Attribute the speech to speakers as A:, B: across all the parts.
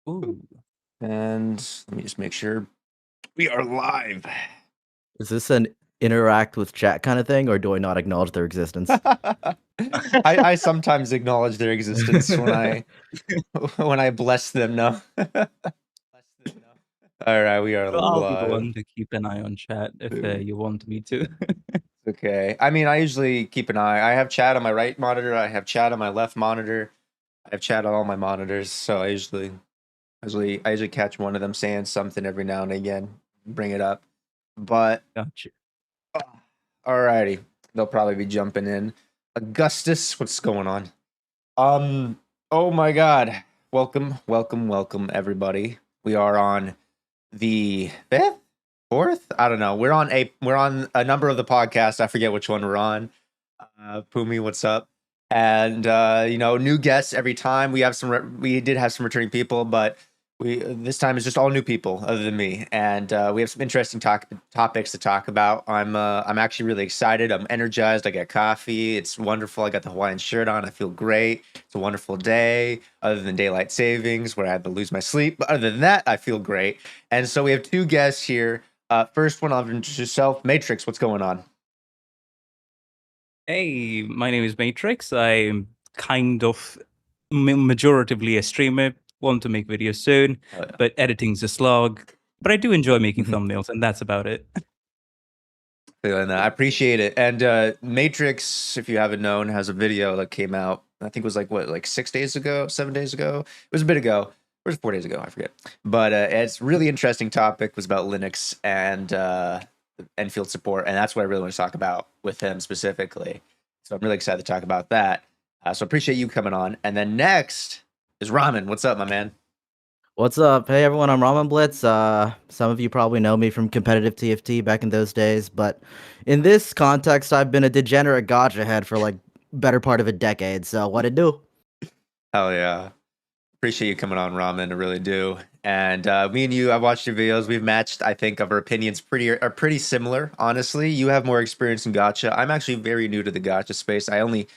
A: Ooh.
B: And let me just make sure we are live.
C: Is this an interact with chat kind of thing, or do I not acknowledge their existence?
B: I sometimes acknowledge their existence when I bless them. No. All right, we are
A: I'll be the
B: live.
A: one to keep an eye on chat if you want me to.
B: Okay. I mean, I usually keep an eye. I have chat on my right monitor. I have chat on my left monitor. I have chat on all my monitors. So I usually catch one of them saying something every now and again, bring it up. But
A: Gotcha.
B: alrighty, they'll probably be jumping in. Augustus, what's going on? Oh my God, welcome, everybody. We are on the fifth, fourth. I don't know. We're on a number of the podcasts. I forget which one we're on. Pumi, what's up? And new guests every time. We did have some returning people, but this time is just all new people other than me, and we have some interesting topics to talk about. I'm actually really excited. I'm energized. I got coffee. It's wonderful. I got the Hawaiian shirt on. I feel great. It's a wonderful day, other than daylight savings where I had to lose my sleep. But other than that, I feel great. And so we have two guests here. First one, I'll introduce yourself. Matrix, what's going on?
A: Hey, my name is Matrix. I'm kind of majoritively a streamer. Want to make videos soon, but editing's a slog. But I do enjoy making thumbnails, and that's about it.
B: Feeling that. I appreciate it. And Matrix, if you haven't known, has a video that came out. I think it was like 6 days ago, 7 days ago. It was a bit ago. Or was it 4 days ago? I forget. But it's a really interesting topic. It was about Linux and Enfield support, and that's what I really want to talk about with him specifically. So I'm really excited to talk about that. So appreciate you coming on. And then next is Ramen. What's up, my man?
C: What's up? Hey everyone, I'm Ramen Blitz. Some of you probably know me from competitive TFT back in those days, but in this context, I've been a degenerate Gacha head for like better part of a decade. So what it do?
B: Hell yeah. Appreciate you coming on, Ramen. I really do. And me and you, I've watched your videos. We've matched. I think of our opinions are pretty similar. Honestly, you have more experience in Gacha. I'm actually very new to the Gacha space. I only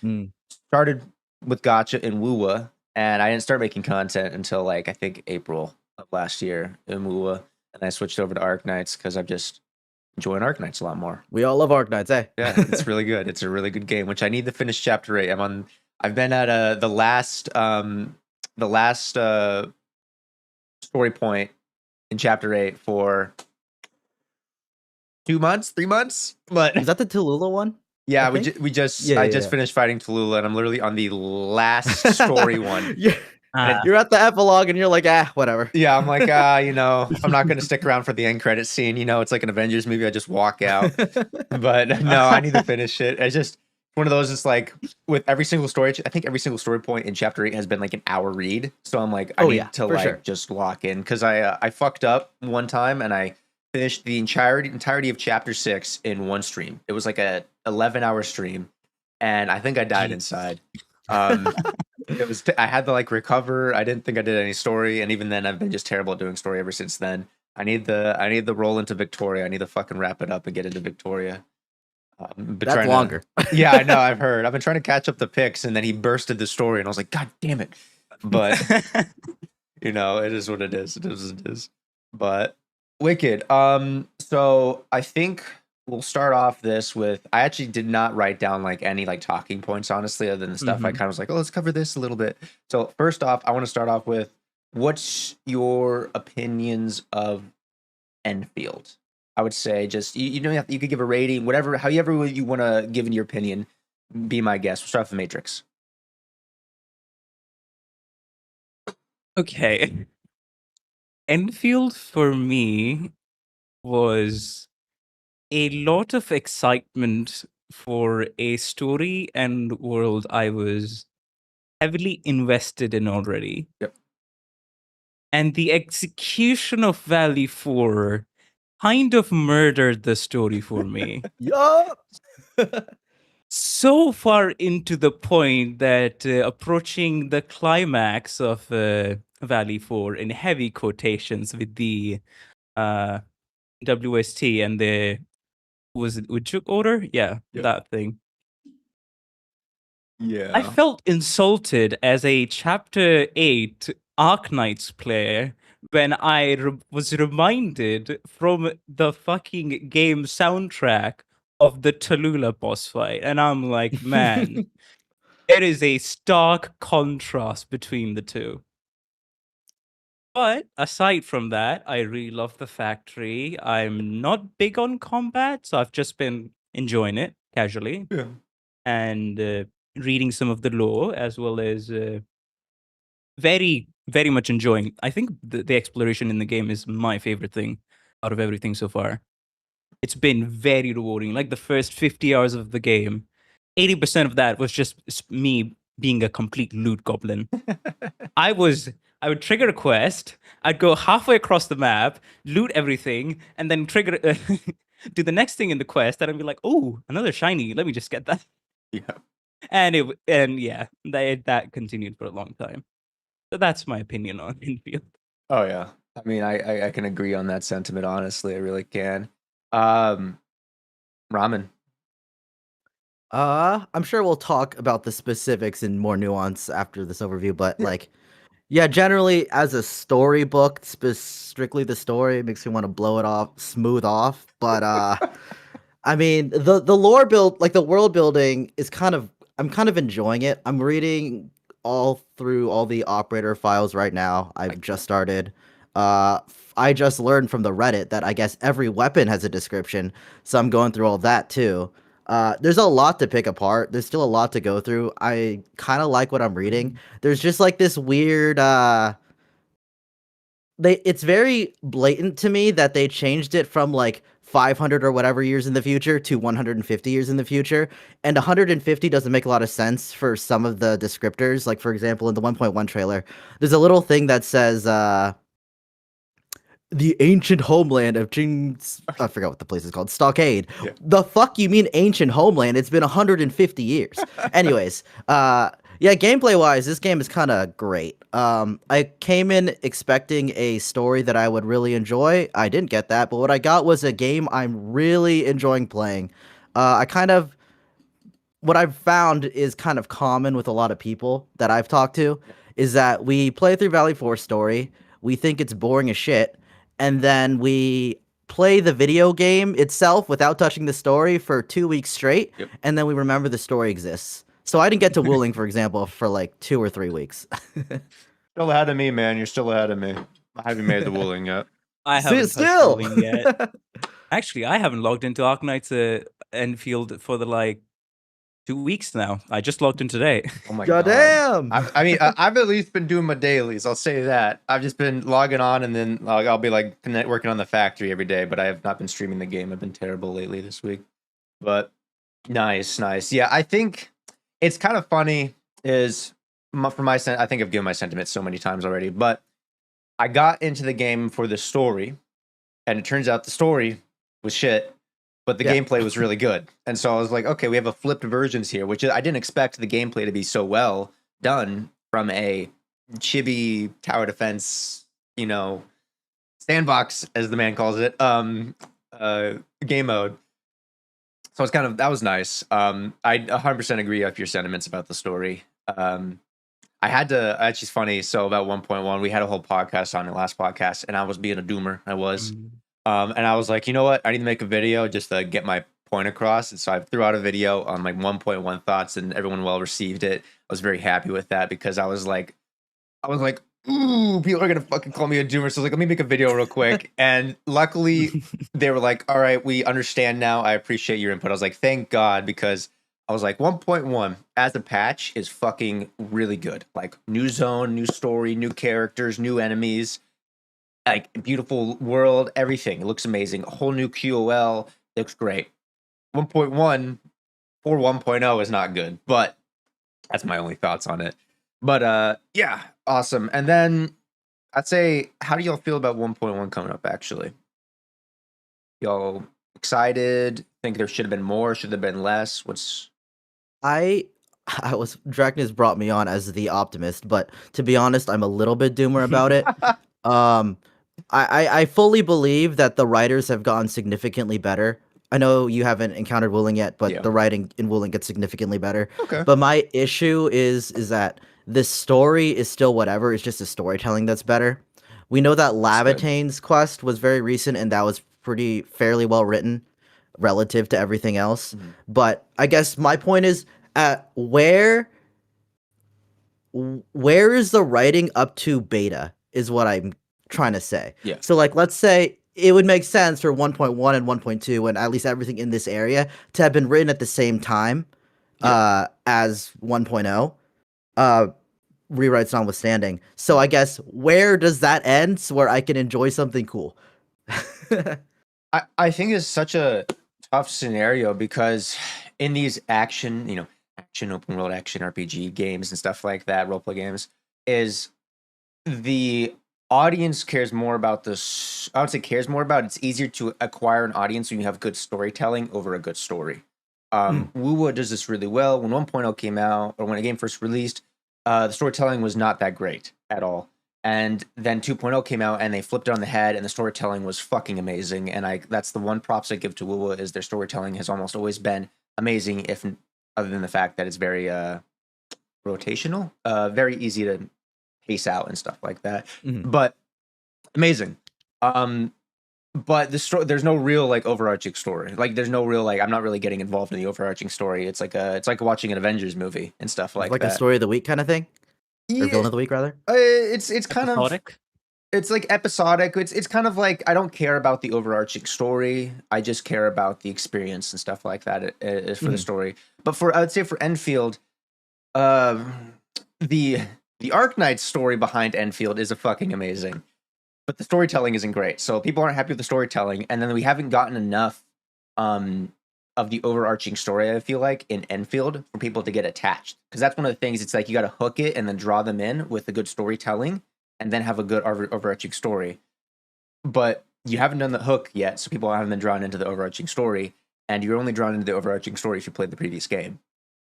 B: started with Gacha in Wuwa, and I didn't start making content until like I think April of last year in Wuwa, and I switched over to Arknights because I'm just enjoying Arknights a lot more.
C: We all love Arknights, eh?
B: Yeah, it's really good. It's a really good game, which I need to finish chapter 8. I've been at the last story point in chapter 8 for 2 months, 3 months. But
C: Is that the Tallulah one?
B: yeah, I just finished fighting Tallulah, and I'm literally on the last story one.
C: You're at the epilogue, and you're like, whatever.
B: Yeah, I'm like, I'm not going to stick around for the end credit scene. It's like an Avengers movie. I just walk out. But no, I need to finish it. It's just one of those. It's like with every single story. I think every single story point in chapter 8 has been like an hour read. So I'm like, I need to just lock in because I fucked up one time and I finished the entirety of chapter 6 in one stream. It was like a 11-hour stream, and I think I died inside. It was I had to like recover. I didn't think I did any story, and even then, I've been just terrible at doing story ever since then. I need the roll into Victoria. I need to fucking wrap it up and get into Victoria.
C: That's longer.
B: Yeah, I know. I've heard. I've been trying to catch up the picks, and then he bursted the story, and I was like, God damn it! But it is what it is. It is what it is. But wicked. So I think we'll start off this with. I actually did not write down like any like talking points, honestly, other than the stuff I kind of was like, oh, let's cover this a little bit. So first off, I want to start off with what's your opinions of Enfield? I would say just you don't have you could give a rating, whatever, however you want to give in your opinion. Be my guest. We'll start with the Matrix.
A: Okay. Enfield for me was a lot of excitement for a story and world I was heavily invested in already.
B: Yep.
A: And the execution of Valley 4 kind of murdered the story for me.
C: Yup.
A: So far into the point that approaching the climax of Valley 4 in heavy quotations with the WST and the was it Ujuk order? Yeah, that thing.
B: Yeah.
A: I felt insulted as a chapter 8 Arknight's player when I was reminded from the fucking game soundtrack of the Tallulah boss fight. And I'm like, man, there is a stark contrast between the two. But aside from that, I really love the factory. I'm not big on combat, so I've just been enjoying it casually
B: Yeah.
A: and reading some of the lore, as well as very, very much enjoying. I think the exploration in the game is my favorite thing out of everything so far. It's been very rewarding. Like the first 50 hours of the game, 80% of that was just me being a complete loot goblin. I would trigger a quest, I'd go halfway across the map, loot everything, and then trigger do the next thing in the quest, and I'd be like, "Oh, another shiny. Let me just get that."
B: Yeah.
A: And yeah, that continued for a long time. So that's my opinion on Endfield.
B: Oh yeah. I mean, I can agree on that sentiment. Honestly, I really can. Ramen.
C: I'm sure we'll talk about the specifics in more nuance after this overview, but like, yeah, generally as a storybook, strictly the story makes me want to blow it off, smooth off. But I mean, the lore build, like the world building, is I'm kind of enjoying it. I'm reading all through all the operator files right now. I've just started. I just learned from the Reddit that I guess every weapon has a description, so I'm going through all that too. There's a lot to pick apart. There's still a lot to go through. I kind of like what I'm reading. There's just like this weird it's very blatant to me that they changed it from like 500 or whatever years in the future to 150 years in the future, and 150 doesn't make a lot of sense for some of the descriptors. Like for example, in the 1.1 trailer, there's a little thing that says the ancient homeland of Jing's, I forgot what the place is called, Stockade.
B: Yeah.
C: The fuck you mean ancient homeland? It's been 150 years. Anyways, yeah, gameplay wise, this game is kind of great. I came in expecting a story that I would really enjoy. I didn't get that, but what I got was a game I'm really enjoying playing. What I've found is kind of common with a lot of people that I've talked to is that we play through Valley Force story, we think it's boring as shit, and then we play the video game itself without touching the story for 2 weeks straight, and then we remember the story exists. So I didn't get to Wuling, for example, for like 2 or 3 weeks.
B: Still ahead of me, man. You're still ahead of me. I haven't made the Wuling yet.
A: I haven't touched
C: Still.
A: Wuling yet. Actually, I haven't logged into Arknight's Enfield for the like 2 weeks now. I just logged in today.
B: Oh my
C: Goddamn.
B: I mean, I've at least been doing my dailies. I'll say that. I've just been logging on, and then I'll be like working on the factory every day. But I have not been streaming the game. I've been terrible lately this week. But nice. Yeah, I think it's kind of funny. I think I've given my sentiment so many times already. But I got into the game for the story, and it turns out the story was shit. But the gameplay was really good. And so I was like, okay, we have a flipped versions here, which I didn't expect the gameplay to be so well done from a chibi tower defense, sandbox, as the man calls it, game mode. So it's that was nice. I 100% agree with your sentiments about the story. Actually, it's funny. So about 1.1, we had a whole podcast on the last podcast, and I was being a doomer. I was. And I was like, you know what? I need to make a video just to get my point across. And so I threw out a video on like 1.1 thoughts, and everyone well received it. I was very happy with that because I was like, ooh, people are gonna fucking call me a doomer. So I was like, let me make a video real quick. And luckily, they were like, all right, we understand now. I appreciate your input. I was like, thank God, because I was like, 1.1 as a patch is fucking really good. Like new zone, new story, new characters, new enemies. Like beautiful world, everything. It looks amazing. A whole new QOL. It looks great. 1.1 for 1.0 is not good, but that's my only thoughts on it. But yeah, awesome. And then I'd say, how do y'all feel about 1.1 coming up, actually? Y'all excited? Think there should have been more? Should have been less?
C: I was Dracnus brought me on as the optimist, but to be honest, I'm a little bit doomer about it. I fully believe that the writers have gotten significantly better. I know you haven't encountered Wuling yet, but the writing in Wuling gets significantly better.
B: Okay.
C: But my issue is that The story is still whatever. It's just the storytelling that's better. We know that Lavatane's quest was very recent, and that was pretty fairly well written relative to everything else. But I guess my point is, where is the writing up to beta is what I'm trying to say.
B: Yeah.
C: So like, let's say it would make sense for 1.1 and 1.2 and at least everything in this area to have been written at the same time as 1.0. Rewrites notwithstanding. So I guess where does that end so where I can enjoy something cool?
B: I think it's such a tough scenario because in these action open world action RPG games and stuff like that, roleplay games, is the audience cares more about this. I would say cares more about it's easier to acquire an audience when you have good storytelling over a good story. WoWa does this really well. When 1.0 came out, or when a game first released, the storytelling was not that great at all. And then 2.0 came out and they flipped it on the head and the storytelling was fucking amazing. And that's the one props I give to WoWa is their storytelling has almost always been amazing, if other than the fact that it's very rotational, very easy to pace out and stuff like that. But amazing. But the story, there's no real like overarching story. Like there's no real like I'm not really getting involved in the overarching story. It's like watching an Avengers movie and stuff like that.
C: A story of the week kind of thing? Or villain of the week rather?
B: It's kind
A: Episodic?
B: of it's like episodic. It's kind of like I don't care about the overarching story. I just care about the experience and stuff like that for the story. But I would say for Enfield, the Arknight story behind Enfield is a fucking amazing. But the storytelling isn't great. So people aren't happy with the storytelling. And then we haven't gotten enough of the overarching story, I feel like, in Endfield for people to get attached. Because that's one of the things, it's like you got to hook it and then draw them in with the good storytelling and then have a good overarching story. But you haven't done the hook yet, so people haven't been drawn into the overarching story. And you're only drawn into the overarching story if you played the previous game,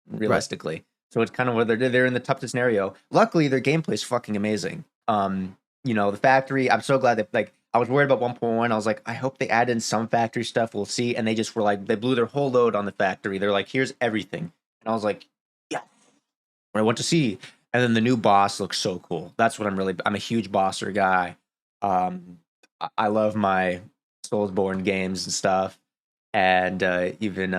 B: realistically. Right. So it's kind of where they're in the toughest scenario. Luckily, their gameplay is fucking amazing. The factory, I'm so glad that, like, I was worried about 1.1. I was like, I hope they add in some factory stuff. We'll see. And they just were like, they blew their whole load on the factory. They're like, here's everything. And I was like, yeah, what I want to see. And then the new boss looks so cool. That's what I'm a huge bosser guy. I love my Soulsborne games and stuff. And even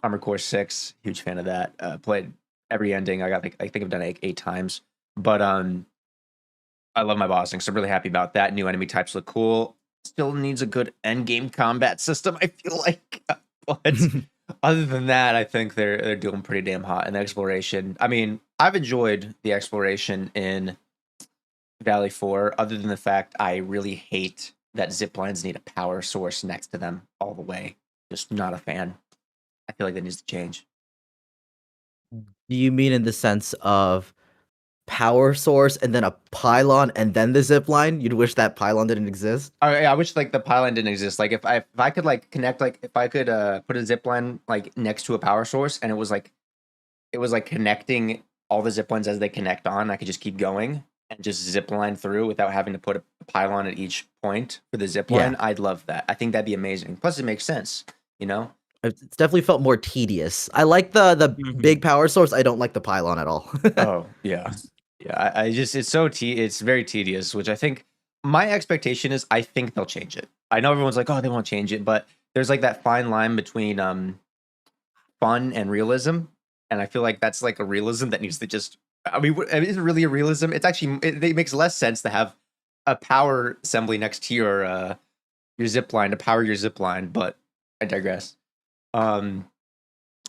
B: Armored Core 6, huge fan of that. Played every ending. I think I've done it like 8 times. But I love my bossing, so I'm really happy about that. New enemy types look cool. Still needs a good endgame combat system, I feel like. But other than that, I think they're doing pretty damn hot in the exploration. I mean, I've enjoyed the exploration in Valley 4, other than the fact I really hate that ziplines need a power source next to them all the way. Just not a fan. I feel like that needs to change.
C: Do you mean in the sense of power source and then a pylon and then the zip line? You'd wish that pylon didn't exist?
B: I wish like the pylon didn't exist. Like if I could like connect, like if I could put a zip line like next to a power source and it was like connecting all the zip lines as they connect on, I could just keep going and just zip line through without having to put a pylon at each point for the zip line. I'd love that. I think that'd be amazing. Plus it makes sense, It's
C: definitely felt more tedious. I like the big power source. I don't like the pylon at all.
B: Oh yeah. Yeah, I just it's very tedious, which I think my expectation is I think they'll change it. I know everyone's like, oh, they won't change it, but there's like that fine line between fun and realism, and I feel like that's like a realism that needs to just. I mean, is it really a realism? It's actually it makes less sense to have a power assembly next to your zip line to power your zip line, but I digress. And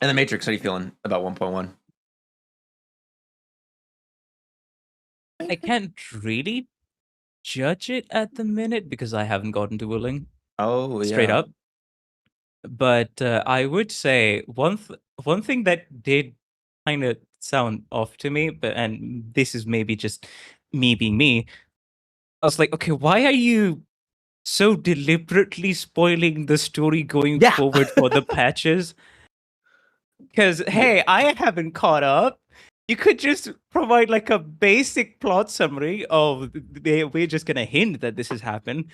B: the Matrix, how are you feeling about 1.1?
A: I can't really judge it at the minute because I haven't gotten to Willing.
B: Oh, yeah.
A: Straight up. But I would say one thing that did kind of sound off to me, and this is maybe just me being me. I was like, okay, why are you so deliberately spoiling the story going forward for the patches? Because hey, I haven't caught up. You could just provide like a basic plot summary of we're just gonna hint that this has happened.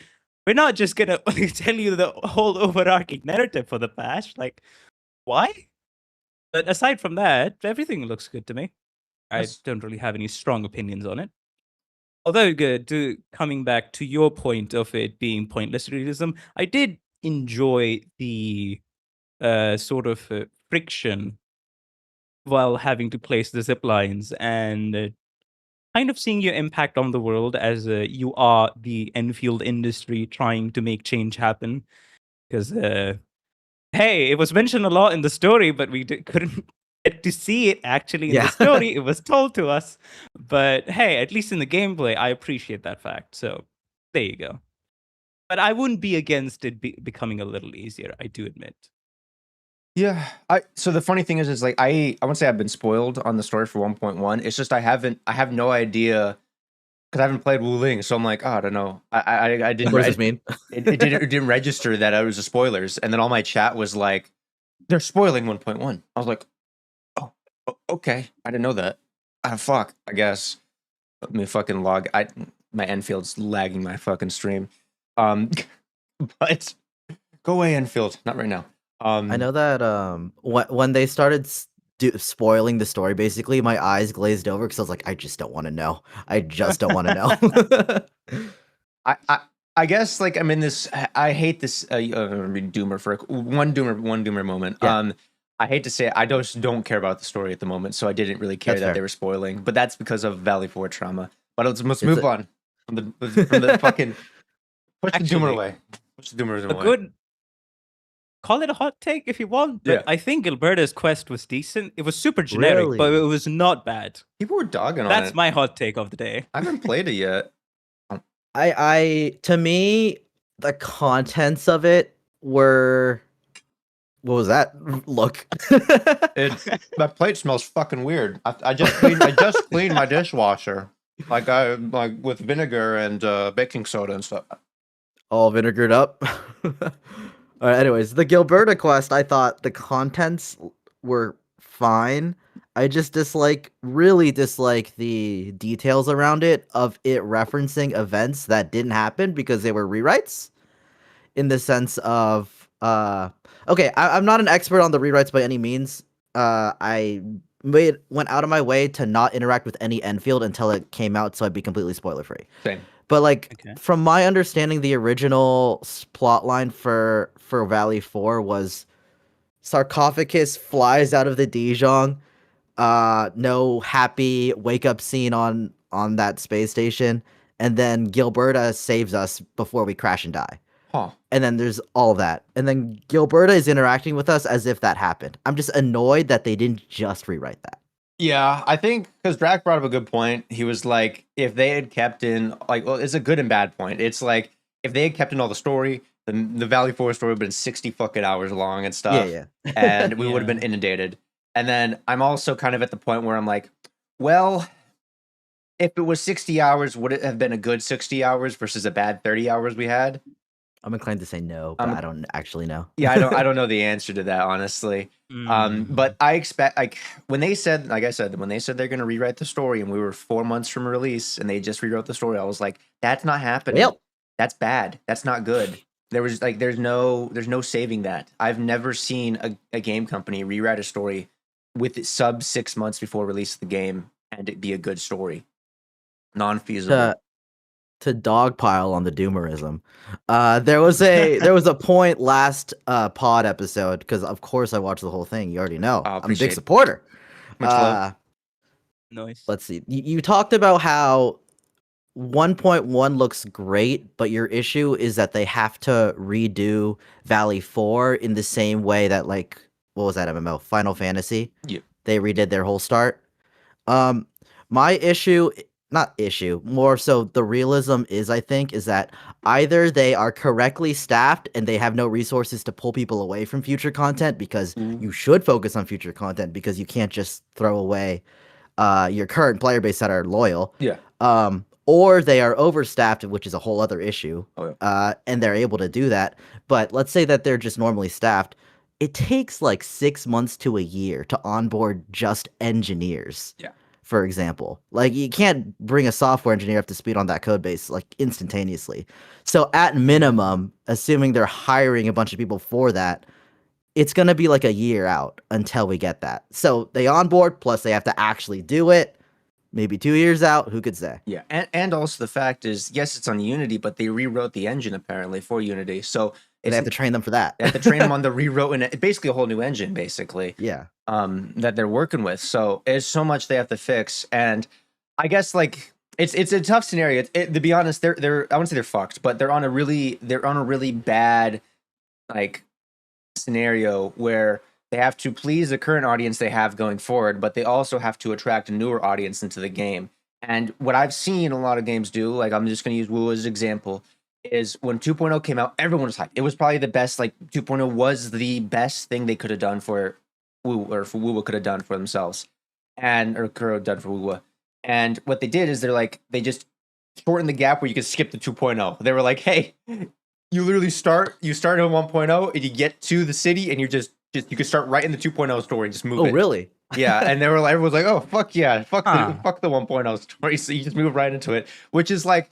A: We're not just gonna tell you the whole overarching narrative for the patch. Like, why? But aside from that, everything looks good to me. I don't really have any strong opinions on it. Although, coming back to your point of it being pointless realism, I did enjoy the sort of friction while having to place the zip lines and kind of seeing your impact on the world as you are the Enfield industry trying to make change happen. Because, hey, it was mentioned a lot in the story, but we couldn't get to see it actually in the story. It was told to us. But hey, at least in the gameplay, I appreciate that fact. So there you go. But I wouldn't be against it becoming a little easier, I do admit.
B: Yeah, so the funny thing is like I won't say I've been spoiled on the story for 1.1. It's just I have no idea because I haven't played Wu Ling, so I'm like, oh, I don't know. I didn't.
C: What does this mean?
B: it didn't register that it was a spoilers, and then all my chat was like, they're spoiling 1.1. I was like, oh, okay, I didn't know that. Ah, fuck, I guess. Let me fucking log. My Enfield's lagging my fucking stream. But go away, Enfield. Not right now.
C: I know that when they started spoiling the story, basically my eyes glazed over because I was like, I just don't want to know. I just don't want to know.
B: I guess like I'm in this. I hate this. Doomer for one doomer moment.
C: Yeah.
B: I hate to say it, I just don't care about the story at the moment, so I didn't really care
C: That's
B: that
C: fair.
B: they were spoiling. But that's because of Valley 4 trauma. But let's move on from the fucking push the doomer away. Push the doomer away.
A: Good. Call it a hot take if you want, but I think Gilberta's quest was decent. It was super generic, but it was not bad.
B: People were dogging on it.
A: That's my hot take of the day.
B: I haven't played it yet.
C: To me, the contents of it were. What was that? Look.
B: My plate smells fucking weird. I just cleaned my dishwasher, like with vinegar and baking soda and stuff.
C: All vinegared up. All right, anyways, the Gilberta quest, I thought the contents were fine. I just really dislike the details around it, of it referencing events that didn't happen because they were rewrites. In the sense of, okay, I'm not an expert on the rewrites by any means. I went out of my way to not interact with any Enfield until it came out, so I'd be completely spoiler free.
B: Same.
C: But from my understanding, the original plotline for Valley 4 was sarcophagus flies out of the Dijon. No happy wake up scene on that space station, and then Gilberta saves us before we crash and die.
B: Huh.
C: And then there's all that, and then Gilberta is interacting with us as if that happened. I'm just annoyed that they didn't just rewrite that.
B: Yeah, I think because Drac brought up a good point. He was like, if they had kept in, well, it's a good and bad point. It's like, if they had kept in all the story, the Valley 4 story would have been 60 fucking hours long and stuff.
C: Yeah.
B: And we would have been inundated. And then I'm also kind of at the point where I'm like, well, if it was 60 hours, would it have been a good 60 hours versus a bad 30 hours we had?
C: I'm inclined to say no, but I don't actually know.
B: Yeah, I don't know the answer to that, honestly. But I expect, when they said they're going to rewrite the story, and we were 4 months from release, and they just rewrote the story, I was like, that's not happening.
C: Yep.
B: That's bad. That's not good. There was there's no saving that. I've never seen a game company rewrite a story with it sub 6 months before release of the game and it be a good story. Non-feasible.
C: To dogpile on the doomerism, there was a point last pod episode, because of course I watched the whole thing. You already know I'm a big supporter.
B: Much love.
A: Nice.
C: Let's see. You talked about how 1.1 looks great, but your issue is that they have to redo Valley 4 in the same way that, what was that MMO? Final Fantasy?
B: Yeah.
C: They redid their whole start. My issue, more so the realism is that either they are correctly staffed and they have no resources to pull people away from future content, because you should focus on future content, because you can't just throw away your current player base that are loyal.
B: Yeah.
C: Or they are overstaffed, which is a whole other issue.
B: Oh, yeah.
C: And they're able to do that. But let's say that they're just normally staffed. It takes 6 months to a year to onboard just engineers.
B: Yeah.
C: For example, you can't bring a software engineer up to speed on that code base instantaneously. So at minimum, assuming they're hiring a bunch of people for that, it's going to be a year out until we get that. So they onboard, plus they have to actually do it. maybe 2 years out, who could say?
B: Yeah, and also the fact is, yes, it's on Unity, but they rewrote the engine apparently for Unity, so
C: They have to train them for that.
B: they have to train them on the rewrote and basically a whole new engine, basically.
C: Yeah.
B: That they're working with. So there's so much they have to fix, and I guess like it's a tough scenario. To be honest, they're I wouldn't say they're fucked, but they're on a really bad like scenario where they have to please the current audience they have going forward, but they also have to attract a newer audience into the game. And what I've seen a lot of games do, like I'm just going to use Woo as an example, is when 2.0 came out, everyone was hyped. It was probably the best, like 2.0 was the best thing they could have done for Woo, or for Woo could have done for themselves, and or could have done for Woo. And what they did is they just shortened the gap where you could skip the 2.0. They were like, hey, you literally start at 1.0 and you get to the city and you're just you can start right in the 2.0 story and just move it.
C: Oh, really?
B: Yeah, and everyone's like, "Oh, fuck yeah, fuck the 1.0 story." So you just move right into it, which is like,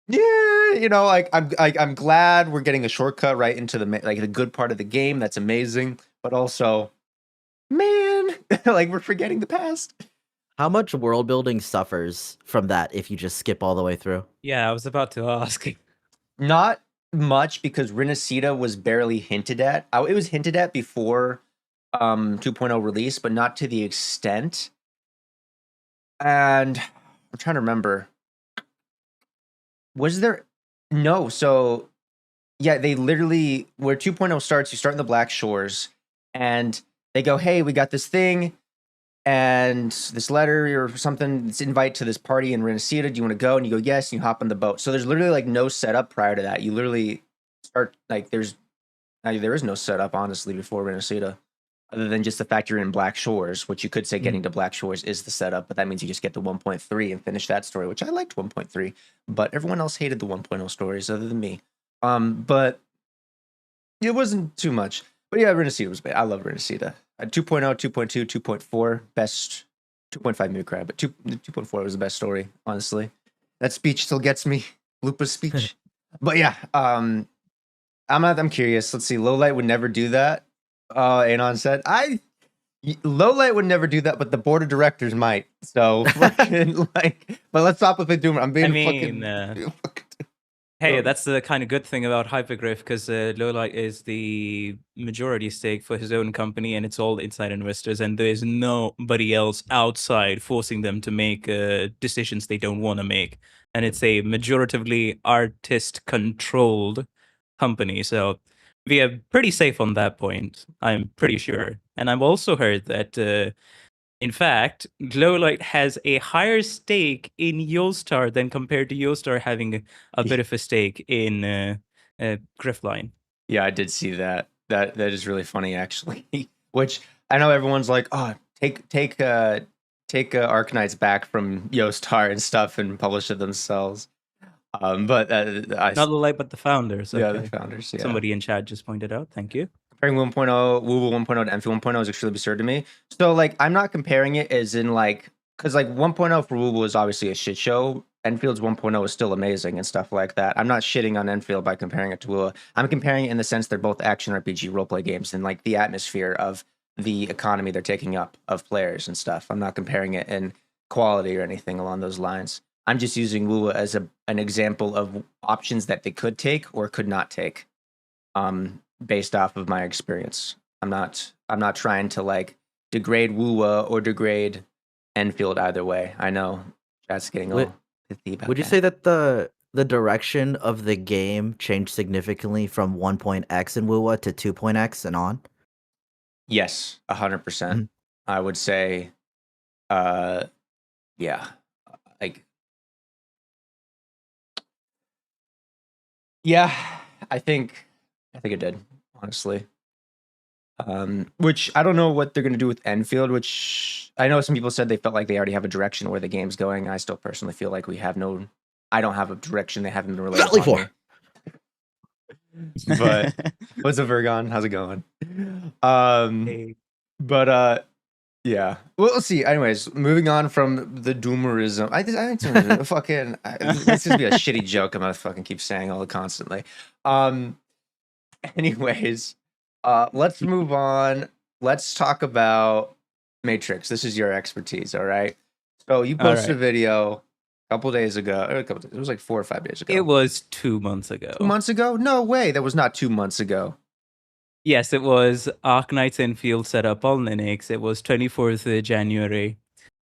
B: yeah, you know, like I'm glad we're getting a shortcut right into the good part of the game. That's amazing, but also, man, like we're forgetting the past.
C: How much world building suffers from that if you just skip all the way through?
A: Yeah, I was about to ask.
B: Not much, because Renacida was barely hinted at. It was hinted at before 2.0 release, but not to the extent. And I'm trying to remember. Was there no? So yeah, they literally, where 2.0 starts, you start in the Black Shores and they go, "Hey, we got this thing and this letter or something, it's invite to this party in Renacida. Do you want to go?" And you go, "Yes," and you hop on the boat. So there's literally like no setup prior to that. You literally start like there is no setup, honestly, before Renacida, other than just the fact you're in Black Shores, which you could say getting to Black Shores is the setup, but that means you just get to 1.3 and finish that story, which I liked 1.3, but everyone else hated the 1.0 stories other than me. But it wasn't too much. But yeah, Renacida was bad. I love Renacida. 2.0, 2.2, 2.4, best. 2.5 maybe crap, but 2.4 was the best story, honestly. That speech still gets me. Lupa's speech. But yeah, I'm curious. Let's see. Lowlight would never do that. Anon said, Lowlight would never do that, but the board of directors might. So fucking like, but let's stop with the doomer. I'm being fucking.
A: Hey, that's the kind of good thing about Hypergriff, because Lowlight is the majority stake for his own company, and it's all inside investors, and there's nobody else outside forcing them to make decisions they don't want to make. And it's a majoritively artist-controlled company, so we are pretty safe on that point, I'm pretty sure. And I've also heard that in fact, Glowlight has a higher stake in Yostar than compared to Yostar having a bit of a stake in Griffline.
B: Yeah, I did see that. That is really funny, actually. Which I know everyone's like, "Oh, take Arknights back from Yostar and stuff and publish it themselves." But
A: not the light, but the founders.
B: Okay.
A: Yeah,
B: the founders. Yeah.
A: Somebody in chat just pointed out. Thank you.
B: Comparing 1.0, Woo 1.0 to Endfield 1.0 is extremely absurd to me. So like, I'm not comparing it as in like, because like 1.0 for Woo is obviously a shit show. Enfield's 1.0 is still amazing and stuff like that. I'm not shitting on Enfield by comparing it to Woo. I'm comparing it in the sense they're both action RPG roleplay games and like the atmosphere of the economy they're taking up of players and stuff. I'm not comparing it in quality or anything along those lines. I'm just using Woo as an example of options that they could take or could not take. Based off of my experience. I'm not trying to like degrade Woo or degrade Enfield either way. I know that's getting a little pithy about
C: Would you say that the direction of the game changed significantly from 1.x in Woo to 2.x and on?
B: Yes, 100%. I would say, yeah, like, yeah, I think it did, honestly. Which I don't know what they're gonna do with Enfield, which I know some people said they felt like they already have a direction where the game's going. I still personally feel like I don't have a direction. They haven't been related. But what's up, Virgon? How's it going?
A: Hey.
B: But yeah. Well, let's see. Anyways, moving on from the doomerism. I think fucking. This just be a shitty joke. I'm gonna fucking keep saying all constantly. Anyways, let's move on. Let's talk about Matrix. This is your expertise, all right? So you
A: All
B: posted a
A: right.
B: video a couple days ago. Or it was like 4 or 5 days ago.
A: It was 2 months ago.
B: 2 months ago? No way. That was not 2 months ago.
A: Yes, it was Arknight's Endfield set up on Linux. It was 24th of January.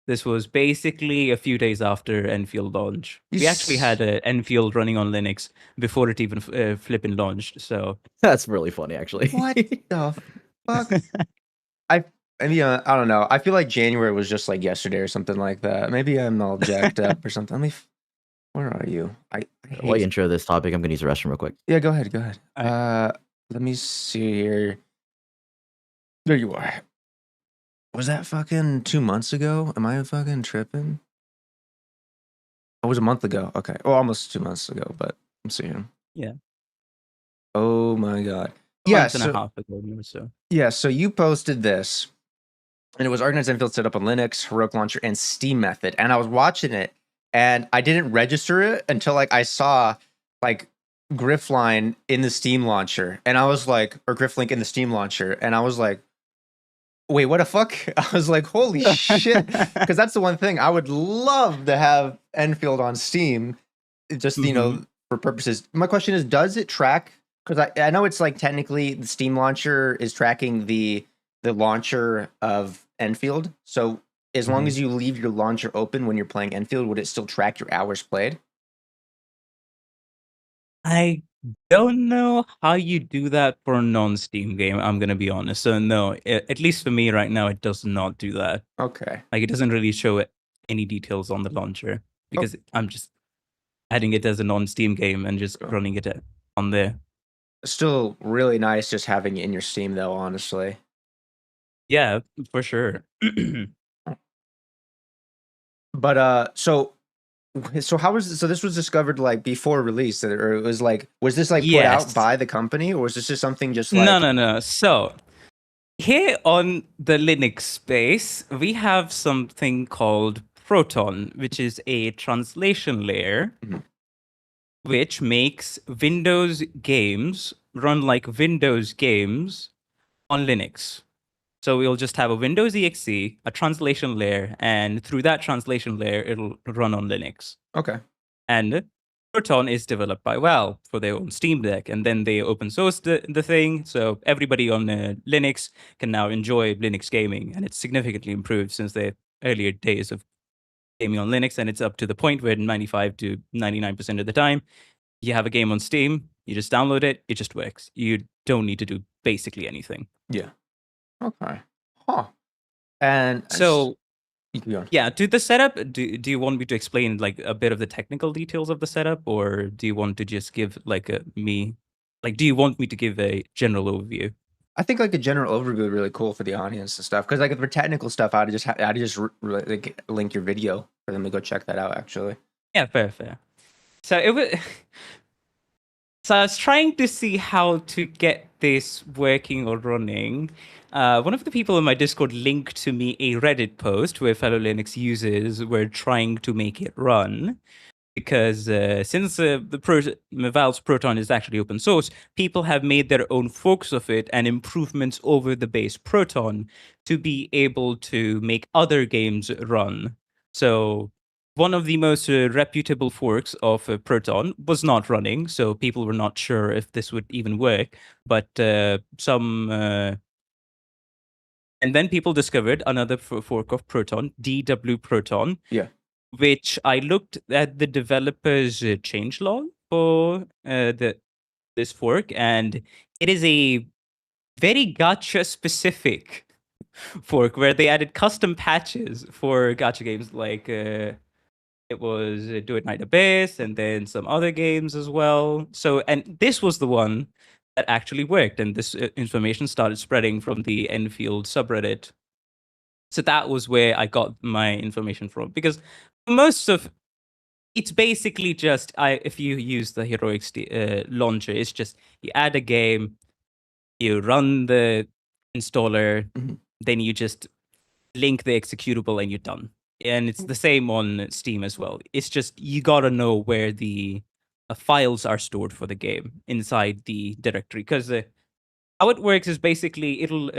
A: This was basically a few days after Enfield launch. We actually had Enfield running on Linux before it even flipping launched. So
C: That's really funny, actually.
B: What the fuck? I mean, I don't know. I feel like January was just like yesterday or something like that. Maybe I'm all jacked up or something. Where are you? I
C: While you
B: hate.
C: intro this topic, I'm gonna use the restroom real quick.
B: Yeah, go ahead. Go ahead. Let me see here. There you are. Was that fucking 2 months ago? Am I fucking tripping? It was a month ago. Okay. Well, almost 2 months ago, but I'm seeing.
A: Yeah.
B: Oh my god.
A: A
B: Yeah.
A: month and a half ago or so.
B: Yeah. So you posted this, and it was Organized Enfield set up on Linux, Heroic Launcher, and Steam Method. And I was watching it, and I didn't register it until like I saw like Griffline in the Steam launcher, and I was like, or Grifflink in the Steam launcher, and I was like, wait, what the fuck? I was like, holy shit. Because that's the one thing I would love to have Enfield on Steam, just, you know, for purposes. My question is, does it track? Because I know it's like technically the Steam launcher is tracking the launcher of Enfield. So as long as you leave your launcher open when you're playing Enfield, would it still track your hours played?
A: I don't know how you do that for a non-Steam game, I'm going to be honest. So no, at least for me right now, it does not do that.
B: Okay.
A: Like it doesn't really show any details on the launcher because I'm just adding it as a non-Steam game and just running it on there.
B: Still really nice just having it in your Steam though, honestly.
A: Yeah, for sure.
B: But so how was this? So this was discovered like before release, or it was like, was this like put out by the company, or was this just something just like
A: No. So here on the Linux space, we have something called Proton, which is a translation layer which makes Windows games run like Windows games on Linux. So we'll just have a Windows exe, a translation layer, and through that translation layer, it'll run on Linux.
B: Okay.
A: And Proton is developed by Valve for their own Steam Deck, and then they open source the thing, so everybody on Linux can now enjoy Linux gaming, and it's significantly improved since the earlier days of gaming on Linux, and it's up to the point where 95 to 99% of the time, you have a game on Steam, you just download it, it just works. You don't need to do basically anything.
B: Yeah. Okay. Huh. And
A: so
B: yeah,
A: to the setup, do you want me to explain like a bit of the technical details of the setup, or do you want to just give like do you want me to give a general overview?
B: I think like a general overview would be really cool for the audience and stuff. Because like for technical stuff, I'd just like link your video for them to go check that out. Actually,
A: yeah, fair. So it was. So I was trying to see how to get this working or running. One of the people in my Discord linked to me a Reddit post where fellow Linux users were trying to make it run. Because since Valve's Proton is actually open source, people have made their own forks of it and improvements over the base Proton to be able to make other games run. So one of the most reputable forks of Proton was not running, so people were not sure if this would even work. But and then people discovered another fork of Proton, DW Proton.
B: Yeah.
A: Which I looked at the developer's changelog for this fork, and it is a very gacha specific fork where they added custom patches for gacha games like it was Do It Night Abyss and then some other games as well. So, and this was the one that actually worked, and this information started spreading from the Enfield subreddit. So that was where I got my information from, because most of it's basically just if you use the heroic launcher, it's just you add a game, you run the installer, then you just link the executable and you're done. And it's the same on Steam as well. It's just you gotta know where the files are stored for the game inside the directory, because how it works is basically it'll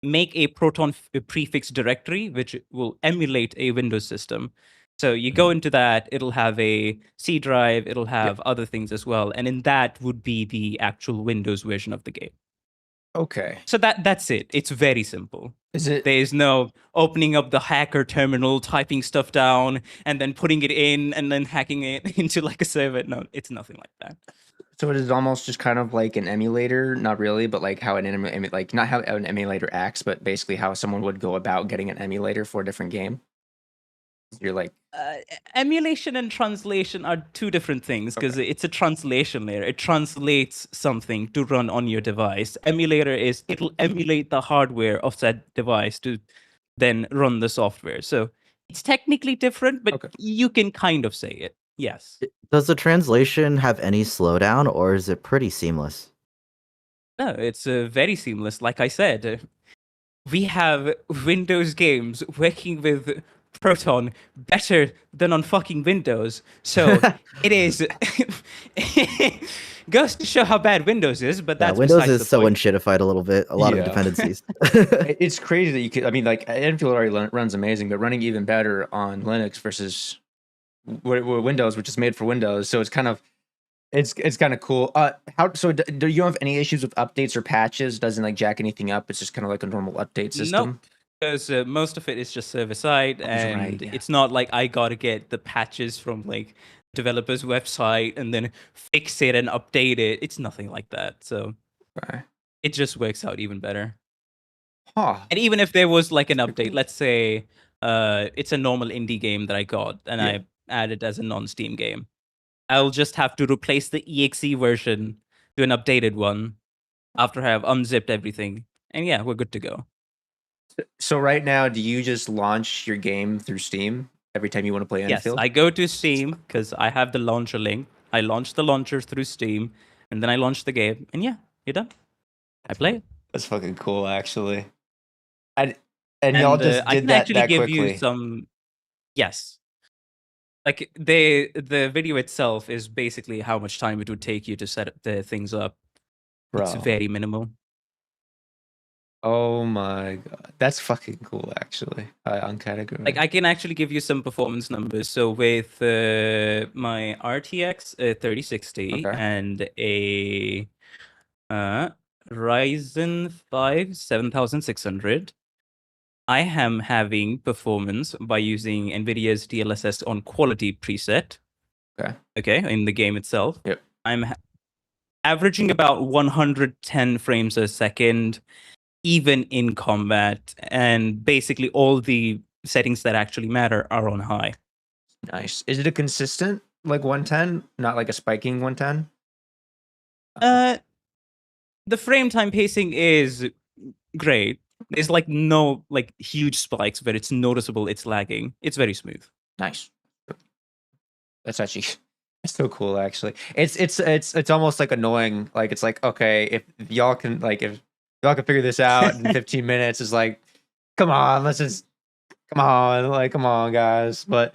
A: make a Proton prefix directory, which will emulate a Windows system. So you go into that, it'll have a C drive, it'll have other things as well. And in that would be the actual Windows version of the game.
B: Okay.
A: So that's it. It's very simple.
B: Is it?
A: There's no opening up the hacker terminal, typing stuff down, and then putting it in, and then hacking it into like a server. No, it's nothing like that.
B: So it is almost just kind of like an emulator, not really, but like how like not how an emulator acts, but basically how someone would go about getting an emulator for a different game. You're like,
A: emulation and translation are two different things because it's a translation layer. It translates something to run on your device. Emulator is it'll emulate the hardware of that device to then run the software. So it's technically different, but you can kind of say it. Yes.
C: Does the translation have any slowdown, or is it pretty seamless?
A: No, it's very seamless. Like I said, we have Windows games working with Proton better than on fucking Windows. So it is goes to show how bad Windows is, but that's
C: Windows
A: besides
C: is
A: the
C: so
A: point.
C: unshittified a little bit. A lot of dependencies.
B: it's crazy that you could. I mean, like Enfield already runs amazing, but running even better on Linux versus Windows, which is made for Windows. So it's kind of it's kind of cool. Do you have any issues with updates or patches? Doesn't like jack anything up? It's just kind of like a normal update system.
A: Nope. Because most of it is just server side, and it's not like I gotta get the patches from like developer's website and then fix it and update it. It's nothing like that. So it just works out even better.
B: Huh.
A: And even if there was like an update, let's say it's a normal indie game that I got and I added as a non-Steam game, I'll just have to replace the EXE version to an updated one after I have unzipped everything. And yeah, we're good to go.
B: So right now, do you just launch your game through Steam every time you want to play Endfield?
A: Yes, I go to Steam because I have the launcher link. I launch the launcher through Steam, and then I launch the game. And yeah, you're done. I play it.
B: That's fucking cool, actually. And y'all just did that quickly.
A: You some. Yes. Like the video itself is basically how much time it would take you to set the things up. Bro. It's very minimal.
B: Oh my god, that's fucking cool. Actually, on category.
A: Like I can actually give you some performance numbers. So with my RTX 3060 and a Ryzen 5 7600, I am having performance by using NVIDIA's DLSS on quality preset. Okay, in the game itself.
B: Yep.
A: I'm averaging about 110 frames a second, even in combat, and basically all the settings that actually matter are on high.
B: Nice. Is it a consistent like 110, not like a spiking 110?
A: The frame time pacing is great. There's like no like huge spikes where it's noticeable it's lagging. It's very smooth.
B: Nice. That's actually so cool. Actually, it's almost like annoying. Like it's like, okay, if y'all can figure this out in 15 minutes, is like, come on, come on, guys. But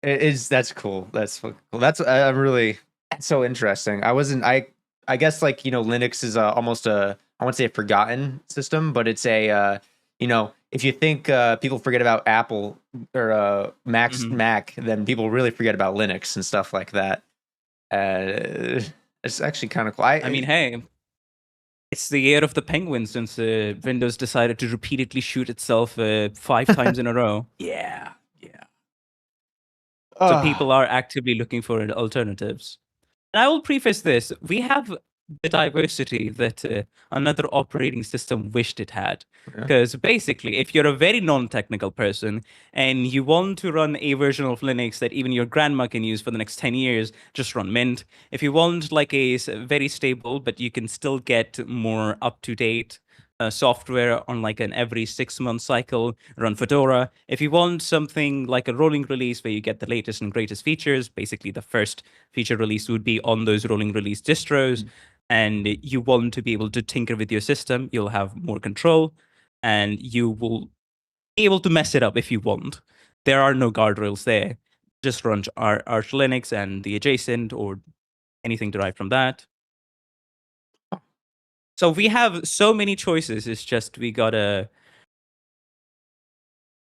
B: that's cool. That's cool. That's really so interesting. I guess like, Linux is almost I won't say a forgotten system, but it's a if you think people forget about Apple or Mac, then people really forget about Linux and stuff like that. It's actually kind of cool.
A: I mean, hey, it's the year of the penguin since Windows decided to repeatedly shoot itself 5 times in a row. Yeah. So people are actively looking for alternatives. And I will preface this. We have the diversity that another operating system wished it had. Because basically, if you're a very non-technical person and you want to run a version of Linux that even your grandma can use for the next 10 years, just run Mint. If you want like a very stable, but you can still get more up-to-date software on like an every 6-month cycle, run Fedora. If you want something like a rolling release where you get the latest and greatest features, basically the first feature release would be on those rolling release distros, and you want to be able to tinker with your system, you'll have more control, and you will be able to mess it up if you want. There are no guardrails there. Just run Arch Linux and the adjacent or anything derived from that. So we have so many choices. It's just we gotta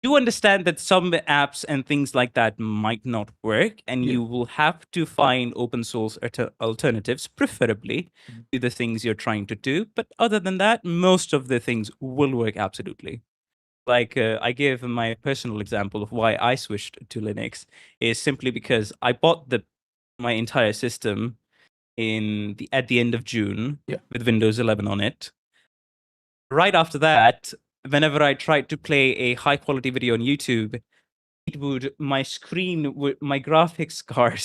A: do understand that some apps and things like that might not work, and you will have to find open source alternatives, preferably to the things you're trying to do. But other than that, most of the things will work absolutely. Like I gave my personal example of why I switched to Linux is simply because I bought my entire system at the end of June with Windows 11 on it. Right after that, whenever I tried to play a high quality video on YouTube, my graphics card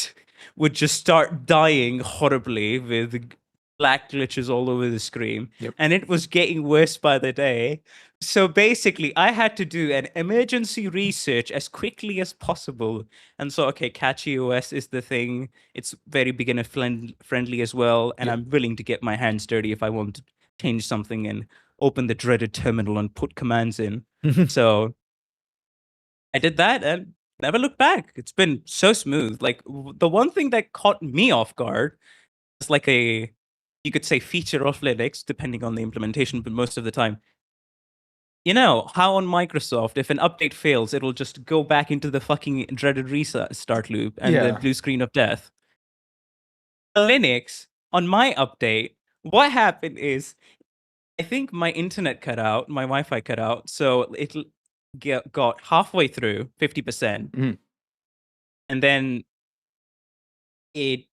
A: would just start dying horribly with black glitches all over the screen. And it was getting worse by the day. So basically, I had to do an emergency research as quickly as possible. And so, okay, Catchy OS is the thing. It's very beginner friendly as well. And I'm willing to get my hands dirty if I want to change something and open the dreaded terminal and put commands in. So I did that and never looked back. It's been so smooth. Like the one thing that caught me off guard is like you could say feature of Linux, depending on the implementation, but most of the time, you know how on Microsoft, if an update fails, it'll just go back into the fucking dreaded restart loop and the blue screen of death. Linux, on my update, what happened is I think my internet cut out, my Wi-Fi cut out, so it got halfway through, 50%, and then it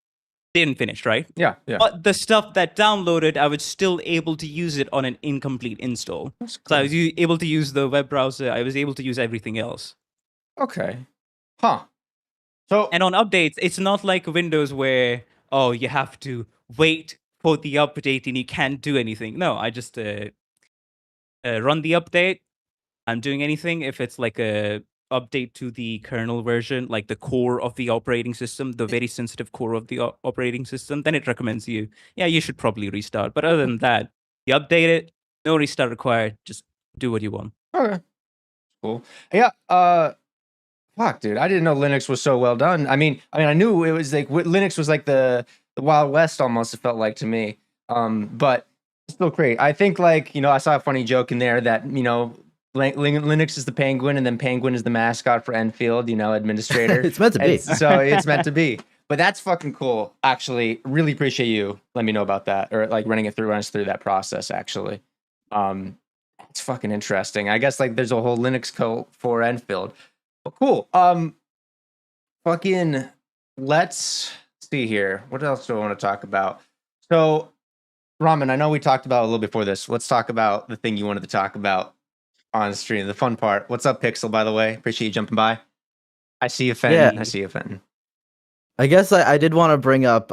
A: didn't finish, right?
B: Yeah.
A: But the stuff that downloaded, I was still able to use it on an incomplete install.
B: That's cool.
A: So I was able to use the web browser. I was able to use everything else.
B: Okay. Huh. So
A: and on updates, it's not like Windows where you have to wait for the update and you can't do anything. No, I just run the update. I'm doing anything if it's like a update to the kernel version, like the core of the operating system, the very sensitive core of the operating system, then it recommends you should probably restart. But other than that, you update it, no restart required, just do what you want.
B: Okay. Cool. Yeah, fuck, dude, I didn't know Linux was so well done. I mean, I knew it was like Linux was like the Wild West almost, it felt like to me. But it's still great. I think like, I saw a funny joke in there that, Linux is the penguin and then penguin is the mascot for Enfield, administrator.
C: It's meant to be.
B: So it's meant to be. But that's fucking cool. Actually, really appreciate you letting me know about that, or like running us through that process actually. It's fucking interesting. I guess like there's a whole Linux code for Enfield. But cool. Fucking let's see here. What else do I want to talk about? So, Ramen, I know we talked about a little before this. Let's talk about the thing you wanted to talk about on stream, the fun part. What's up, Pixel, by the way? Appreciate you jumping by. I see you, Fenton.
C: Yeah.
B: I see you, Fenton.
C: I guess I did want to bring up,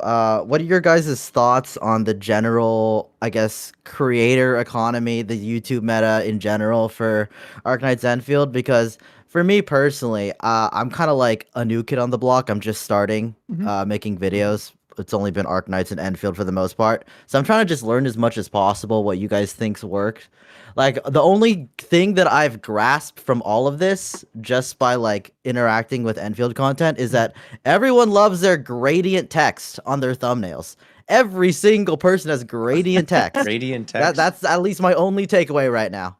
C: what are your guys' thoughts on the general, I guess, creator economy, the YouTube meta in general for Arknights Enfield? Because for me personally, I'm kind of like a new kid on the block. I'm just starting making videos. It's only been Arknights and Enfield for the most part. So I'm trying to just learn as much as possible what you guys think's worked. Like, the only thing that I've grasped from all of this, just by, like, interacting with Enfield content, is that everyone loves their gradient text on their thumbnails. Every single person has gradient text.
B: Gradient text?
C: That's at least my only takeaway right now.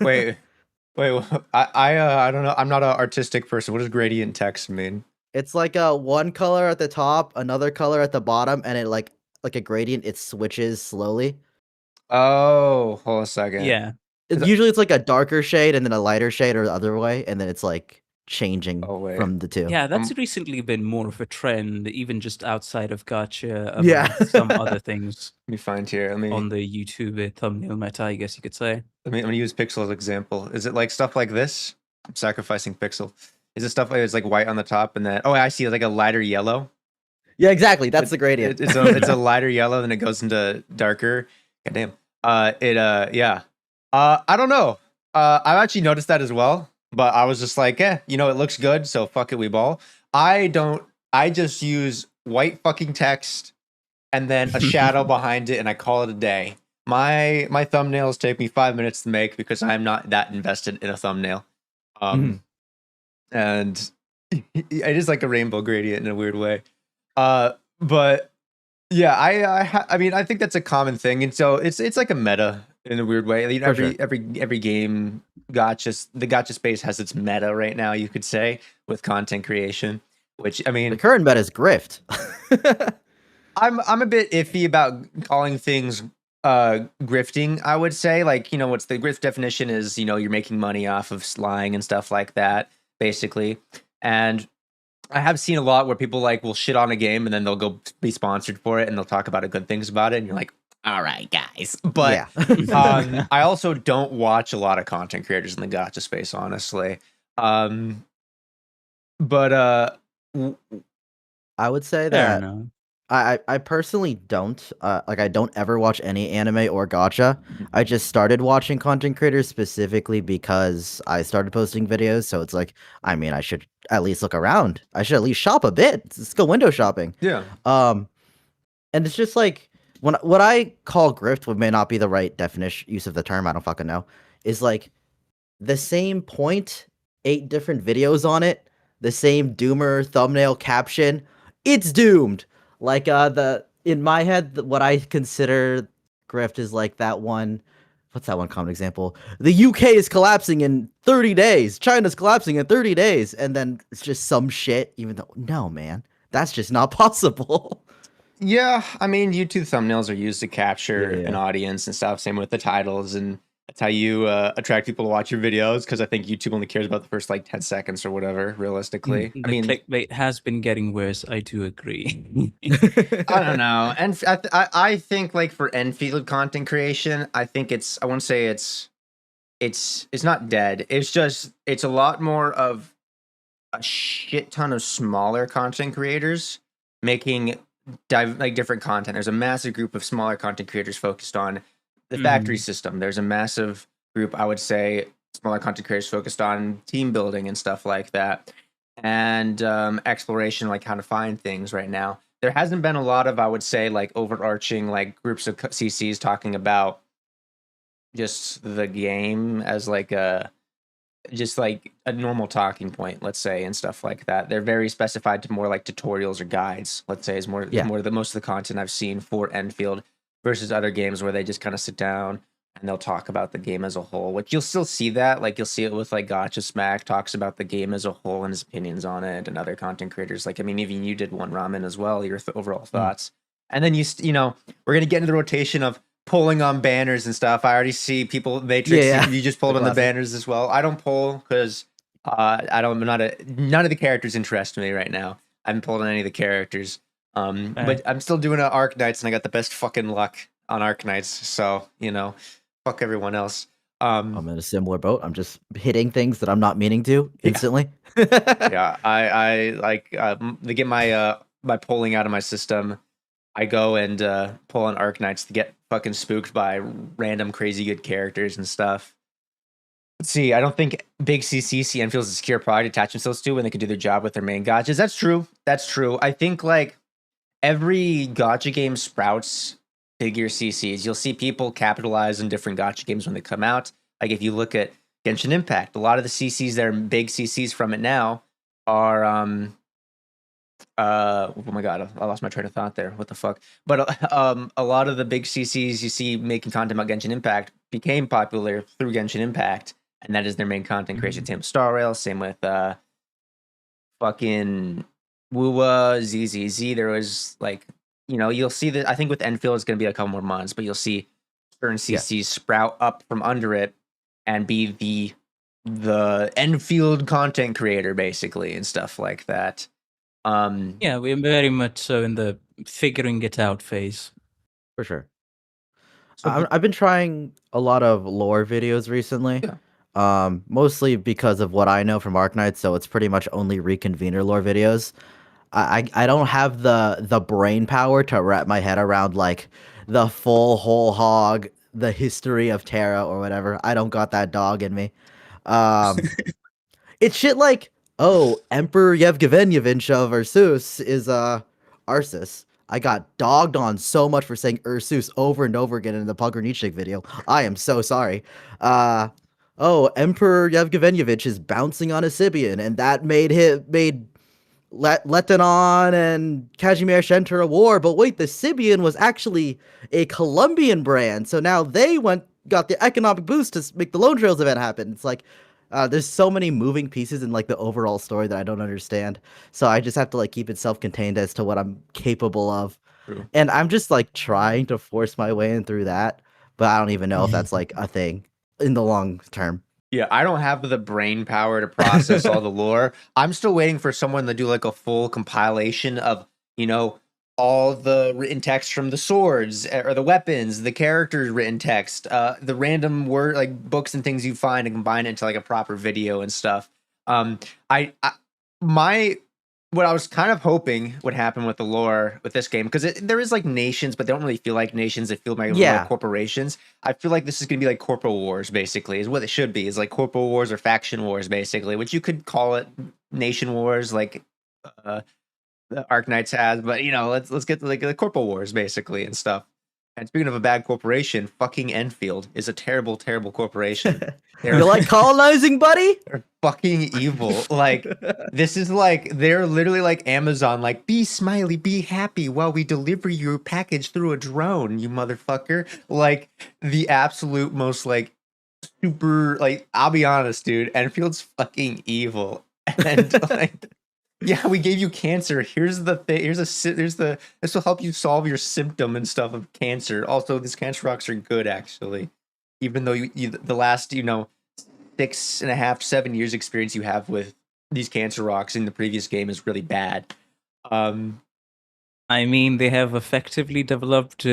B: Wait, I don't know. I'm not an artistic person. What does gradient text mean?
C: It's like one color at the top, another color at the bottom, and it like a gradient, it switches slowly.
B: Oh, hold a second.
A: Yeah.
C: Usually it's like a darker shade and then a lighter shade, or the other way, and then it's like changing from the two.
A: Yeah, that's recently been more of a trend, even just outside of Gacha.
C: Yeah.
A: Some other things.
B: Let me find here.
A: On the YouTube thumbnail meta, I guess you could say.
B: I'm gonna use Pixel as an example. Is it like stuff like this? I'm sacrificing Pixel. Is it stuff like it's like white on the top and then I see like a lighter yellow?
C: Yeah, exactly. That's the gradient.
B: It's a lighter yellow, then it goes into darker. God damn. Yeah. I don't know. I've actually noticed that as well, but I was just like, it looks good, so fuck it, we ball. I just use white fucking text and then a shadow behind it, and I call it a day. My thumbnails take me 5 minutes to make because I'm not that invested in a thumbnail. And it is like a rainbow gradient in a weird way. But yeah, I mean, I think that's a common thing, and so it's like a meta in a weird way. You know,
C: For sure.
B: every game the gacha space has its meta right now, you could say, with content creation. Which I
C: The
B: mean,
C: current meta is grift.
B: I'm a bit iffy about calling things grifting. I would say, like, you know, what's the grift definition is, you know, you're making money off of lying and stuff like that, basically. And I have seen a lot where people like will shit on a game and then they'll go be sponsored for it and they'll talk about good things about it, and you're like, all right, guys. But
C: Yeah.
B: I also don't watch a lot of content creators in the gacha space, honestly. But
C: I would say
A: Fair
C: that
A: enough.
C: I personally don't like I don't ever watch any anime or gacha. I just started watching content creators specifically because I started posting videos. So it's like, I mean, I should at least look around. I should at least shop a bit. Let's go window shopping.
B: yeah,
C: And it's just like when what I call grift, what may not be the right definition use of the term, I don't fucking know, is like the same point, 8 different videos on it, the same doomer thumbnail caption. It's doomed. Like the in my head, what I consider grift is like that one. What's that one common example? The UK is collapsing in 30 days. China's collapsing in 30 days, and then it's just some shit. Even though, no, man, that's just not possible.
B: yeah. I mean, YouTube thumbnails are used to capture an
C: Yeah.
B: audience and stuff. Same with the titles, and that's how you attract people to watch your videos. Because I think YouTube only cares about the first like 10 seconds or whatever. Realistically,
A: The
B: I mean,
A: clickbait has been getting worse. I do agree.
B: I don't know. And I think like for Enfield content creation, I think I won't say it's not dead. It's just it's a lot more of a shit ton of smaller content creators making like different content. There's a massive group of smaller content creators focused on the factory system. There's a massive group, I would say, smaller content creators focused on team building and stuff like that, and exploration, like how to find things. Right now, there hasn't been a lot of, I would say, like overarching like groups of CCs talking about just the game as like a just like a normal talking point, let's say, and stuff like that. They're very specified to more like tutorials or guides, let's say, is
C: Yeah.
B: more the most of the content I've seen for Enfield versus other games where they just kind of sit down and they'll talk about the game as a whole, which you'll still see that. Like you'll see it with like Gacha Smack talks about the game as a whole and his opinions on it, and other content creators. Like, I mean, even you did one ramen as well, your overall thoughts. And then you know, we're going to get into the rotation of pulling on banners and stuff. I already see people Matrix.
C: Yeah.
B: You just pulled
C: The
B: on the
C: classic.
B: banners as well. I don't pull because I don't. I'm not a. None of the characters interest me right now. I haven't pulled on any of the characters. But I'm still doing Arc Knights, and I got the best fucking luck on Arc Knights. So you know, fuck everyone else.
C: I'm in a similar boat. I'm just hitting things that I'm not meaning to instantly.
B: Yeah, I like to get my polling out of my system. I go and pull on Arc Knights to get fucking spooked by random crazy good characters and stuff. Let's see. I don't think big CC see Enfield's a secure product to attach themselves to when they can do their job with their main gotchas. That's true. That's true. I think like every gotcha game sprouts bigger CCs. You'll see people capitalize on different gotcha games when they come out. Like if you look at Genshin Impact, a lot of the CCs that are big CCs from it now are oh my god, I lost my train of thought there. What the fuck? But a lot of the big CCs you see making content about Genshin Impact became popular through Genshin Impact, and that is their main content creation. Same with Star Rail, same with fucking Woowa, ZZZ. There was like, you know, you'll see that. I think with Enfield it's going to be a couple more months, but you'll see certain CCs sprout up from under it and be the Enfield content creator basically and stuff like that.
A: Yeah, we're very much so in the figuring it out phase.
C: For sure.
B: So
C: I've been trying a lot of lore videos recently.
B: Yeah.
C: Mostly because of what I know from Arknight, so it's pretty much only reconvener lore videos. I don't have the brain power to wrap my head around like the full whole hog, the history of Terra or whatever. I don't got that dog in me. It's shit like, oh, Emperor Yevgenyevich of Ursus is Arceus. I got dogged on so much for saying Ursus over and over again in the Pogranichnik video. I am so sorry. Oh, Emperor Yevgenyevich is bouncing on a Sibian, and that made Letanon and Kazimierz enter a war. But wait, the Sibian was actually a Colombian brand, so now they got the economic boost to make the Lone Trails event happen. It's like there's so many moving pieces in like the overall story that I don't understand. So I just have to like keep it self-contained as to what I'm capable of.
B: True.
C: And I'm just like trying to force my way in through that, but I don't even know if that's like a thing in the long term.
B: Yeah, I don't have the brain power to process all the lore. I'm still waiting for someone to do like a full compilation of, all the written text from the swords or the weapons, the characters' written text, the random word like books and things you find and combine it into like a proper video and stuff. Um, I my what I was kind of hoping would happen with the lore with this game, because there is like nations, but they don't really feel like nations. They feel more like corporations. I feel like this is going to be like corporal wars, basically, is what it should be. Is like corporal wars or faction wars, basically, which you could call it nation wars, like the Arknights has. But let's get to like the corporal wars, basically, and stuff. And speaking of a bad corporation, fucking Enfield is a terrible, terrible corporation.
C: You like colonizing, buddy?
B: They're fucking evil. Like, this is like, they're literally like Amazon, like, be smiley, be happy while we deliver your package through a drone, you motherfucker. Like, the absolute most, like, super, like, I'll be honest, dude, Enfield's fucking evil. And, like, yeah, we gave you cancer. Here's the thing. This will help you solve your symptom and stuff of cancer. Also, these cancer rocks are good, actually. Even though the last, 6.5, 7 years experience you have with these cancer rocks in the previous game is really bad.
A: I mean, they have effectively developed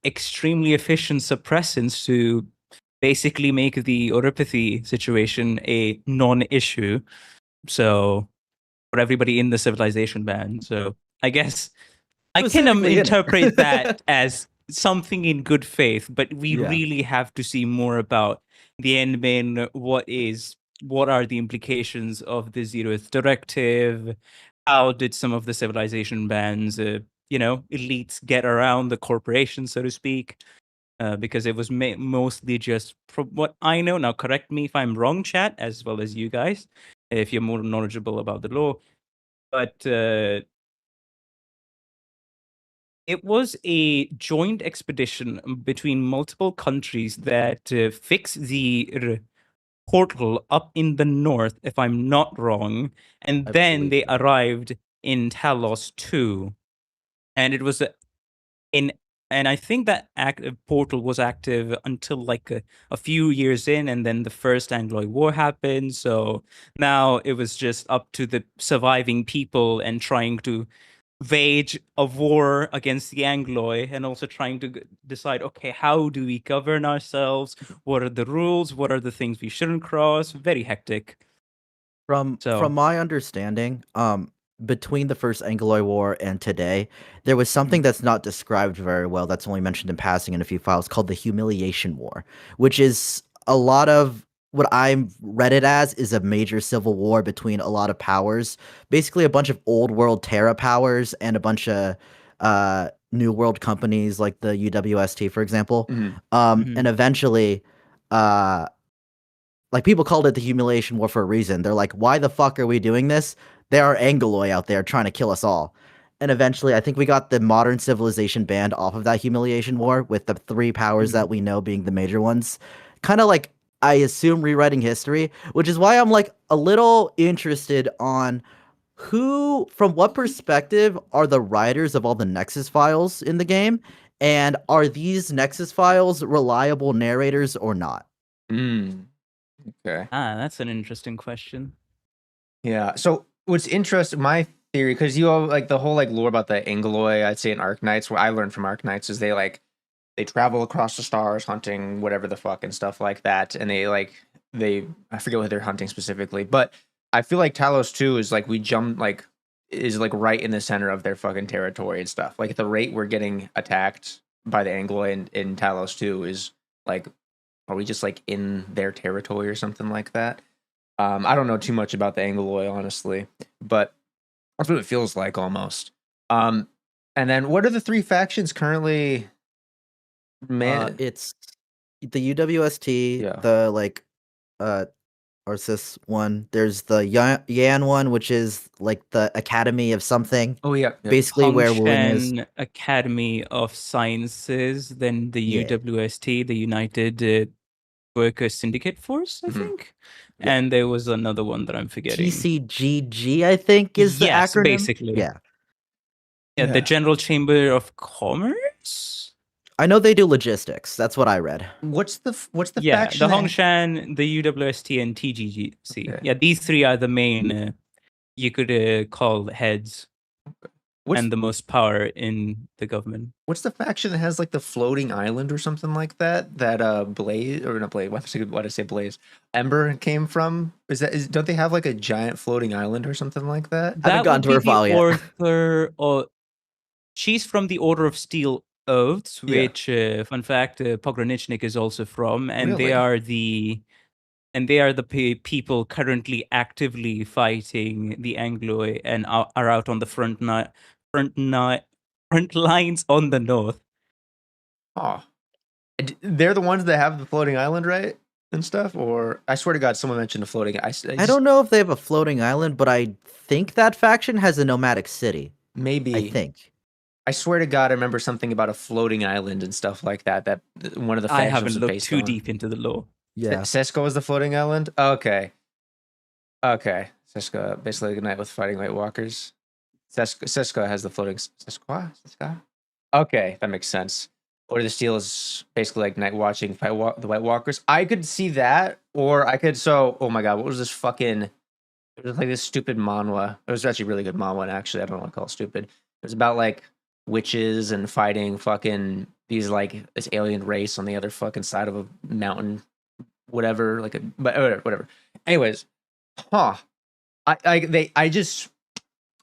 A: extremely efficient suppressants to basically make the oropathy situation a non-issue. So for everybody in the civilization band. So I guess I can interpret that as something in good faith, but we really have to see more about the endman. What are the implications of the Zeroth directive? How did some of the civilization bands, elites get around the corporation, so to speak? Because it was mostly just from what I know. Now, correct me if I'm wrong, chat, as well as you guys, if you're more knowledgeable about the law. But it was a joint expedition between multiple countries that fixed the portal up in the north, if I'm not wrong, and then they arrived in Talos 2. And it was and I think that portal was active until like a few years in, and then the first Angloid War happened. So now it was just up to the surviving people and trying to wage a war against the Angloi, and also trying to decide, okay, how do we govern ourselves? What are the rules? What are the things we shouldn't cross? Very hectic.
C: From my understanding, between the first Angloid War and today, there was something that's not described very well, that's only mentioned in passing in a few files, called the Humiliation War, which is a lot of what I've read it as is a major civil war between a lot of powers, basically a bunch of old world Terra powers and a bunch of new world companies like the UWST, for example. And eventually, like, people called it the Humiliation War for a reason. They're like, why the fuck are we doing this? There are Angoloi out there trying to kill us all. And eventually, I think we got the modern civilization banned off of that Humiliation War, with the three powers that we know being the major ones. Kind of like, I assume, rewriting history, which is why I'm like a little interested on from what perspective are the writers of all the Nexus files in the game? And are these Nexus files reliable narrators or not?
B: Okay.
A: That's an interesting question.
B: Yeah. So what's interesting, my theory, because you all like the whole like lore about the Angoloi, I'd say in Arknights, what I learned from Arknights is they travel across the stars hunting whatever the fuck and stuff like that, and they I forget what they're hunting specifically, but I feel like Talos 2 is like is like right in the center of their fucking territory and stuff. Like, at the rate we're getting attacked by the Angoloi in Talos 2 is like, are we just like in their territory or something like that? I don't know too much about the Angoloi, honestly, but that's what it feels like almost. And then what are the three factions currently?
C: It's the UWST,
B: Yeah.
C: the like or Cis one. There's the Yan one, which is like the Academy of something.
B: Oh yeah.
C: Basically where Wuling is.
A: Hongshan Academy of Sciences, then the
C: Yeah.
A: UWST, the United Worker Syndicate Force, I
B: Mhm.
A: think.
B: Yeah.
A: And there was another one that I'm forgetting.
C: TCGG, I think, is the
A: Yes,
C: acronym.
A: basically.
C: Yeah.
A: Yeah, the General Chamber of Commerce.
C: I know they do logistics. That's what I read.
B: What's the
A: Yeah,
B: faction?
A: the
B: that-
A: Hongshan, the UWST, and TGGC.
B: Okay.
A: Yeah, these three are the main, you could call heads
B: What's
A: and the most power in the government.
B: what's the faction that has like the floating island or something like that? That Blaze or not Blaze? Why did I say Blaze? Ember came from? Don't they have like a giant floating island or something like that?
C: Haven't
A: That
C: gotten
A: would
C: to
A: be
C: her
A: the
C: file yet.
A: author, or she's from the Order of Steel Oaths,
B: Yeah.
A: which, fun fact, Pogranichnik is also from, and they
B: Really?
A: are the people currently actively fighting the Angloy and are out on the front lines on the north.
B: Oh, they're the ones that have the floating island, right? And stuff. Or I swear to God, someone mentioned the floating.
C: I don't know if they have a floating island, but I think that faction has a nomadic city.
B: Maybe.
C: I think.
B: I swear to God, I remember something about a floating island and stuff like that. That one of the
A: I
B: factions
A: haven't
B: was
A: looked
B: based
A: too
B: on.
A: deep into the lore.
C: Yeah.
B: Sesko is the floating island. Okay. Sesko, basically ignite with fighting White Walkers. Sesko has the floating Seska. Okay, that makes sense. Or the Steel is basically like night watching the White Walkers. I could see that, or I could. So, oh my God, what was this fucking? It was like this stupid manhwa. It was actually really good manhwa, actually. I don't want to call it stupid. It was about like witches and fighting fucking these like this alien race on the other fucking side of a mountain, whatever. But whatever. Anyways, huh? I just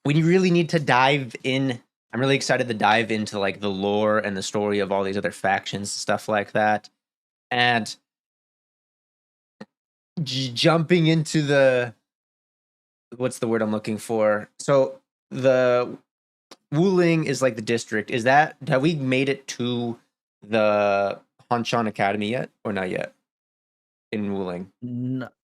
B: we really need to dive in. I'm really excited to dive into like the lore and the story of all these other factions, stuff like that, and jumping into the what's the word I'm looking for? So the Wuling is like the district. Is that have we made it to the Hanshan Academy yet, or not yet? In Wuling,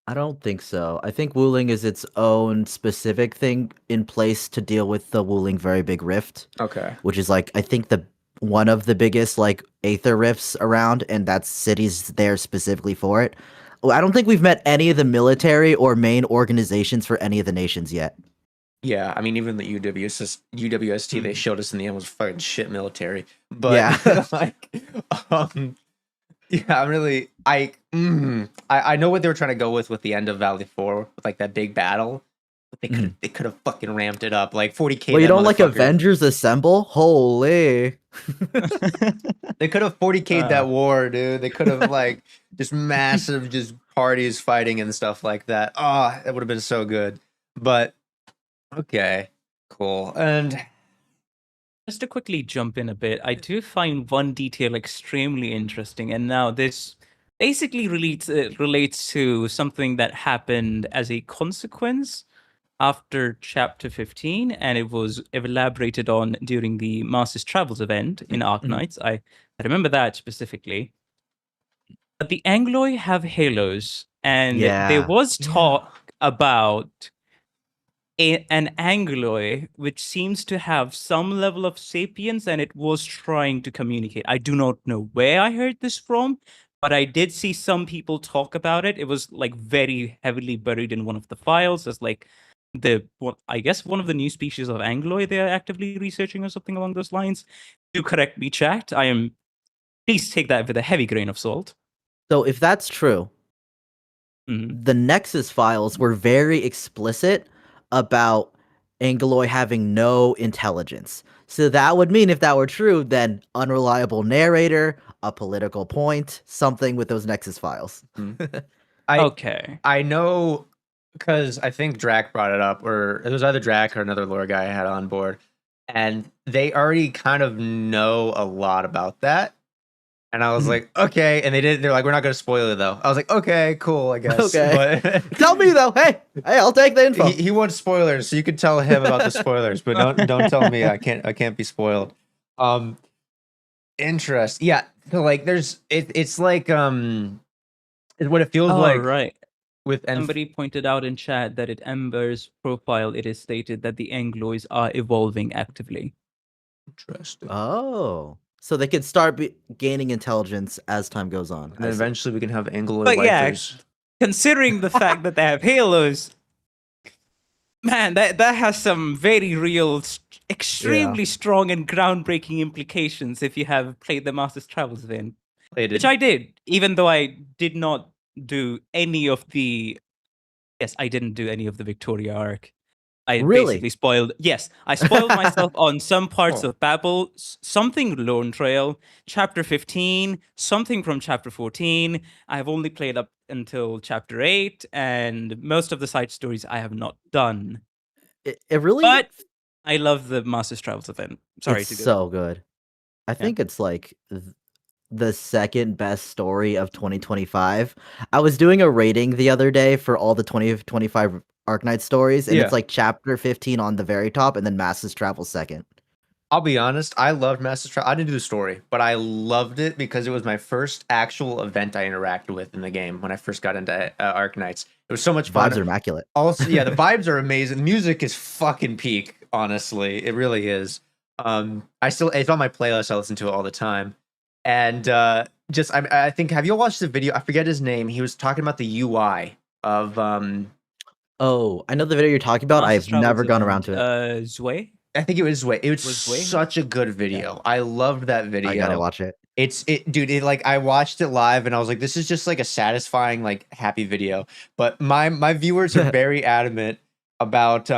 C: I don't think so. I think Wuling is its own specific thing in place to deal with the Wuling Very Big Rift.
B: Okay.
C: Which is like I think one of the biggest like Aether rifts around, and that's cities there specifically for it. I don't think we've met any of the military or main organizations for any of the nations yet.
B: Yeah, I mean, even the UWST they showed us in the end was fucking shit military. But
C: yeah,
B: like, yeah, I'm really I know what they were trying to go with the end of Valley 4 with like that big battle. But they could have fucking ramped it up like 40k.
C: Well, you don't like Avengers Assemble? Holy!
B: They could have 40k'd that war, dude. They could have like just massive just parties fighting and stuff like that. Oh, that would have been so good. But okay, cool. And
A: just to quickly jump in a bit, I do find one detail extremely interesting, and now this basically relates to something that happened as a consequence after chapter 15, and it was elaborated on during the Master's Travels event in Arknights. I remember that specifically. But the Angloy have halos, and there was talk about an Angloy which seems to have some level of sapience, and it was trying to communicate. I do not know where I heard this from, but I did see some people talk about it. It was like very heavily buried in one of the files as like I guess one of the new species of Angloy they're actively researching or something along those lines. Do correct me, chat. Please take that with a heavy grain of salt.
C: So if that's true, the Nexus files were very explicit about Angloy having no intelligence. So that would mean if that were true, then unreliable narrator, a political point, something with those Nexus files.
A: Okay.
B: I know because I think Drac brought it up, or it was either Drac or another lore guy I had on board, and they already kind of know a lot about that. And I was like, okay. And they're like, we're not going to spoil it though. I was like, okay, cool, I guess.
C: Okay.
B: But
C: tell me though. Hey, I'll take the info.
B: He wants spoilers, so you can tell him about the spoilers, but don't tell me. I can't be spoiled. Interest. Yeah. So like, it's like what it feels like.
A: Right.
B: with
A: Somebody pointed out in chat that at Ember's profile, it is stated that the Anglois are evolving actively.
B: Interesting.
C: Oh, so they could start gaining intelligence as time goes on.
B: And then eventually we can have Angloid
A: But yeah,
B: wifers.
A: considering the fact that they have halos, man, that has some very real, extremely strong and groundbreaking implications if you have played the Master's Travels event. Which I did, even though I did not do any of the... Yes, I didn't do any of the Victoria arc. I basically spoiled... Yes, I spoiled myself on some parts of Babel, something Lone Trail, Chapter 15, something from Chapter 14. I've only played up until Chapter 8, and most of the side stories I have not done.
C: It really...
A: But I love the Master's Travels event. Sorry
C: it's so good. I think it's like the second best story of 2025. I was doing a rating the other day for all the 2025 Arknight stories, and it's like chapter 15 on the very top, and then Master's Travel second.
B: I'll be honest, I loved Master's Travel. I didn't do the story, but I loved it because it was my first actual event I interacted with in the game when I first got into Arknights. It was so much fun.
C: Vibes are immaculate.
B: Also, yeah, the vibes are amazing. The music is fucking peak, honestly. It really is. It's on my playlist. I listen to it all the time. And I think, have you watched the video? I forget his name. He was talking about the UI of
C: Oh, I know the video you're talking about. I've never gone around to it.
A: Zwei?
B: I think it was Way. It was such a good video. Yeah. I loved that video.
C: I gotta watch it.
B: Dude, I watched it live and I was like, this is just like a satisfying, like happy video. But my viewers are very adamant about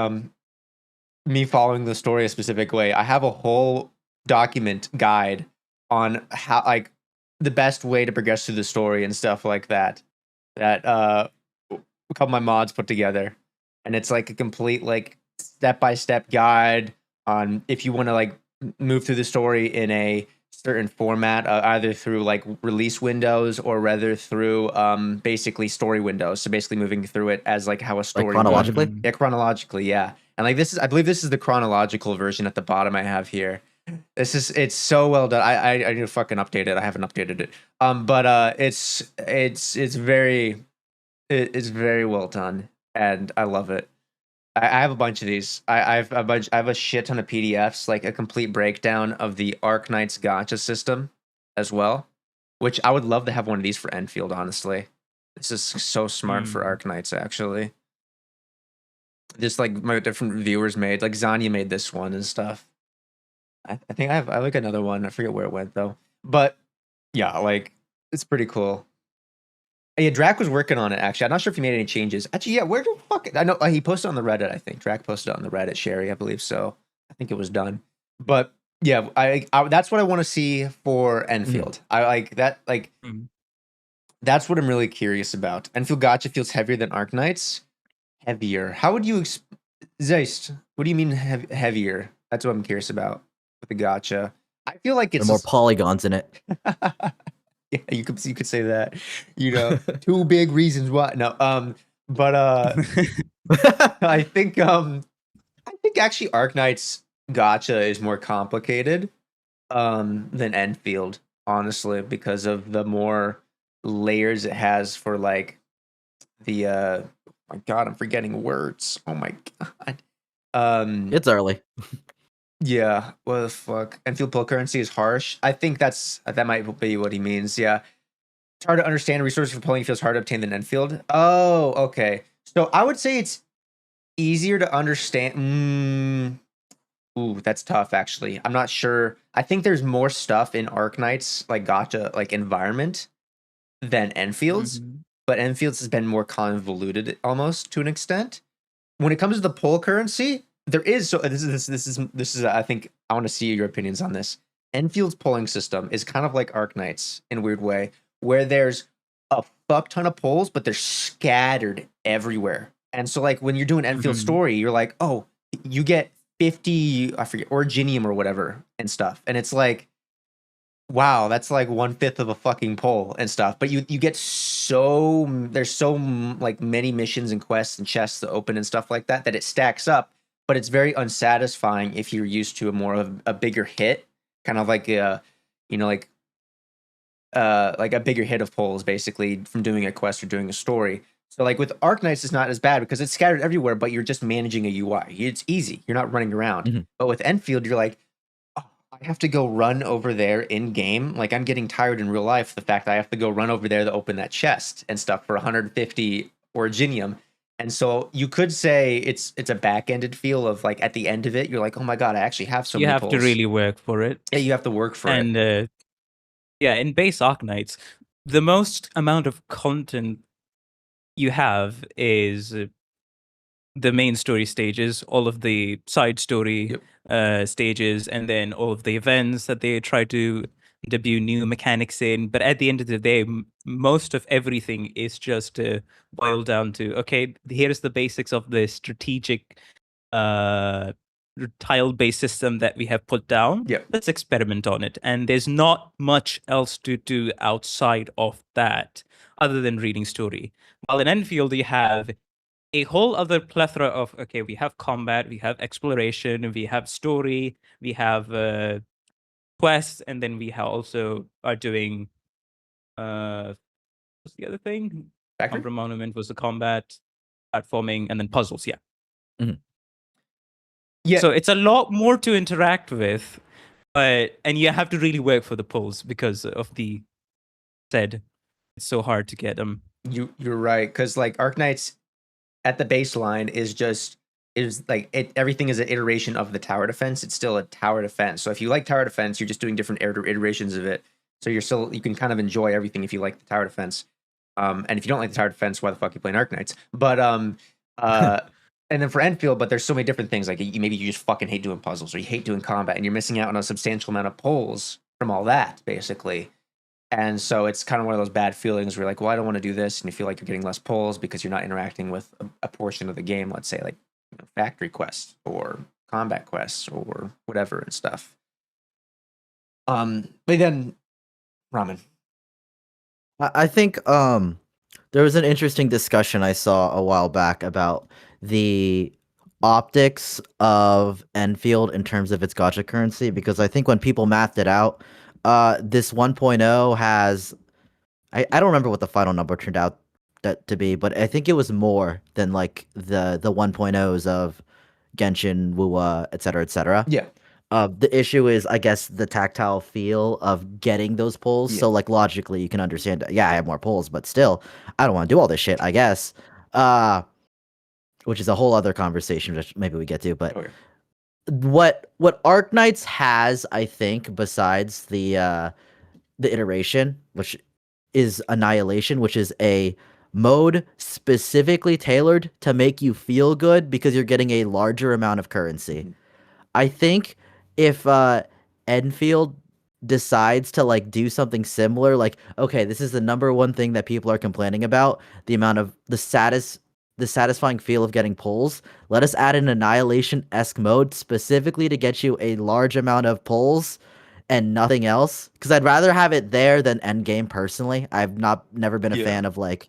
B: me following the story a specific way. I have a whole document guide on how, like, the best way to progress through the story and stuff like that. That a couple of my mods put together, and it's like a complete like step-by-step guide on if you want to like move through the story in a certain format, either through like release windows or rather through basically story windows. So basically moving through it as like how a story,
C: like chronologically.
B: Yeah, chronologically, yeah. And like I believe this is the chronological version at the bottom I have here. It's so well done. I need to fucking update it. I haven't updated it. But it's very well done, and I love it. I have a bunch of these. I have a shit ton of PDFs, like a complete breakdown of the Arknight's Gacha system as well, which I would love to have one of these for Endfield, honestly. This is so smart for Arknights, actually. Just like my different viewers made, like Zanya made this one and stuff. I think I like another one. I forget where it went though. But yeah, like it's pretty cool. Yeah, Drac was working on it, actually. I'm not sure if he made any changes. Actually, yeah, where the fuck? I know he posted on the Reddit, I think. Drac posted on the Reddit, Sherry, I believe so. I think it was done. But yeah, I that's what I want to see for Endfield. I like that, like that's what I'm really curious about. Endfield Gacha feels heavier than Arknights. Heavier. How would you Zeist, what do you mean heavier? That's what I'm curious about with the Gacha. I feel like it's
C: more polygons in it.
B: Yeah, you could say that. You know, two big reasons why. No, but I think actually Arknight's Gacha is more complicated than Endfield, honestly, because of the more layers it has for like the oh my god, I'm forgetting words. Oh my god.
C: It's early.
B: Yeah, what the fuck? Endfield pull currency is harsh. I think that might be what he means. Yeah. It's hard to understand. Resources for pulling feels hard to obtain than Endfield. Oh, okay. So I would say it's easier to understand. Ooh, that's tough, actually. I'm not sure. I think there's more stuff in Arknight's like Gacha like environment than Enfield's, but Enfield's has been more convoluted almost to an extent. When it comes to the pull currency, there is this is I think I want to see your opinions on this. Enfield's polling system is kind of like Arknight's in a weird way, where there's a fuck ton of polls, but they're scattered everywhere. And so like when you're doing Enfield story, you're like, oh, you get 50, I forget, Originium or whatever and stuff. And it's like, wow, that's like 1/5 of a fucking poll and stuff. But you get there's so like many missions and quests and chests to open and stuff like that it stacks up. But it's very unsatisfying if you're used to a more of a bigger hit, kind of like a, like a bigger hit of polls basically from doing a quest or doing a story. So like with Arknights, it's not as bad because it's scattered everywhere, but you're just managing a UI. It's easy. You're not running around.
C: Mhm.
B: But with Enfield, you're like, oh, I have to go run over there in game. Like I'm getting tired in real life. The fact that I have to go run over there to open that chest and stuff for 150 originium. And so you could say it's a back-ended feel of like at the end of it, you're like, oh my god, I actually have so
A: You
B: many
A: have
B: pulls.
A: to really work for it.
B: Yeah, you have to work for it.
A: And yeah, in base Arknights, the most amount of content you have is the main story stages, all of the side story stages, and then all of the events that they try to debut new mechanics in. But at the end of the day, most of everything is just boiled down to, okay, here's the basics of the strategic tile-based system that we have put down.
B: Yep.
A: Let's experiment on it. And there's not much else to do outside of that other than reading story. While in Enfield, you have a whole other plethora of, okay, we have combat, we have exploration, we have story, we have quests, and then we also are doing what's the other thing?
B: Factory?
A: Umbra Monument was the combat, platforming, and then puzzles. Yeah.
C: Mhm.
B: Yeah.
A: So it's a lot more to interact with, and you have to really work for the pulls because of the said. It's so hard to get them.
B: You're right, because like Arknights at the baseline is like everything is an iteration of the tower defense. It's still a tower defense. So if you like tower defense, you're just doing different iterations of it. So you can kind of enjoy everything if you like the tower defense. And if you don't like the tower defense, why the fuck are you playing Arknights? But and then for Enfield, but there's so many different things. Like maybe you just fucking hate doing puzzles or you hate doing combat, and you're missing out on a substantial amount of pulls from all that, basically. And so it's kind of one of those bad feelings where you're like, well, I don't want to do this. And you feel like you're getting less pulls because you're not interacting with a portion of the game, let's say like factory quests or combat quests or whatever and stuff. But then Ramen.
C: I think there was an interesting discussion I saw a while back about the optics of Enfield in terms of its gacha currency, because I think when people mathed it out, this 1.0 has I don't remember what the final number turned out to be, but I think it was more than like the 1.0s of Genshin, Wuwa, etc., etc.
B: Yeah.
C: The issue is, I guess, the tactile feel of getting those pulls.
B: Yeah.
C: So, like, logically, you can understand, yeah, I have more pulls, but still, I don't want to do all this shit, I guess. Which is a whole other conversation, which maybe we get to. But
B: Okay.
C: what Arknights has, I think, besides the iteration, which is Annihilation, which is a mode specifically tailored to make you feel good because you're getting a larger amount of currency.
B: Mhm.
C: I think if Enfield decides to like do something similar, like, okay, this is the number one thing that people are complaining about, the amount of the satisfying feel of getting pulls. Let us add an Annihilation-esque mode specifically to get you a large amount of pulls and nothing else. Because I'd rather have it there than Endgame personally. I've never been a fan of like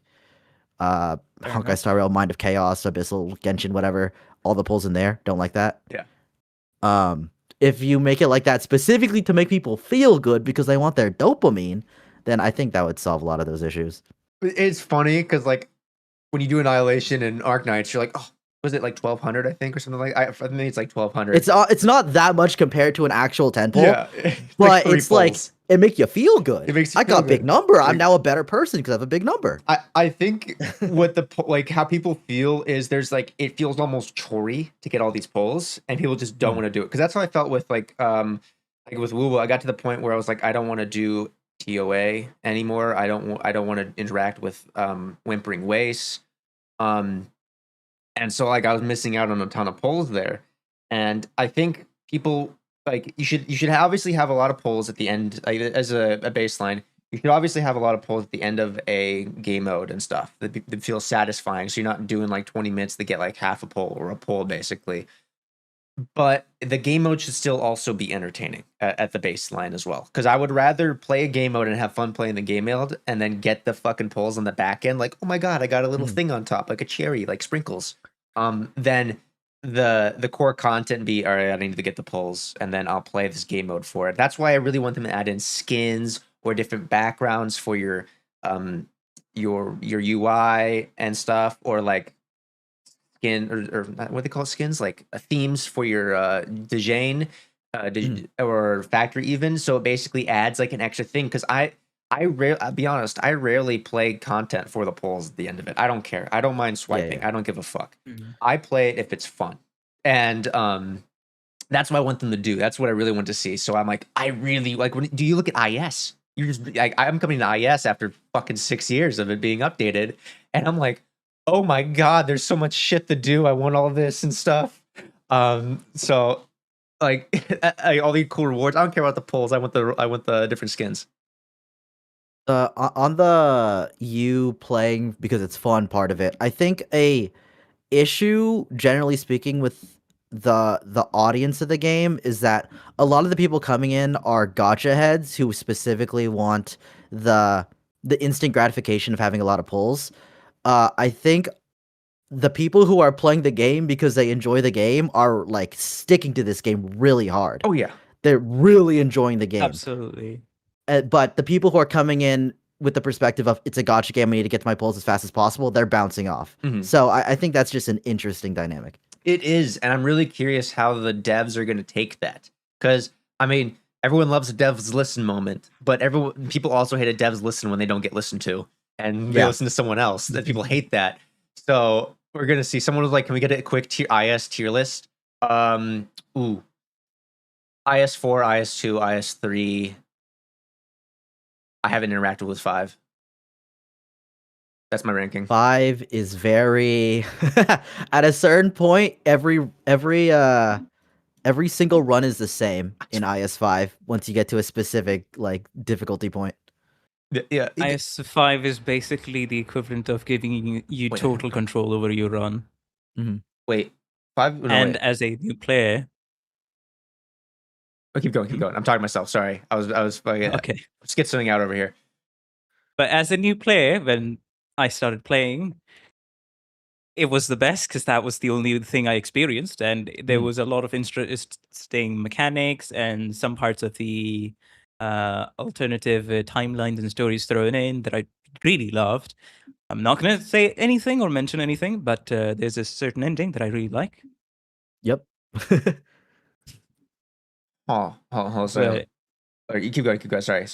C: Honkai Star Rail, Mind of Chaos, Abyssal, Genshin, whatever. All the pulls in there. Don't like that.
B: Yeah.
C: If you make it like that specifically to make people feel good because they want their dopamine, then I think that would solve a lot of those issues.
B: It's funny because like when you do Annihilation and Arknights, you're like, oh, was it like 1200? I think or something like. I think it's like 1200.
C: It's not that much compared to an actual 10 pull.
B: Yeah,
C: but it's like it makes you feel good.
B: It makes you
C: I
B: feel
C: got a big
B: good.
C: number. I'm now a better person because I have a big number.
B: I think what like how people feel is there's like it feels almost chorey to get all these pulls, and people just don't want to do it because that's how I felt with like with Wuwa. I got to the point where I was like, I don't want to do TOA anymore. I don't want to interact with Whimpering Waste. And so like I was missing out on a ton of pulls there, and I think people like you should obviously have a lot of pulls at the end, like, as a baseline. You should obviously have a lot of pulls at the end of a game mode and stuff that feel satisfying. So you're not doing like 20 minutes to get like half a pull or a pull basically. But the game mode should still also be entertaining at the baseline as well. Because I would rather play a game mode and have fun playing the game mode and then get the fucking pulls on the back end. Like, oh my god, I got a little thing on top, like a cherry, like sprinkles. Then the core content be, all right, I need to get the pulls and then I'll play this game mode for it. That's why I really want them to add in skins or different backgrounds for your your UI and stuff, or like skin or what they call it, skins, like themes for your design, or factory even. So it basically adds like an extra thing because I'll be honest, I rarely play content for the polls at the end of it. I don't care. I don't mind swiping.
C: yeah.
B: I don't give a fuck.
A: Mhm.
B: I play it if it's fun. And that's what I want them to do. That's what I really want to see. So I'm like, I really like do you look at IS? You just like I'm coming to IS after fucking 6 years of it being updated. And I'm like, oh my god, there's so much shit to do. I want all this and stuff. So like all these cool rewards. I don't care about the polls. I want the different skins.
C: On the you playing because it's fun part of it, I think a issue, generally speaking, with the audience of the game is that a lot of the people coming in are gacha heads who specifically want the instant gratification of having a lot of pulls. I think the people who are playing the game because they enjoy the game are like sticking to this game really hard.
B: Oh yeah.
C: They're really enjoying the game.
A: Absolutely.
C: But the people who are coming in with the perspective of it's a gacha game, I need to get to my pulls as fast as possible, they're bouncing off. So I think that's just an interesting dynamic.
B: It is, and I'm really curious how the devs are going to take that. Because I mean, everyone loves a devs listen moment, but people also hate a devs listen when they don't get listened to, and they listen to someone else. That people hate that. So we're gonna see. Someone was like, "Can we get a quick IS tier list?" IS4, IS2, IS3. I haven't interacted with 5. That's my ranking.
C: 5 is very at a certain point, every single run is the same in IS5 once you get to a specific like difficulty point.
B: Yeah.
A: IS5 is basically the equivalent of giving you total control over your run.
B: Wait, 5? No,
A: and
B: wait.
A: as a new player,
B: keep going. I'm talking to myself. Sorry, I was
A: okay.
B: Let's get something out over here.
A: But as a new player, when I started playing, it was the best because that was the only thing I experienced, and there was a lot of interesting mechanics and some parts of the alternative timelines and stories thrown in that I really loved. I'm not going to say anything or mention anything, but there's a certain ending that I really like.
C: Yep.
B: Hold on. You keep going. Sorry, I'm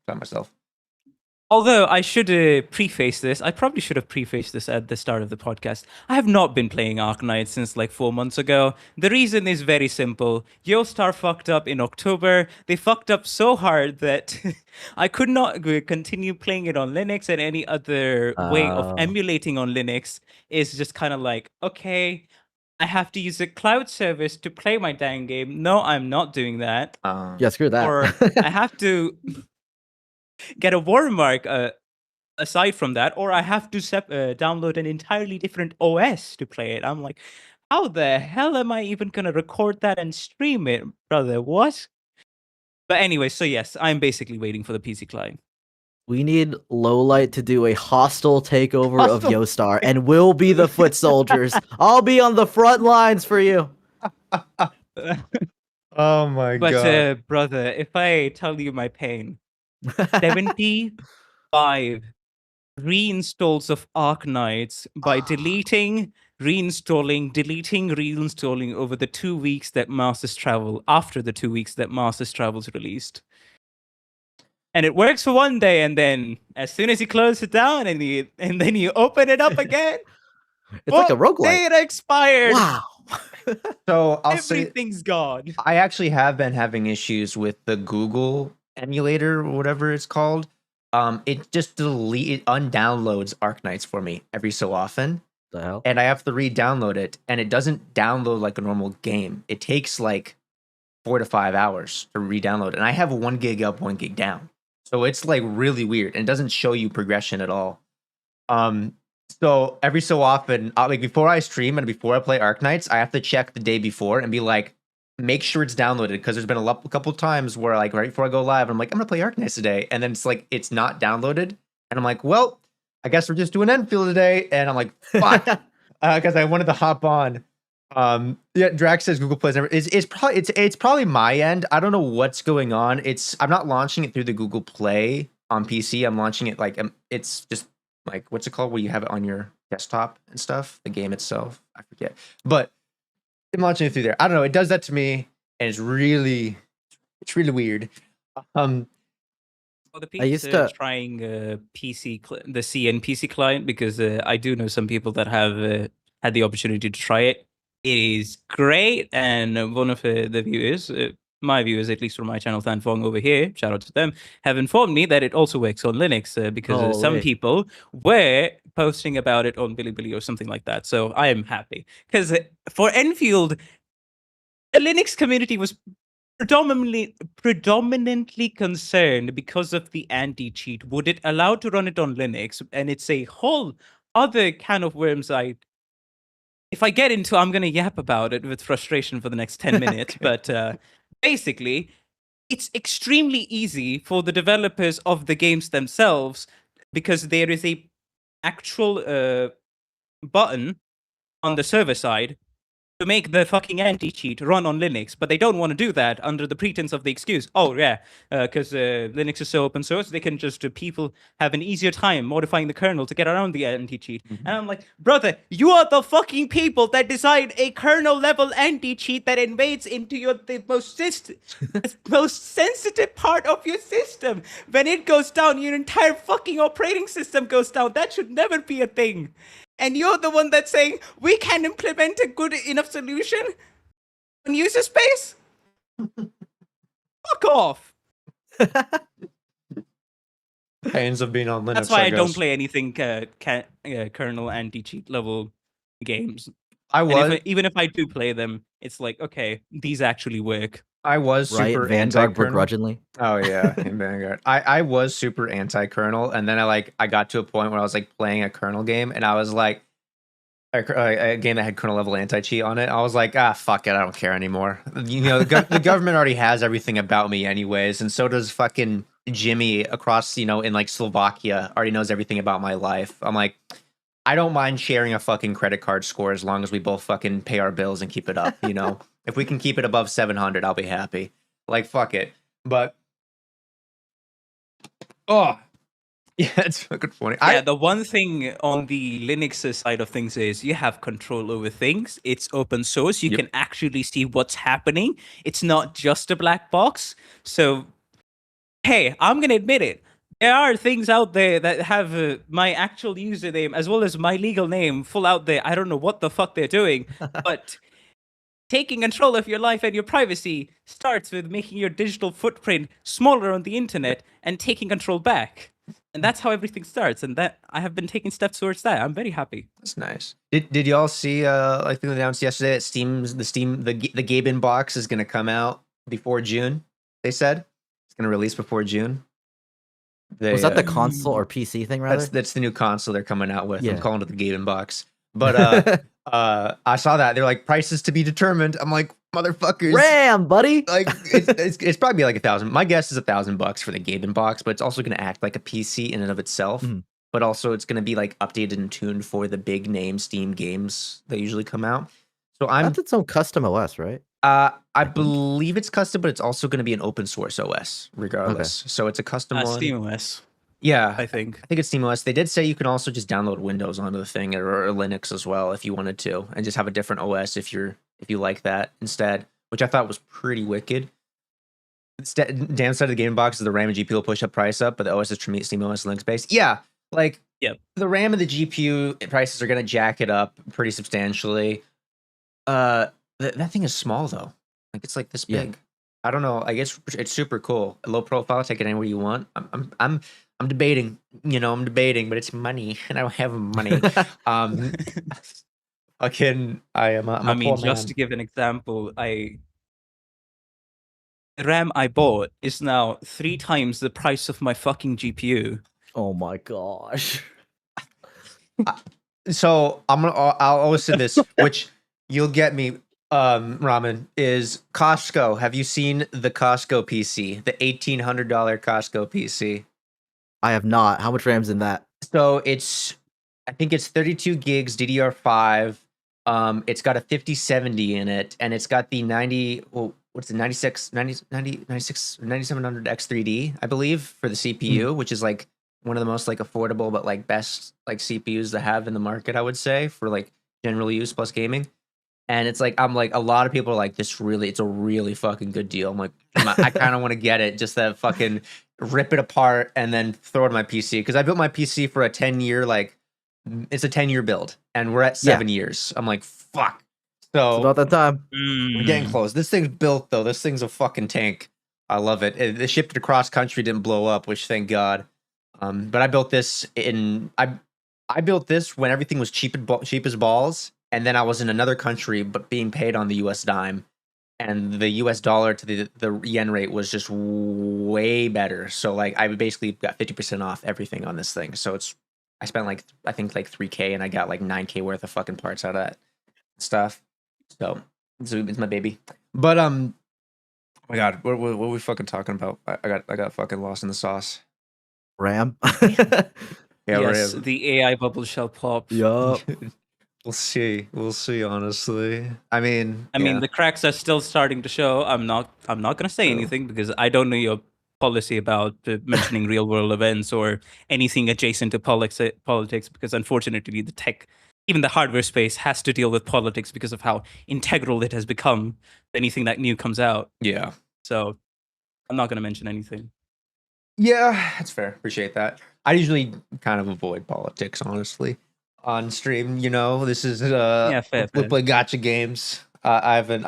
B: talking myself.
A: Although I should preface this, I probably should have prefaced this at the start of the podcast. I have not been playing Arknight since like 4 months ago. The reason is very simple. Yostar fucked up in October. They fucked up so hard that I could not continue playing it on Linux, and any other way of emulating on Linux is just kind of like, okay, I have to use a cloud service to play my dang game. No, I'm not doing that.
C: Yeah, screw that.
A: Or I have to get a watermark aside from that, or I have to download an entirely different OS to play it. I'm like, how the hell am I even going to record that and stream it, brother? What? But anyway, so yes, I'm basically waiting for the PC client.
C: We need Lowlight to do a hostile takeover of Yostar, and we'll be the foot soldiers. I'll be on the front lines for you.
B: Oh my god.
A: But brother, if I tell you my pain, 75 reinstalls of Arknights by deleting, reinstalling over the 2 weeks that Masters Travel, after the 2 weeks that Masters Travel's released. And it works for one day, and then as soon as you close it down and then you open it up again,
C: it's like a roguelike.
A: Data expired.
C: Wow.
B: So
A: everything's gone.
B: I actually have been having issues with the Google emulator or whatever it's called. It just undownloads Arknights for me every so often.
C: The hell?
B: And I have to re-download it, and it doesn't download like a normal game. It takes like 4 to 5 hours to re-download, and I have 1 gig up, 1 gig down. So it's like really weird, and it doesn't show you progression at all. So every so often, like before I stream and before I play Arknights, I have to check the day before and be like, make sure it's downloaded, because there's been a couple times where like right before I go live, I'm like, I'm gonna play Arknights today, and then it's like it's not downloaded, and I'm like, well, I guess we're just doing Endfield today, and I'm like, fuck, because I wanted to hop on. Yeah, Drax says Google Play it's probably my end. I don't know what's going on. I'm not launching it through the Google Play on PC. I'm launching it like it's just like what's it called where you have it on your desktop and stuff. The game itself, I forget, but I'm launching it through there. I don't know. It does that to me, and it's really weird.
A: Well, the
C: I
A: piece
C: used to.
A: trying the CN PC client because I do know some people that have had the opportunity to try it. It is great, and one of the viewers, my viewers, at least from my channel, Thanfong over here, shout out to them, have informed me that it also works on Linux because some people were posting about it on Bilibili or something like that. So I am happy because for Enfield, the Linux community was predominantly concerned because of the anti-cheat. Would it allow to run it on Linux? And it's a whole other can of worms. If I get into, I'm gonna yap about it with frustration for the next 10 minutes. But basically, it's extremely easy for the developers of the games themselves because there is a actual button on the server side to make the fucking anti-cheat run on Linux, but they don't want to do that under the pretense of the excuse, oh yeah, because Linux is so open source, they can just people have an easier time modifying the kernel to get around the anti-cheat.
B: Mm-hmm.
A: And I'm like, brother, you are the fucking people that decide a kernel level anti-cheat that invades into the most sensitive part of your system. When it goes down, your entire fucking operating system goes down. That should never be a thing. And you're the one that's saying we can implement a good enough solution on user space? Fuck off.
B: Pains of being on Linux.
A: That's why I don't play anything kernel anti-cheat level games. Even if I do play them, it's like, okay, these actually work.
B: I was super
C: Vanguard begrudgingly.
B: Oh yeah, in Vanguard. I was super anti-kernel, and then I got to a point where I was like playing a kernel game, and I was like a game that had kernel level anti-cheat on it. I was like, fuck it, I don't care anymore. You know, the government already has everything about me anyways, and so does fucking Jimmy across, you know, in like Slovakia already knows everything about my life. I'm like, I don't mind sharing a fucking credit card score as long as we both fucking pay our bills and keep it up, you know? If we can keep it above 700, I'll be happy. Like, fuck it. But, oh, yeah, it's fucking funny.
A: Yeah, the one thing on the Linux side of things is you have control over things. It's open source. You can actually see what's happening. It's not just a black box. So, hey, I'm going to admit it. There are things out there that have my actual username as well as my legal name full out there. I don't know what the fuck they're doing, but taking control of your life and your privacy starts with making your digital footprint smaller on the internet and taking control back. And that's how everything starts. And that I have been taking steps towards that. I'm very happy.
B: That's nice. Did y'all see? I think they announced yesterday that the Gaben box is going to come out before June. They said it's going to release before June.
C: Was that the console or PC thing? Rather,
B: that's the new console they're coming out with. Yeah. I'm calling it the Gaben box. But I saw that they're like prices to be determined. I'm like, motherfuckers,
C: RAM, buddy.
B: Like it's probably like $1,000. My guess is $1,000 for the Gaben box, but it's also going to act like a PC in and of itself. Mm. But also it's going to be like updated and tuned for the big name Steam games that usually come out. So
C: that's its own custom OS, right?
B: I believe it's custom, but it's also going to be an open source OS regardless. Okay. So it's a custom one.
A: Steam OS.
B: Yeah,
A: I think
B: it's SteamOS. They did say you can also just download Windows onto the thing or Linux as well if you wanted to, and just have a different OS if you like that instead, which I thought was pretty wicked. Downside of the game box is the RAM and GPU will push up price up, but the OS is SteamOS Linux based. Yeah, like the RAM and the GPU prices are going to jack it up pretty substantially. That thing is small though. Like it's like this big. I don't know. I guess it's super cool. Low profile, take it anywhere you want. I'm debating, but it's money, and I don't have money.
A: Just to give an example, the RAM I bought is now 3 times the price of my fucking GPU.
C: Oh my gosh.
B: So I'll always say this, which you'll get me, Ramen, is Costco. Have you seen the Costco PC, the $1,800 Costco PC?
C: I have not. How much RAM's in that?
B: So I think it's 32 gigs DDR5. It's got a 5070 in it, and it's got the 90. Well, what's it 9700 X3D, I believe, for the CPU, which is like one of the most like affordable but like best like CPUs to have in the market, I would say, for like general use plus gaming. And it's like I'm like a lot of people are like it's a really fucking good deal. I'm like I kind of want to get it just to fucking rip it apart and then throw it on my PC because I built my PC for a 10-year it's a 10-year build and we're at 7 years. I'm like fuck.
C: It's
B: So
C: about that time.
B: we're getting close. This thing's built though. This thing's a fucking tank. I love it. It shipped it across country, didn't blow up, which thank God. But I built this I built this when everything was cheap as balls, and then I was in another country but being paid on the U.S. dime, and the U.S. dollar to the yen rate was just way better. So like I basically got 50% off everything on this thing. So I spent like I think like $3K and I got like $9K worth of fucking parts out of that stuff. So it's my baby. But oh my god, what are we fucking talking about? I got fucking lost in the sauce.
C: RAM.
B: Yeah,
A: yes, the AI bubble shall pop.
C: Yup.
B: We'll see. We'll see. Honestly, I mean,
A: the cracks are still starting to show. I'm not gonna say anything because I don't know your policy about mentioning real world events or anything adjacent to politics. Because unfortunately, the tech, even the hardware space, has to deal with politics because of how integral it has become. Anything that new comes out.
B: Yeah.
A: So I'm not gonna mention anything.
B: Yeah, that's fair. Appreciate that. I usually kind of avoid politics, honestly, on stream. You know, this is
A: fair.
B: we play gacha games. I haven't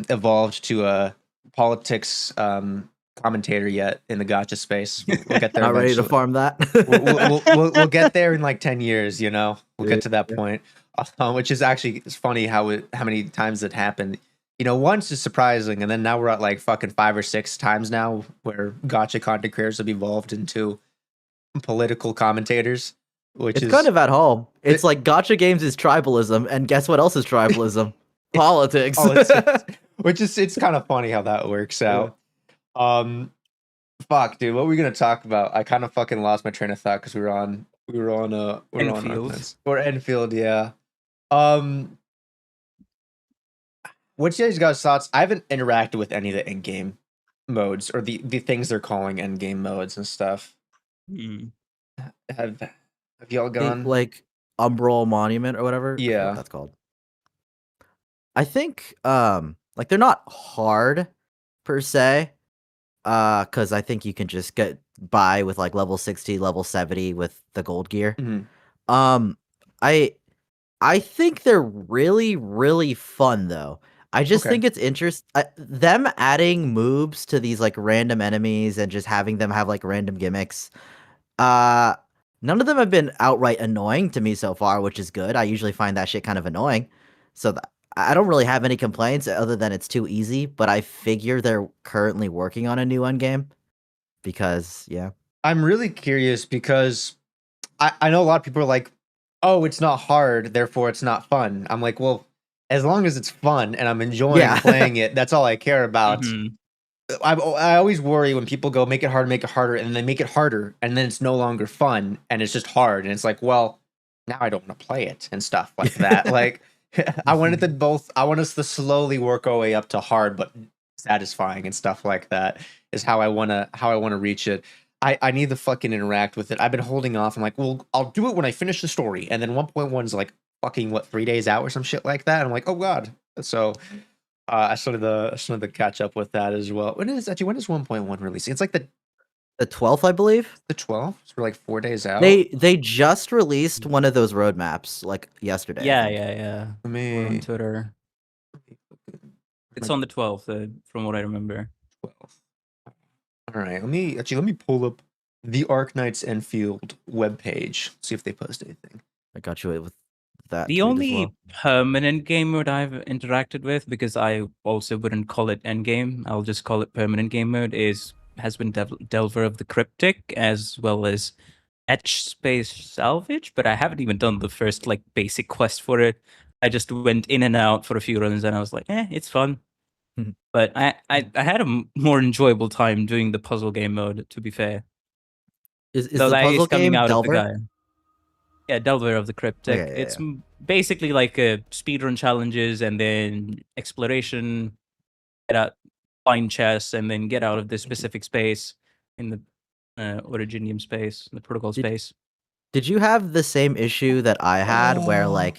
B: evolved to a politics commentator yet in the gacha space. We'll get there.
C: Not ready to
B: eventually.
C: farm that.
B: We'll get there in like 10 years. You know, we'll get to that point. Which is actually it's funny how many times it happened. You know, once is surprising, and then now we're at like fucking 5 or 6 times now where gacha content creators have evolved into political commentators, which is
C: kind of at home. It's like gacha games is tribalism, and guess what else is tribalism? Politics.
B: Which is it's kind of funny how that works out. Fuck, dude, what were we gonna talk about? I kind of fucking lost my train of thought because we were on
A: Endfield.
B: Or Endfield, yeah. What's you guys' thoughts? I haven't interacted with any of the endgame modes or the things they're calling endgame modes and stuff. Have y'all gone
C: like Umbral Monument or whatever? I forget what that's called. I think like they're not hard per se. Because I think you can just get by with like level 60, level 70 with the gold gear. I think they're really, really fun though. I just think it's interesting. Them adding moves to these like random enemies and just having them have like random gimmicks. None of them have been outright annoying to me so far, which is good. I usually find that shit kind of annoying. So I don't really have any complaints other than it's too easy, but I figure they're currently working on a new endgame because, yeah.
B: I'm really curious because I know a lot of people are like, oh, it's not hard, therefore it's not fun. I'm like, well, as long as it's fun and I'm enjoying playing it, that's all I care about. I always worry when people go make it harder, and they make it harder, and then it's no longer fun, and it's just hard, and it's like, well, now I don't want to play it and stuff like that. Like, I want us to slowly work our way up to hard but satisfying and stuff like that. Is how I wanna reach it. I need to fucking interact with it. I've been holding off. I'm like, well, I'll do it when I finish the story, and then 1.1 is like fucking 3 days out or some shit like that. I'm like, oh god. So I started to catch up with that as well. When is 1.1 releasing? It's like the
C: 12th, I believe.
B: The 12th? So we're like 4 days out.
C: They just released one of those roadmaps like yesterday.
A: Yeah.
B: Let me
A: on Twitter. It's on the 12th, from what I remember.
B: 12th. All right, let me pull up the Arknights Enfield webpage. See if they post anything.
C: I got you with that.
A: The only permanent game mode I've interacted with, because I also wouldn't call it endgame, I'll just call it permanent game mode, has been Delver of the Cryptic, as well as Etch Space Salvage, but I haven't even done the first like basic quest for it. I just went in and out for a few runs and I was like, it's fun. But I had a more enjoyable time doing the puzzle game mode, to be fair.
C: Is the puzzle game Delver?
A: Yeah, Delver of the Cryptic.
C: Yeah.
A: basically like speedrun challenges and then exploration, get out, find chests, and then get out of this specific space in the Originium space, the protocol
C: Did
A: space.
C: Did you have the same issue that I had where
B: Oh.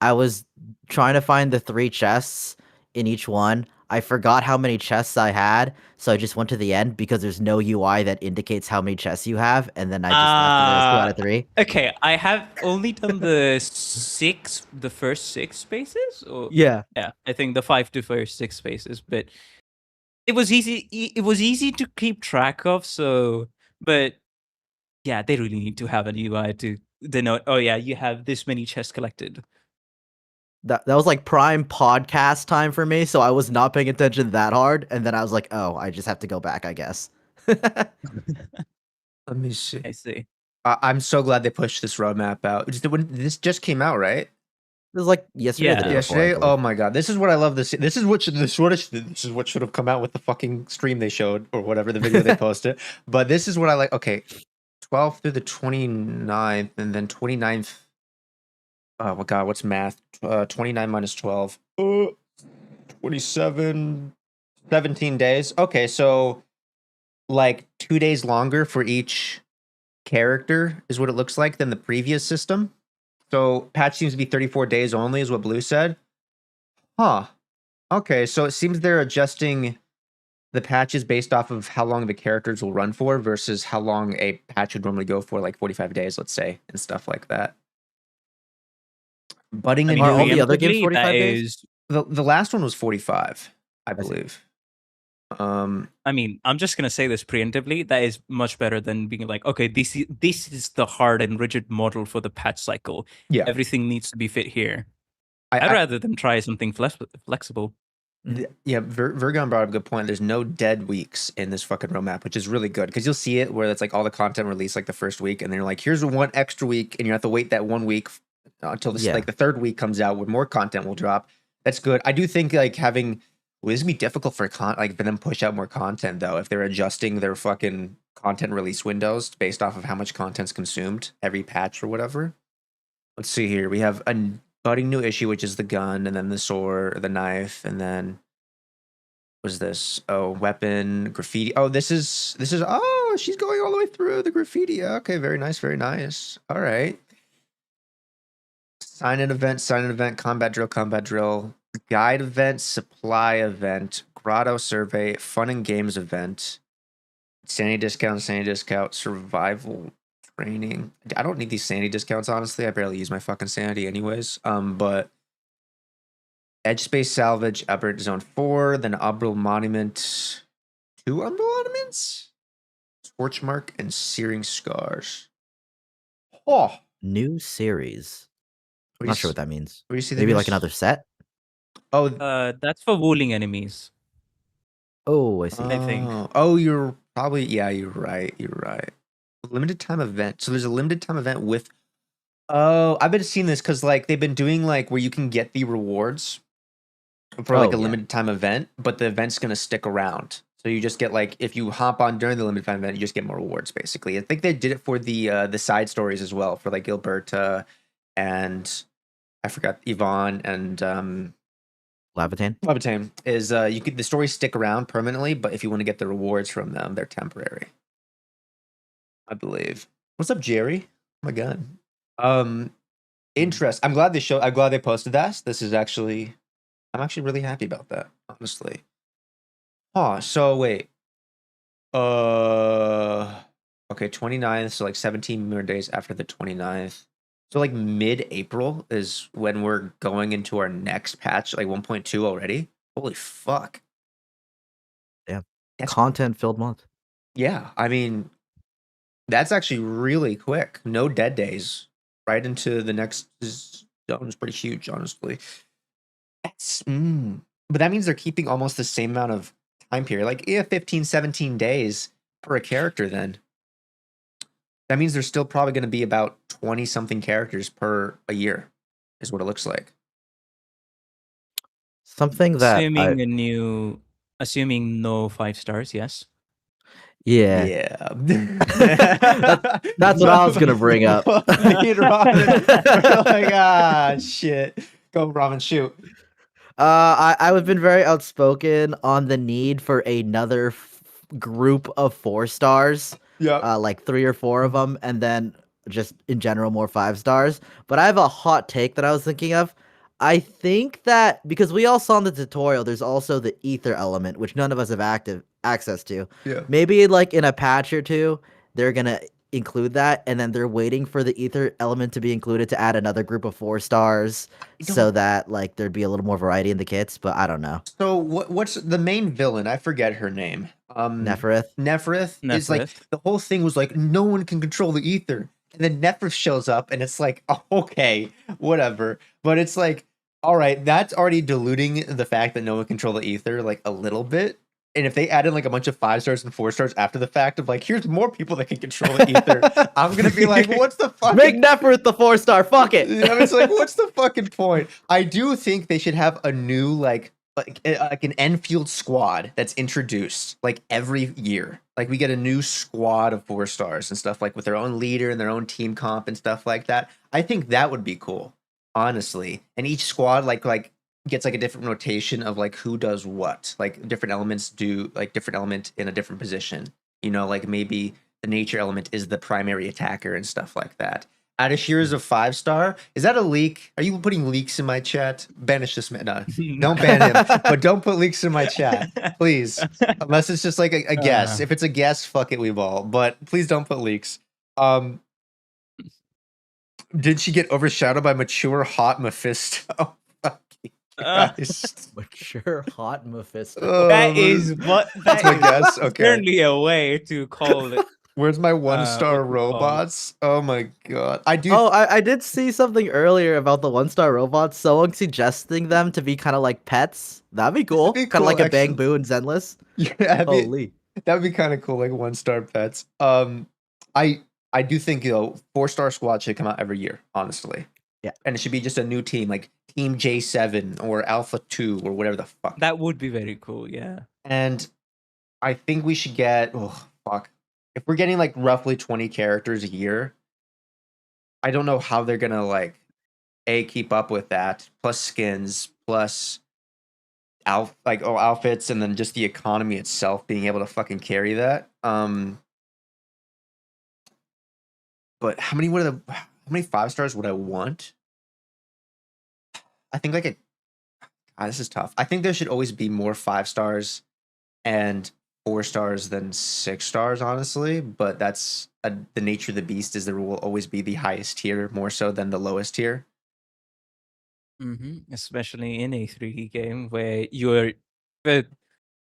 C: I was trying to find the 3 chests in each one? I forgot how many chests I had, so I just went to the end because there's no UI that indicates how many chests you have, and then I just left and there was 2 out of 3.
A: Okay, I have only done the first 6 spaces. Or
C: Yeah.
A: yeah, I think the 5 to first 6 spaces, but it was easy. It was easy to keep track of. So, but yeah, they really need to have an UI to denote. Oh yeah, you have this many chests collected.
C: That was like prime podcast time for me, so I was not paying attention that hard, and then I was like, "Oh, I just have to go back, I guess."
B: Let me see.
A: I see.
B: I'm so glad they pushed this roadmap out. This just came out, right?
C: It was like yesterday, or the
A: Yeah.
C: day before, I
B: Yesterday.
C: believe.
B: Oh my god, this is what I love. This is what should have come out with the fucking stream they showed or whatever the video they posted. But this is what I like. Okay, 12th through the 29th, and then 29th. Oh my god, what's math? 29 minus 12. 27. 17 days. Okay, so like 2 days longer for each character is what it looks like than the previous system. So patch seems to be 34 days only, is what Blue said. Huh. Okay, so it seems they're adjusting the patches based off of how long the characters will run for versus how long a patch would normally go for, like 45 days, let's say, and stuff like that. Budding
A: I
B: a
A: mean,
C: Are all
B: new.
C: the other games
A: preemptively,
C: 45
A: that
C: days?
A: is.
B: The last one was 45, I
C: I see.
B: believe.
A: I mean, I'm just gonna say this preemptively. That is much better than being like, okay, this is the hard and rigid model for the patch cycle.
B: Yeah.
A: Everything needs to be fit here.
B: I
A: I'd rather them try something flexible.
B: Yeah, Virgon brought up a good point. There's no dead weeks in this fucking roadmap, which is really good because you'll see it where it's like all the content released like the first week, and then you're like, here's one extra week, and you have to wait that 1 week until this
C: Yeah.
B: like the third week comes out where more content will drop. That's good. I do think like having this would be difficult for them push out more content though if they're adjusting their fucking content release windows based off of how much content's consumed every patch or whatever. Let's see here. We have a budding new issue, which is the gun, and then the sword, the knife, and then what is this? Oh, weapon, graffiti. Oh, this is oh, she's going all the way through the graffiti. Okay, very nice, very nice. All right. Sign an event, combat drill, guide event, supply event, grotto survey, fun and games event, sanity discount, survival training. I don't need these sanity discounts, honestly. I barely use my fucking sanity anyways. But Edge Space Salvage, Aberrant Zone 4, then Umbral Monument, 2 Umbral Monuments? Scorchmark and Searing Scars. Oh!
C: New series.
B: Where
C: Not
B: do
C: sure
B: you
C: what that means.
B: where do you see the
C: Maybe
B: new
C: like another set?
B: Oh,
A: That's for wooling enemies.
C: Oh, I see.
A: I think.
B: Oh, you're probably, yeah, you're right. You're right. Limited time event. So there's a limited time event with. Oh, I've been seeing this because like they've been doing like where you can get the rewards for like
C: Oh,
B: a
C: yeah.
B: limited time event, but the event's gonna stick around. So you just get like if you hop on during the limited time event, you just get more rewards basically. I think they did it for the side stories as well for like Gilberta and I forgot Yvonne and
C: Lavatane?
B: Levitain is you could the stories stick around permanently, but if you want to get the rewards from them, they're temporary. I believe. What's up, Jerry? Oh my god. Interest. I'm glad they posted that. I'm actually really happy about that, honestly. So wait. Okay, 29th, so like 17 more days after the 29th. So like mid-April is when we're going into our next patch, like 1.2 already. Holy fuck.
C: Yeah.
B: That's
C: Content-filled month.
B: Yeah, I mean, that's actually really quick. No dead days. Right into the next zone is pretty huge, honestly. But that means they're keeping almost the same amount of time period. Like, 15, 17 days per a character then. That means there's still probably going to be about 20 something characters per a year, is what it looks like.
C: Something that
A: Assuming no 5 stars, yes.
C: Yeah.
B: Yeah.
C: That's what I was gonna bring up.
B: Me and Robin were like, shit. Go, Robin, shoot.
C: I've been very outspoken on the need for another group of 4 stars,
B: Yeah.
C: like 3 or 4 of them, and then just in general more 5 stars. But I have a hot take that I was thinking of. I think that because we all saw in the tutorial, there's also the ether element, which none of us have active access to.
B: Yeah.
C: Maybe like in a patch or two, they're gonna include that, and then they're waiting for the ether element to be included to add another group of 4 stars so that like there'd be a little more variety in the kits, but I don't know.
B: So what's the main villain? I forget her name.
C: Neferith.
B: Neferith is like
A: Neferith.
B: the whole thing was like no one can control the ether. And then Neferith shows up and it's like, oh, okay, whatever. But it's like, all right, that's already diluting the fact that no one can control the ether like a little bit. And if they added like a bunch of 5 stars and 4 stars after the fact of like, here's more people that can control the ether, I'm gonna be like, what's the fuck?
C: Make Neferith the 4-star. Fuck it.
B: It's like, what's the fucking point? I do think they should have a new like an Enfield squad that's introduced like every year. Like we get a new squad of 4 stars and stuff like with their own leader and their own team comp and stuff like that. I think that would be cool, honestly. And each squad like gets like a different rotation of like who does what. Like different elements do like different element in a different position. You know, like maybe the nature element is the primary attacker and stuff like that. Adashir is a 5-star. Is that a leak? Are you putting leaks in my chat? Banish this man. No, don't ban him. But don't put leaks in my chat, please. Unless it's just like a guess. If it's a guess, fuck it, we ball. But please don't put leaks. Did she get overshadowed by mature hot Mephisto? Fucking Christ.
C: Mature hot Mephisto.
A: That is what
B: That's my guess. Okay.
A: Certainly a way to call it.
B: Where's my 1-star
A: what's it called?
B: robots? Oh my god. I do.
C: Oh, I did see something earlier about the 1-star robots. Someone suggesting them to be kind of like pets. That'd be cool.
B: That'd be
C: Kind of
B: cool,
C: like a
B: actually.
C: Bang Boo and Zenless.
B: Yeah,
C: Holy.
B: that'd be kind of cool, like 1-star pets. I do think 4-star squad should come out every year, honestly.
C: Yeah.
B: And it should be just a new team, like Team J7 or Alpha 2 or whatever the fuck.
A: That would be very cool, yeah.
B: And I think we should get if we're getting like roughly 20 characters a year, I don't know how they're gonna like keep up with that, plus skins, plus outfits, and then just the economy itself being able to fucking carry that. But how many 5-stars would I want? I think like this is tough. I think there should always be more 5-stars and 4 stars than 6 stars, honestly. But that's the nature of the beast. Is there will always be the highest tier more so than the lowest tier.
A: Especially in a 3D game where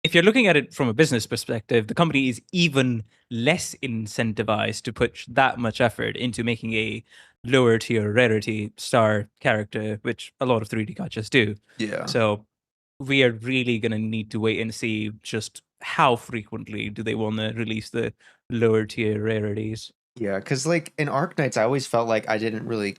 A: if you're looking at it from a business perspective, the company is even less incentivized to put that much effort into making a lower tier rarity star character, which a lot of 3D gachas do.
B: Yeah.
A: So we are really going to need to wait and see just how frequently do they want to release the lower tier rarities.
B: Yeah, because like in Arknights, I always felt like I didn't really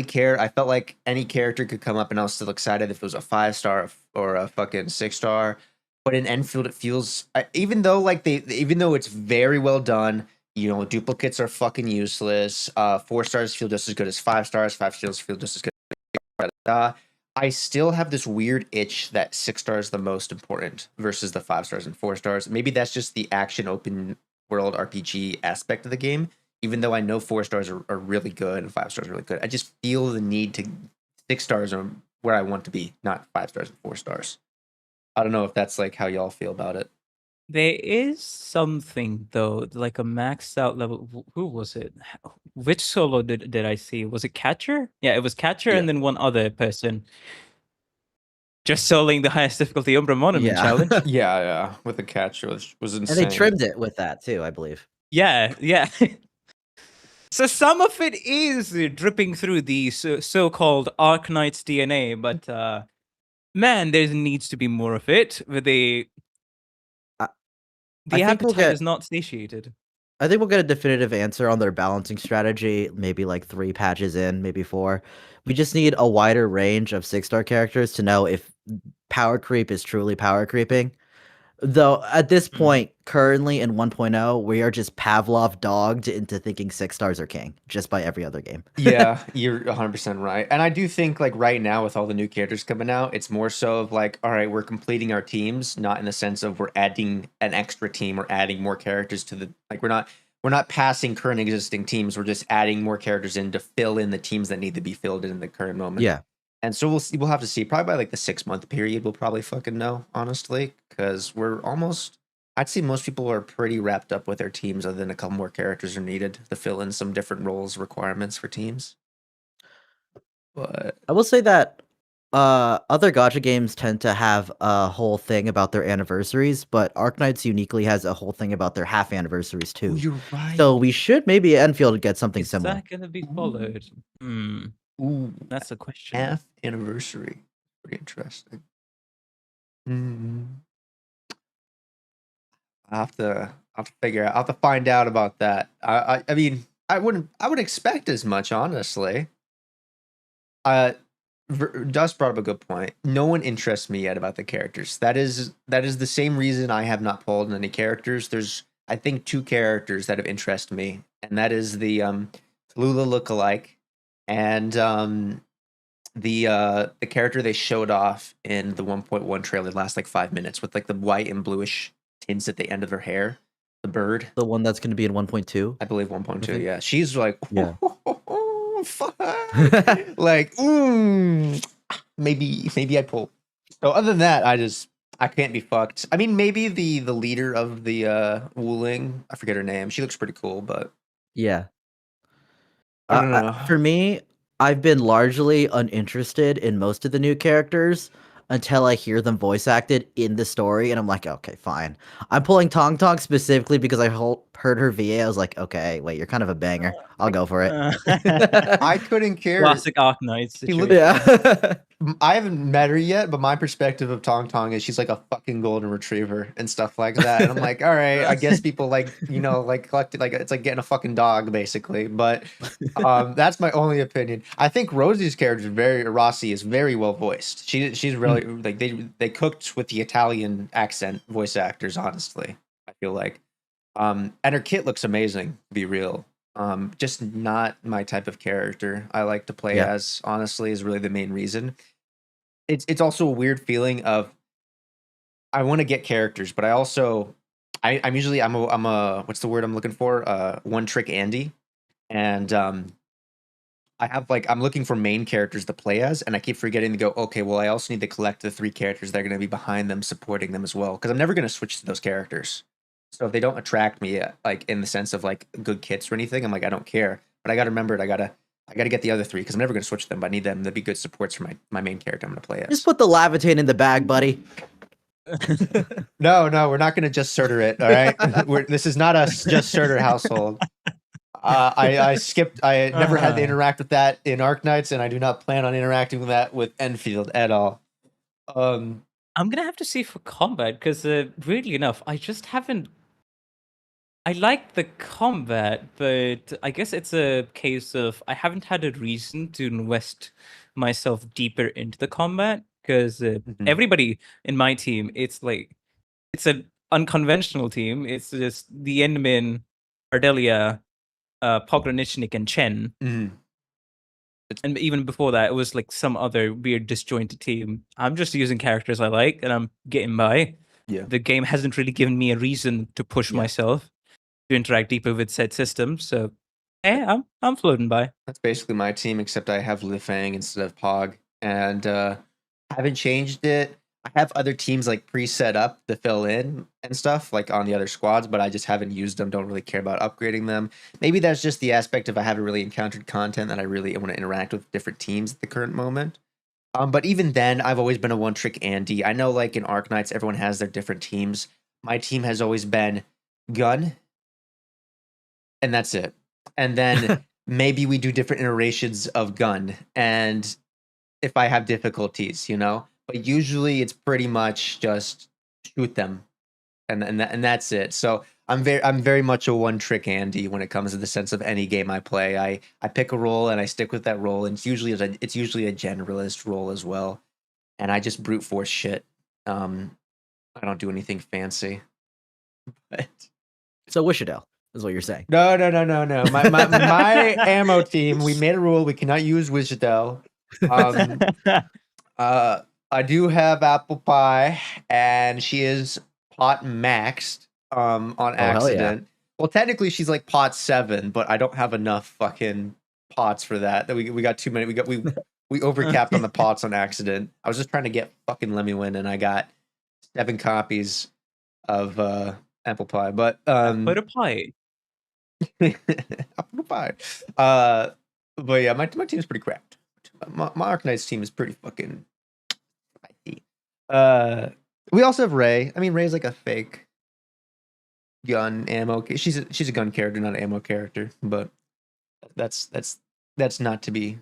B: care. I felt like any character could come up and I was still excited if it was a 5-star or a fucking 6-star. But in Enfield, it feels even though it's very well done, duplicates are fucking useless. 4-stars feel just as good as 5-stars. 5-stars feel just as good. I still have this weird itch that 6-stars is the most important versus the 5-stars and 4-stars. Maybe that's just the action open world RPG aspect of the game. Even though I know 4-stars are really good and 5-stars are really good, I just feel the need to 6-stars are where I want to be, not 5-stars and 4-stars. I don't know if that's like how y'all feel about it.
A: There is something though, like a maxed out level. Who was it? Which solo did I see? Was it Catcher? Yeah, it was Catcher, and then one other person just soloing the highest difficulty Umbra Monument challenge.
B: Yeah, with the Catcher was insane.
C: And they trimmed it with that too, I believe.
A: Yeah. So some of it is dripping through the so-called Arknight's DNA, but man, there needs to be more of it. With the appetite is not satiated.
C: I think we'll get a definitive answer on their balancing strategy, maybe like 3 patches in, maybe 4. We just need a wider range of 6-star characters to know if power creep is truly power creeping. Though at this point, currently in 1.0, we are just Pavlov dogged into thinking 6 stars are king just by every other game.
B: Yeah, you're 100% right. And I do think like right now with all the new characters coming out, it's more so of like, all right, we're completing our teams, not in the sense of we're adding an extra team or adding more characters to the like we're not passing current existing teams, we're just adding more characters in to fill in the teams that need to be filled in the current moment.
C: Yeah.
B: And so we'll have to see. Probably by like the 6-month period, we'll probably fucking know, honestly, because we're almost. I'd say most people are pretty wrapped up with their teams, other than a couple more characters are needed to fill in some different roles requirements for teams. But
C: I will say that other Gacha games tend to have a whole thing about their anniversaries, but Arknights uniquely has a whole thing about their half anniversaries too.
B: you're right.
C: So we should maybe at Enfield get something
A: Is
C: similar.
A: that going to be followed?
B: Ooh,
A: That's a question.
B: half anniversary. Pretty interesting. I have to figure out. I have to find out about that. I mean, I would expect as much, honestly. Dust brought up a good point. No one interests me yet about the characters. That is the same reason I have not pulled any characters. There's I think 2 characters that have interested me, and that is the Tallulah lookalike and the character they showed off in the 1.1 trailer last like 5 minutes with like the white and bluish tints at the end of her hair. The bird.
C: The one that's going to be in 1.2?
B: I believe 1.2, yeah. She's like,
C: Yeah.
B: fuck. Like, maybe I pull. So other than that, I can't be fucked. I mean, maybe the leader of the Wuling, I forget her name. She looks pretty cool, but
C: Yeah.
B: I don't know.
C: For me, I've been largely uninterested in most of the new characters until I hear them voice acted in the story, and I'm like, okay, fine. I'm pulling Tong Tong specifically because I heard her VA. I was like, okay, wait, you're kind of a banger. I'll go for it.
B: I couldn't care.
A: Classic Arknight situation.
C: Yeah.
B: I haven't met her yet, but my perspective of Tong Tong is she's like a fucking golden retriever and stuff like that. And I'm like, all right, I guess people like, like collect like it's like getting a fucking dog basically. But that's my only opinion. I think Rosie's character Rossi is very well voiced. She's really like they cooked with the Italian accent voice actors, honestly. I feel like. And her kit looks amazing, to be real. Just not my type of character I like to play as, honestly, is really the main reason. It's also a weird feeling of I want to get characters, but I also I'm usually I'm a what's the word I'm looking for? One trick Andy. And I have like I'm looking for main characters to play as, and I keep forgetting to go, okay, well, I also need to collect the 3 characters that are gonna be behind them, supporting them as well. Because I'm never gonna switch to those characters. So if they don't attract me, like in the sense of like good kits or anything, I'm like, I don't care. But I gotta remember it. I gotta get the other 3 because I'm never gonna switch them. But I need them to be good supports for my main character I'm gonna play as.
C: Just put the Lavitain in the bag, buddy.
B: No, we're not gonna just Surtur it. All right, this is not a just Surtur household. I skipped. I never had to interact with that in Arknights, and I do not plan on interacting with that with Endfield at all.
A: I'm gonna have to see for combat because, weirdly enough, I just haven't. I like the combat, but I guess it's a case of I haven't had a reason to invest myself deeper into the combat because everybody in my team, it's like it's an unconventional team. It's just the Enderman, Ardelia, Pogranichnik, and Chen. And even before that, it was like some other weird disjointed team. I'm just using characters I like, and I'm getting by.
B: Yeah.
A: The game hasn't really given me a reason to push myself to interact deeper with said systems. So, yeah, I'm floating by.
B: That's basically my team, except I have Lifang instead of Pog, and haven't changed it. I have other teams like pre-set up to fill in and stuff like on the other squads, but I just haven't used them. Don't really care about upgrading them. Maybe that's just the aspect of I haven't really encountered content that I really want to interact with different teams at the current moment. But even then, I've always been a one-trick Andy. I know, like in Arknights, everyone has their different teams. My team has always been Gun, and that's it. And then maybe we do different iterations of Gun, and if I have difficulties, But usually it's pretty much just shoot them, and that's it. So I'm very much a one-trick Andy when it comes to the sense of any game I play. I pick a role and I stick with that role, and it's usually a generalist role as well, and I just brute force shit. I don't do anything fancy. But
C: So Wishadell is what you're saying.
B: no. My ammo team, we made a rule we cannot use Wishadell. I do have apple pie, and she is pot maxed on
C: hell yeah.
B: accident. Well, technically she's like pot 7, but I don't have enough fucking pots for that. We got too many. We overcapped on the pots on accident. I was just trying to get fucking Lemmy win, and I got 7 copies of apple pie. But
A: Put a pie.
B: apple pie. But yeah, my team's pretty cracked. My Arcanite's team is pretty fucking spicy. We also have Ray. I mean, Ray's like a fake gun ammo. She's a gun character, not an ammo character. But that's not to be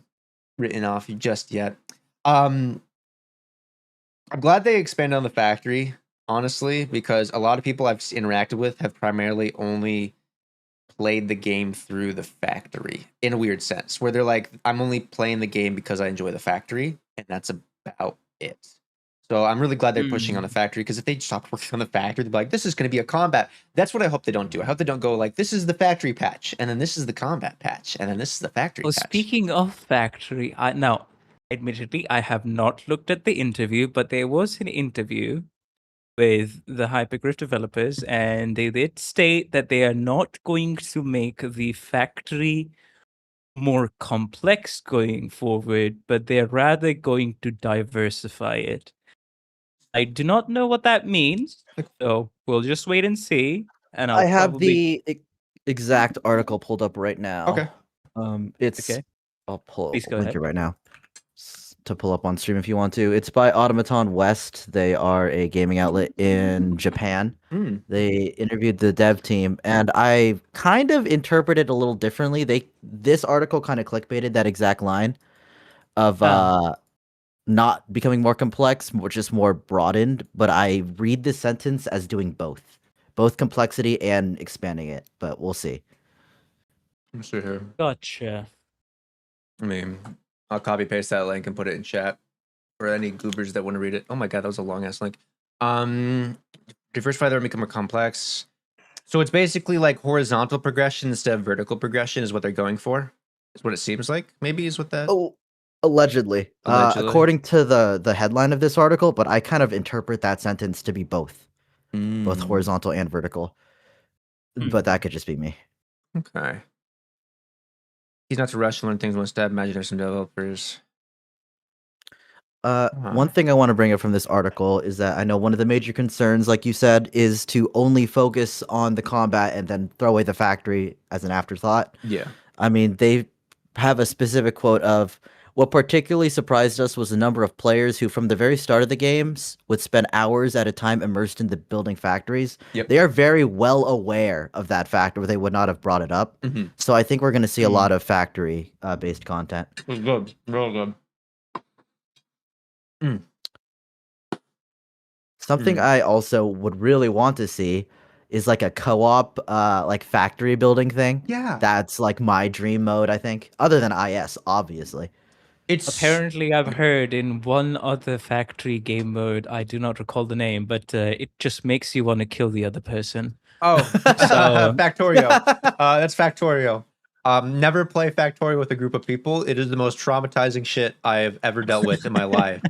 B: written off just yet. I'm glad they expanded on the factory, honestly, because a lot of people I've interacted with have primarily only played the game through the factory in a weird sense, where they're like, I'm only playing the game because I enjoy the factory, and that's about it. So I'm really glad they're pushing on the factory, because if they stopped working on the factory, they'd be like, this is going to be a combat. That's what I hope they don't do. I hope they don't go like, this is the factory patch, and then this is the combat patch, and then this is the factory patch.
A: Speaking of factory, now, admittedly, I have not looked at the interview, but there was an interview with the Hypergriff developers, and they did state that they are not going to make the factory more complex going forward, but they're rather going to diversify it. I do not know what that means, so we'll just wait and see. And
C: I have the exact article pulled up right now.
B: Okay.
C: It's
A: Okay.
C: I'll pull
A: Please go
C: link
A: ahead.
C: it right now to pull up on stream if you want to. It's by Automaton West. They are a gaming outlet in Japan. They interviewed the dev team, and I kind of interpreted a little differently. This article kind of clickbaited that exact line of not becoming more complex, just more broadened. But I read this sentence as doing both complexity and expanding it. But we'll see.
B: Let's see here.
A: Gotcha.
B: I mean, I'll copy paste that link and put it in chat for any goobers that want to read it. Oh my god, that was a long ass link. Diversify their become more complex. So it's basically like horizontal progression instead of vertical progression is what they're going for. Is what it seems like. Maybe is what that.
C: Oh, allegedly. According to the headline of this article, but I kind of interpret that sentence to be both horizontal and vertical. But that could just be me.
B: Okay. He's not to rush to learn things one step. Imagine there's some developers.
C: One thing I want to bring up from this article is that I know one of the major concerns, like you said, is to only focus on the combat and then throw away the factory as an afterthought.
B: Yeah.
C: I mean, they have a specific quote of, what particularly surprised us was the number of players who, from the very start of the games, would spend hours at a time immersed in the building factories.
B: Yep.
C: They are very well aware of that factor, or they would not have brought it up. So I think we're going to see a lot of factory-based content.
B: It was good. Real good.
C: Something I also would really want to see is like a co-op, like factory building thing.
B: Yeah.
C: That's like my dream mode, I think. Other than IS, obviously.
A: Apparently, I've heard in one other factory game mode, I do not recall the name, but it just makes you want to kill the other person.
B: Oh, Factorio. That's Factorio. Never play Factorio with a group of people. It is the most traumatizing shit I have ever dealt with in my life.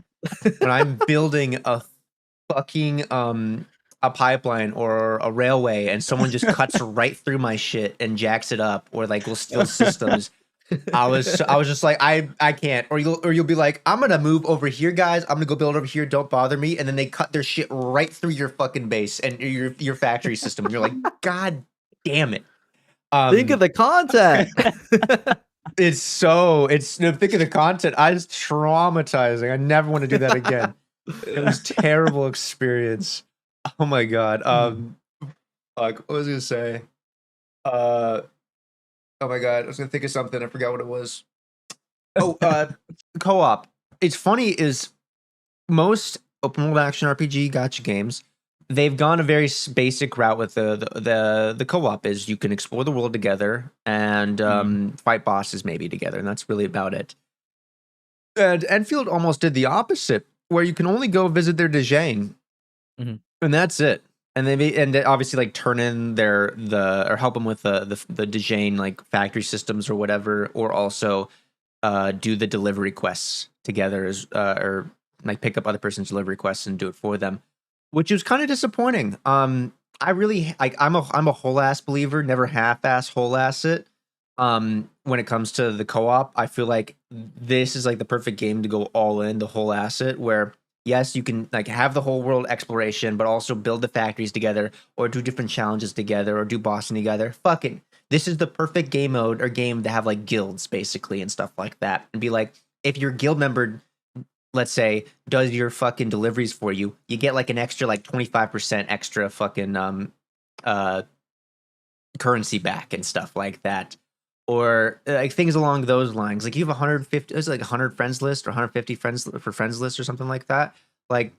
B: When I'm building a fucking a pipeline or a railway and someone just cuts right through my shit and jacks it up, or like will steal systems. I was just like, I can't. Or you'll be like, I'm gonna move over here, guys. I'm gonna go build over here. Don't bother me. And then they cut their shit right through your fucking base and your factory system. And you're like, God damn it.
C: Think of the content.
B: Think of the content. It's traumatizing. I never want to do that again. It was terrible experience. Oh my god. What was I gonna say? Oh my god, I was gonna think of something. I forgot what it was. Oh, co-op. It's funny is most open world action RPG gacha games, they've gone a very basic route with the co-op. Is you can explore the world together and fight bosses maybe together, and that's really about it. And Enfield almost did the opposite, where you can only go visit their Dejang and that's it. And they obviously like turn in or help them with the Dejane like factory systems or whatever, or also do the delivery quests together or like pick up other person's delivery quests and do it for them, which was kind of disappointing. I really I'm a whole ass believer, never half ass whole ass it. When it comes to the co-op, I feel like this is like the perfect game to go all in, the whole asset, where yes, you can like have the whole world exploration, but also build the factories together, or do different challenges together, or do bossing together. Fucking, this is the perfect game mode or game to have like guilds basically and stuff like that, and be like, if your guild member, let's say, does your fucking deliveries for you, you get like an extra like 25% extra fucking uh currency back and stuff like that, or like things along those lines. Like you have 150, it's like 100 friends list or 150 friends list or something like that. Like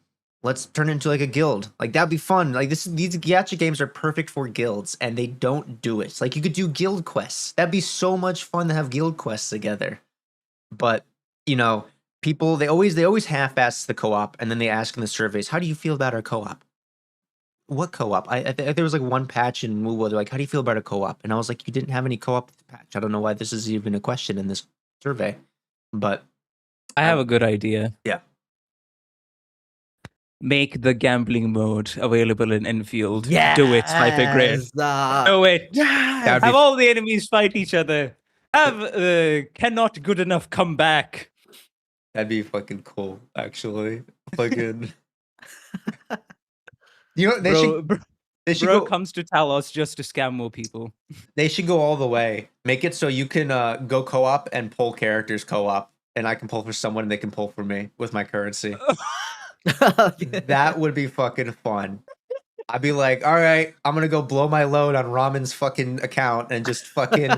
B: let's turn it into like a guild. Like that'd be fun. Like these gacha games are perfect for guilds, and they don't do it. Like you could do guild quests. That'd be so much fun to have guild quests together. But you know, people they always half-ass the co-op, and then they ask in the surveys, "How do you feel about our co-op?" What co-op? There was like one patch in Wuwa. They're like, "How do you feel about a co-op?" And I was like, "You didn't have any co-op patch. I don't know why this is even a question in this survey." But
A: I have a good idea.
B: yeah,
A: Make the gambling mode available in Enfield.
C: Yeah.
A: Do it, Hypergrade. Do it.
B: That'd be-
A: Have all the enemies fight each other. Have cannot good enough come back.
B: that'd be fucking cool. Actually, fucking. You know they should. They should
A: Bro
B: go.
A: comes to Talos just to scam more people.
B: They should go all the way. Make it so you can go co-op and pull characters co-op, and I can pull for someone and they can pull for me with my currency. That would be fucking fun. I'd be like, all right, I'm gonna go blow my load on Ramen's fucking account and just fucking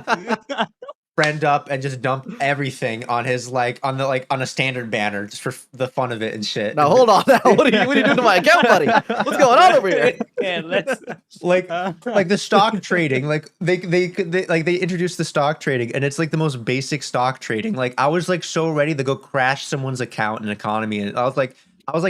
B: friend up and just dump everything on his on a standard banner just for the fun of it and shit.
C: Now hold on. Now what are you doing to my account, buddy? What's going on over here?
A: Yeah, let's
B: like the stock trading. Like they introduced the stock trading, and it's like the most basic stock trading. Like I was like so ready to go crash someone's account and economy, and I was like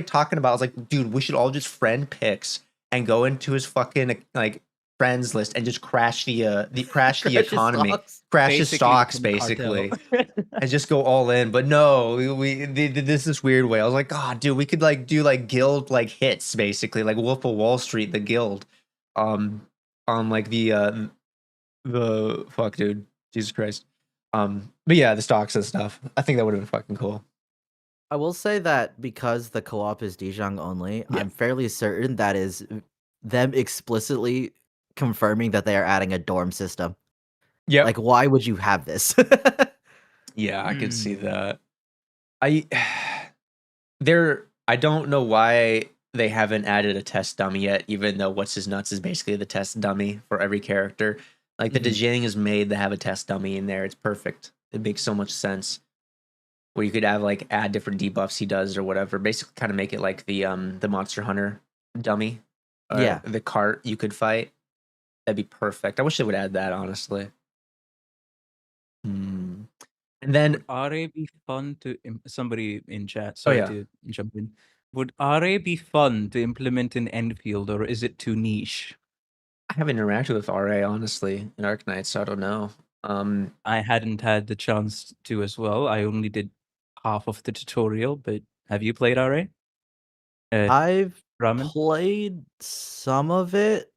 B: talking about, I was like, dude, we should all just friend picks and go into his fucking like friends list and just crash the economy, crash his stocks basically, and just go all in. But no, we did this weird way. I was like, God, dude, we could like do like guild like hits basically, like Wolf of Wall Street, the guild, on like the fuck, dude, Jesus Christ. But yeah, the stocks and stuff. I think that would have been fucking cool.
C: I will say that because the co-op is Dejang only,
B: Yeah.
C: I'm fairly certain that is them explicitly confirming that they are adding a dorm system.
B: Yeah.
C: Like, why would you have this?
B: Yeah, I could see that. I don't know why they haven't added a test dummy yet, even though What's His Nuts is basically the test dummy for every character. Like the Dejang is made to have a test dummy in there. It's perfect. It makes so much sense. Where you could have like add different debuffs he does or whatever. Basically kind of make it like the Monster Hunter dummy.
C: Yeah.
B: The cart you could fight. That'd be perfect. I wish they would add that, honestly. And then
A: would RA be fun to somebody in chat? Sorry
B: yeah.
A: to jump in. Would RA be fun to implement in Endfield, or is it too niche?
B: I haven't interacted with RA honestly in Arknight, so I don't know.
A: I hadn't had the chance to as well. I only did half of the tutorial, but have you played RA?
C: I've
A: Ramen?
C: played some of it,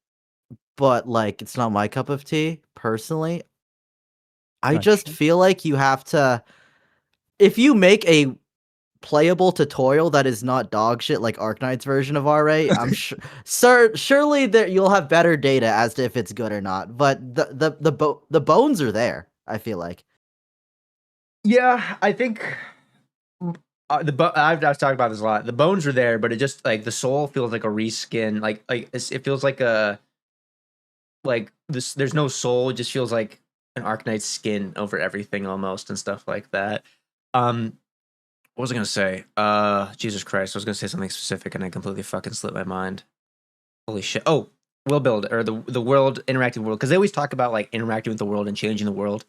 C: but like it's not my cup of tea personally. I just feel like you have to, if you make a playable tutorial that is not dog shit like Arknight's version of RA, I'm surely that you'll have better data as to if it's good or not. But the bones are there, I feel like.
B: Yeah, I think I've talked about this a lot. The bones are there, but it just like the soul feels like a reskin. Like it feels like this. There's no soul. It just feels like an Arknight skin over everything almost and stuff like that. What was I gonna say? Jesus Christ! I was gonna say something specific and I completely fucking slipped my mind. Holy shit! Oh, world build or the world interactive world, because they always talk about like interacting with the world and changing the world.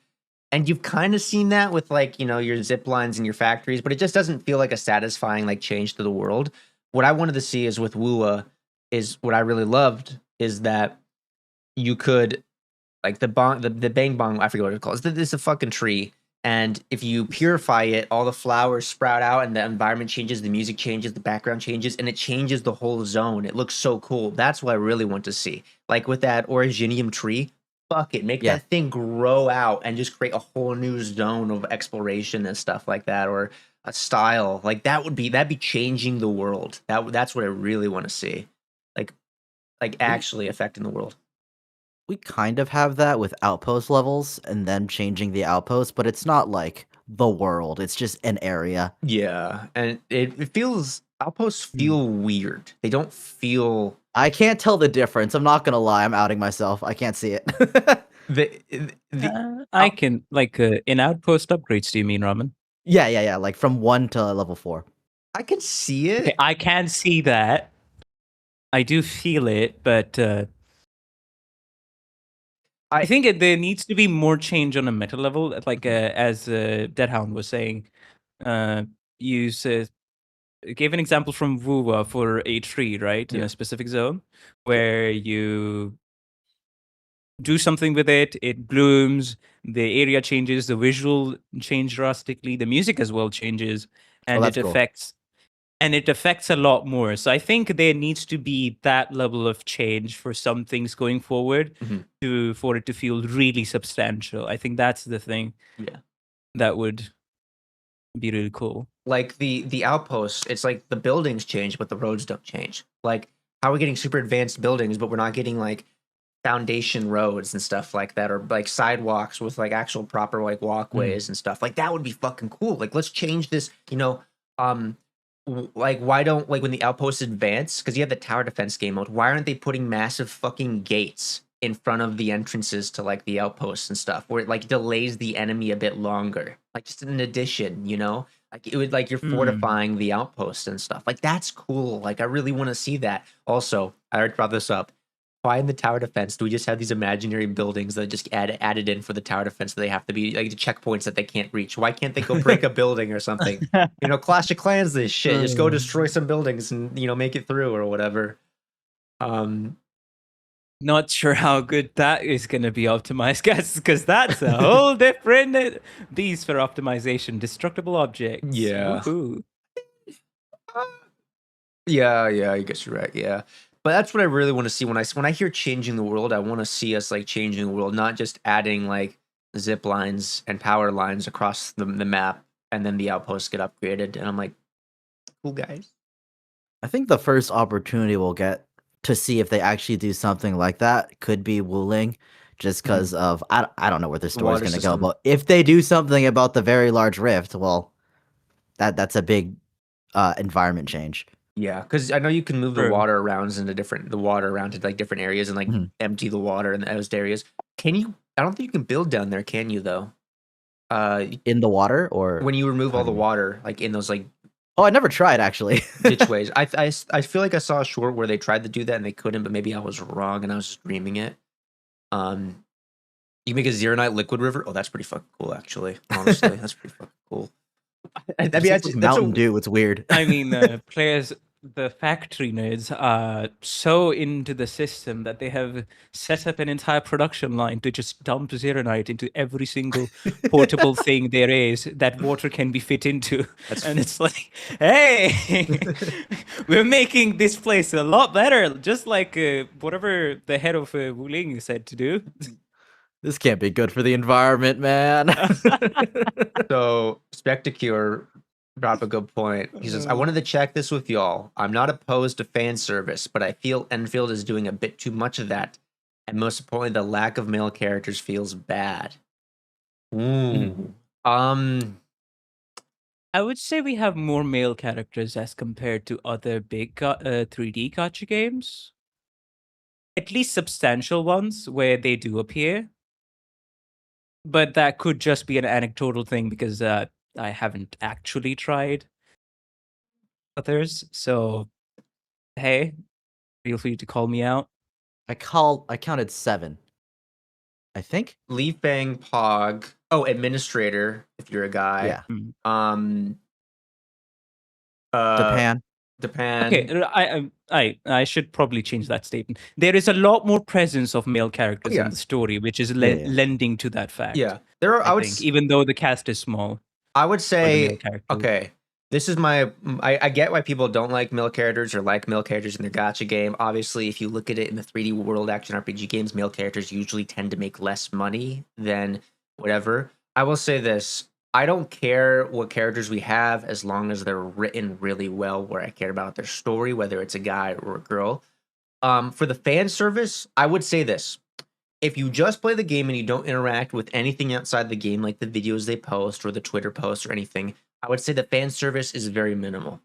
B: And you've kind of seen that with like, your zip lines and your factories, but it just doesn't feel like a satisfying like change to the world. What I wanted to see is with Wuwa, is what I really loved is that you could like the bang bong, I forget what it's called. It's a fucking tree. And if you purify it, all the flowers sprout out and the environment changes, the music changes, the background changes, and it changes the whole zone. It looks so cool. That's what I really want to see. Like with that Originium tree, fuck it. Make that thing grow out and just create a whole new zone of exploration and stuff like that. Or a style. Like that'd be changing the world. That's what I really want to see. Like actually affecting the world.
C: We kind of have that with outpost levels and them changing the outpost, but it's not like the world. It's just an area.
B: Yeah, and it feels outposts feel weird. They don't feel.
C: I can't tell the difference. I'm not gonna lie. I'm outing myself. I can't see it.
A: I can like in outpost upgrades. Do you mean, Ramen?
C: Yeah. Like from 1 to level 4.
B: I can see it.
A: Okay, I can see that. I do feel it, but I think there needs to be more change on a meta level. Like as Deadhound was saying, you gave an example from Wuwa for a tree, right, in a specific zone, where you do something with it, it blooms, the area changes, the visual change drastically, the music as well changes, and
C: that's
A: it
C: cool.
A: affects a lot more. So I think there needs to be that level of change for some things going forward for it to feel really substantial. I think that's the thing.
B: Yeah.
A: That would be really cool.
B: Like the outposts, it's like the buildings change, but the roads don't change. Like how are we getting super advanced buildings, but we're not getting like foundation roads and stuff like that, or like sidewalks with like actual proper like walkways and stuff. Like that would be fucking cool. Like let's change this, like why don't, like when the outposts advance, because you have the tower defense game mode, why aren't they putting massive fucking gates in front of the entrances to like the outposts and stuff, where it like delays the enemy a bit longer, like just an addition, like it would, like you're fortifying the outpost and stuff. Like that's cool. Like I really want to see that. Also, I already brought this up. Why in the tower defense do we just have these imaginary buildings that just added in for the tower defense, that they have to be like the checkpoints that they can't reach? Why can't they go break a building or something? Clash of Clans this shit. Just go destroy some buildings and make it through or whatever.
A: Not sure how good that is going to be optimized, guys, because that's a whole different beast for optimization. Destructible objects.
B: Yeah.
A: Woohoo.
B: Yeah, I guess you're right. Yeah. But that's what I really want to see when I hear changing the world. I want to see us like changing the world, not just adding like zip lines and power lines across the map, and then the outposts get upgraded. And I'm like, cool guys.
C: I think the first opportunity we'll get to see if they actually do something like that could be Wuling, just because of I don't know where the story's going to go, but if they do something about the very large rift, well, that's a big environment change.
B: Yeah, because I know you can move the water around to like different areas and like empty the water in those areas. Can you? I don't think you can build down there, can you? Though,
C: in the water, or
B: when you remove all the water, like in those like.
C: Oh, I never tried actually.
B: ditchways. I feel like I saw a short where they tried to do that and they couldn't, but maybe I was wrong and I was just dreaming it. You make a Zeronite liquid river. Oh, that's pretty fucking cool, actually. Honestly, that's pretty fucking cool.
C: I mean, that's Mountain Dew. It's weird.
A: I mean, the factory nerds are so into the system that they have set up an entire production line to just dump Zeronite into every single portable thing there is that water can be fit into. And it's like, hey, we're making this place a lot better, just like whatever the head of Wuling said to do.
C: This can't be good for the environment, man.
B: So, Spectacure brought up a good point. He says, I wanted to check this with y'all. I'm not opposed to fan service, but I feel Endfield is doing a bit too much of that. And most importantly, the lack of male characters feels bad. Ooh. I
A: would say we have more male characters as compared to other big 3D gacha games. At least substantial ones where they do appear. But that could just be an anecdotal thing because I haven't actually tried others. So, hey, feel free to call me out.
C: I counted 7. I think.
B: Leaf Bang Pog. Oh, administrator, if you're a guy.
C: Yeah.
B: Japan. Japan.
A: Okay, I should probably change that statement. There is a lot more presence of male characters in the story, which is lending to that fact.
B: Yeah, there are.
A: I think, even though the cast is small.
B: I would say,
A: male characters.
B: okay, this is my. I get why people don't like male characters or like male characters in their gacha game. Obviously, if you look at it in the 3D world action RPG games, male characters usually tend to make less money than whatever. I will say this. I don't care what characters we have as long as they're written really well, where I care about their story, whether it's a guy or a girl. For the fan service, I would say this. If you just play the game and you don't interact with anything outside the game, like the videos they post or the Twitter posts or anything, I would say the fan service is very minimal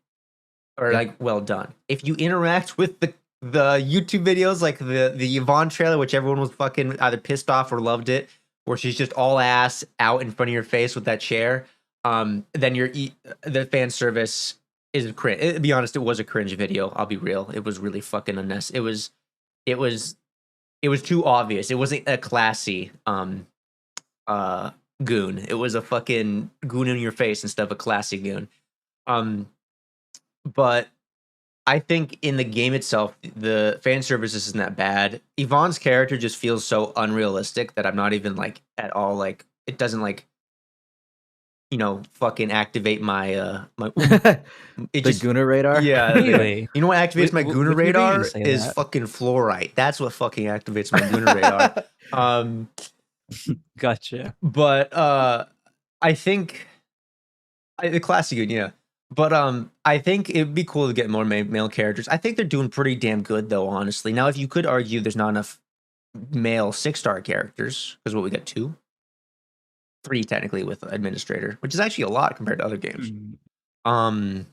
B: or like well done. If you interact with the YouTube videos, like the Yvonne trailer, which everyone was fucking either pissed off or loved it, where she's just all ass out in front of your face with that chair, then the fan service is cringe. To be honest, it was a cringe video. I'll be real. It was really fucking unnecessary. It was too obvious. It wasn't a classy goon. It was a fucking goon in your face instead of a classy goon. But I think in the game itself, the fan service isn't that bad. Yvonne's character just feels so unrealistic that I'm not even like at all like it doesn't like fucking activate my
C: the Gooner radar.
B: Yeah,
A: really.
B: You know what activates my Gooner radar is fucking fluorite. That's what fucking activates my Gooner radar.
A: Gotcha.
B: But I think the classic Goon, yeah. But I think it'd be cool to get more male characters. I think they're doing pretty damn good though, honestly. Now, if you could argue there's not enough male 6-star characters, because we got 2. 3 technically with administrator, which is actually a lot compared to other games. But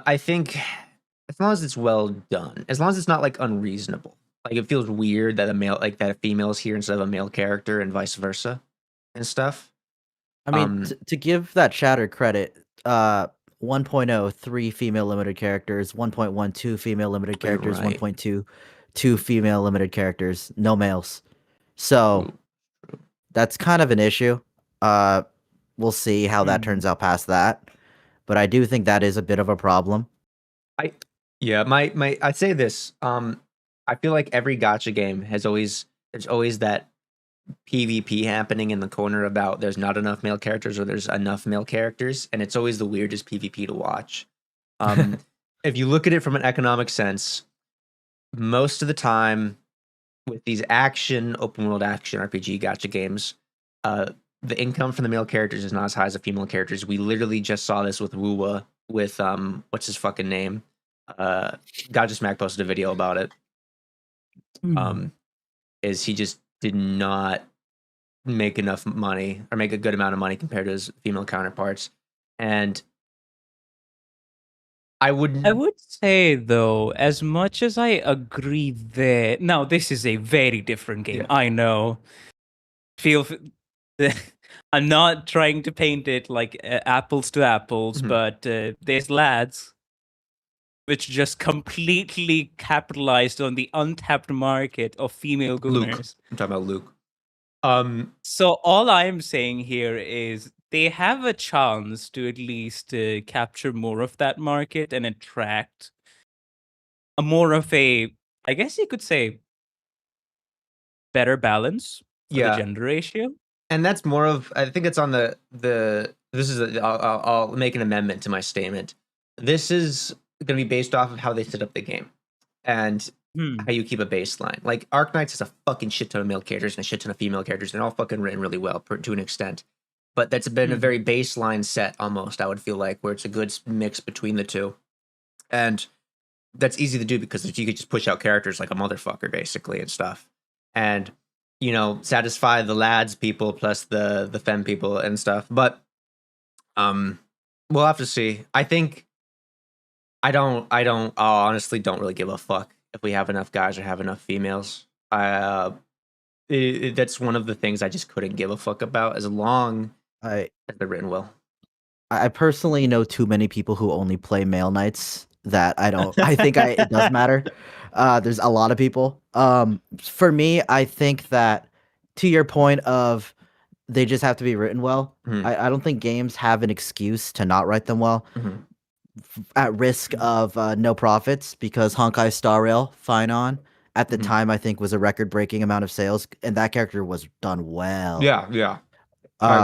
B: I think as long as it's well done, as long as it's not like unreasonable, like it feels weird that a female is here instead of a male character and vice versa and stuff.
C: I mean, to give that chatter credit, 1.0 3 female limited characters, 1.1 2 female limited characters, 1.2 2 female limited characters, no males. So that's kind of an issue. We'll see how that turns out past that. But I do think that is a bit of a problem.
B: I'd say this. I feel like every gacha game there's always that PvP happening in the corner about there's not enough male characters or there's enough male characters, and it's always the weirdest PvP to watch. If you look at it from an economic sense, most of the time with these open world action RPG gacha games, the income from the male characters is not as high as the female characters. We literally just saw this with Wuwa with what's his fucking name? Gacha Smack posted a video about it. Is he just did not make enough money or make a good amount of money compared to his female counterparts. And I would
A: say though, as much as I agree there, now this is a very different game. I know. I'm not trying to paint it like apples to apples, but there's lads which just completely capitalized on the untapped market of female gooners.
B: I'm talking about Luke.
A: So all I'm saying here is they have a chance to at least capture more of that market and attract a more of a, I guess you could say, better balance for the gender ratio.
B: And that's more of, I think it's on I'll make an amendment to my statement. This is going to be based off of how they set up the game and how you keep a baseline. Like Arknights has a fucking shit ton of male characters and a shit ton of female characters, and all fucking written really well to an extent. But that's been a very baseline set almost, I would feel like, where it's a good mix between the two. And that's easy to do because you could just push out characters like a motherfucker, basically, and stuff. And, satisfy the lads people plus the femme people and stuff. But we'll have to see. I think I honestly don't really give a fuck if we have enough guys or have enough females. That's one of the things I just couldn't give a fuck about as long as they're written well.
C: I personally know too many people who only play male knights that I think it does matter. There's a lot of people. For me, I think that to your point of they just have to be written well. I don't think games have an excuse to not write them well. at risk of no profits because Honkai Star Rail Fine On at the
B: Mhm.
C: time I think was a record-breaking amount of sales, and that character was done well.
B: Yeah.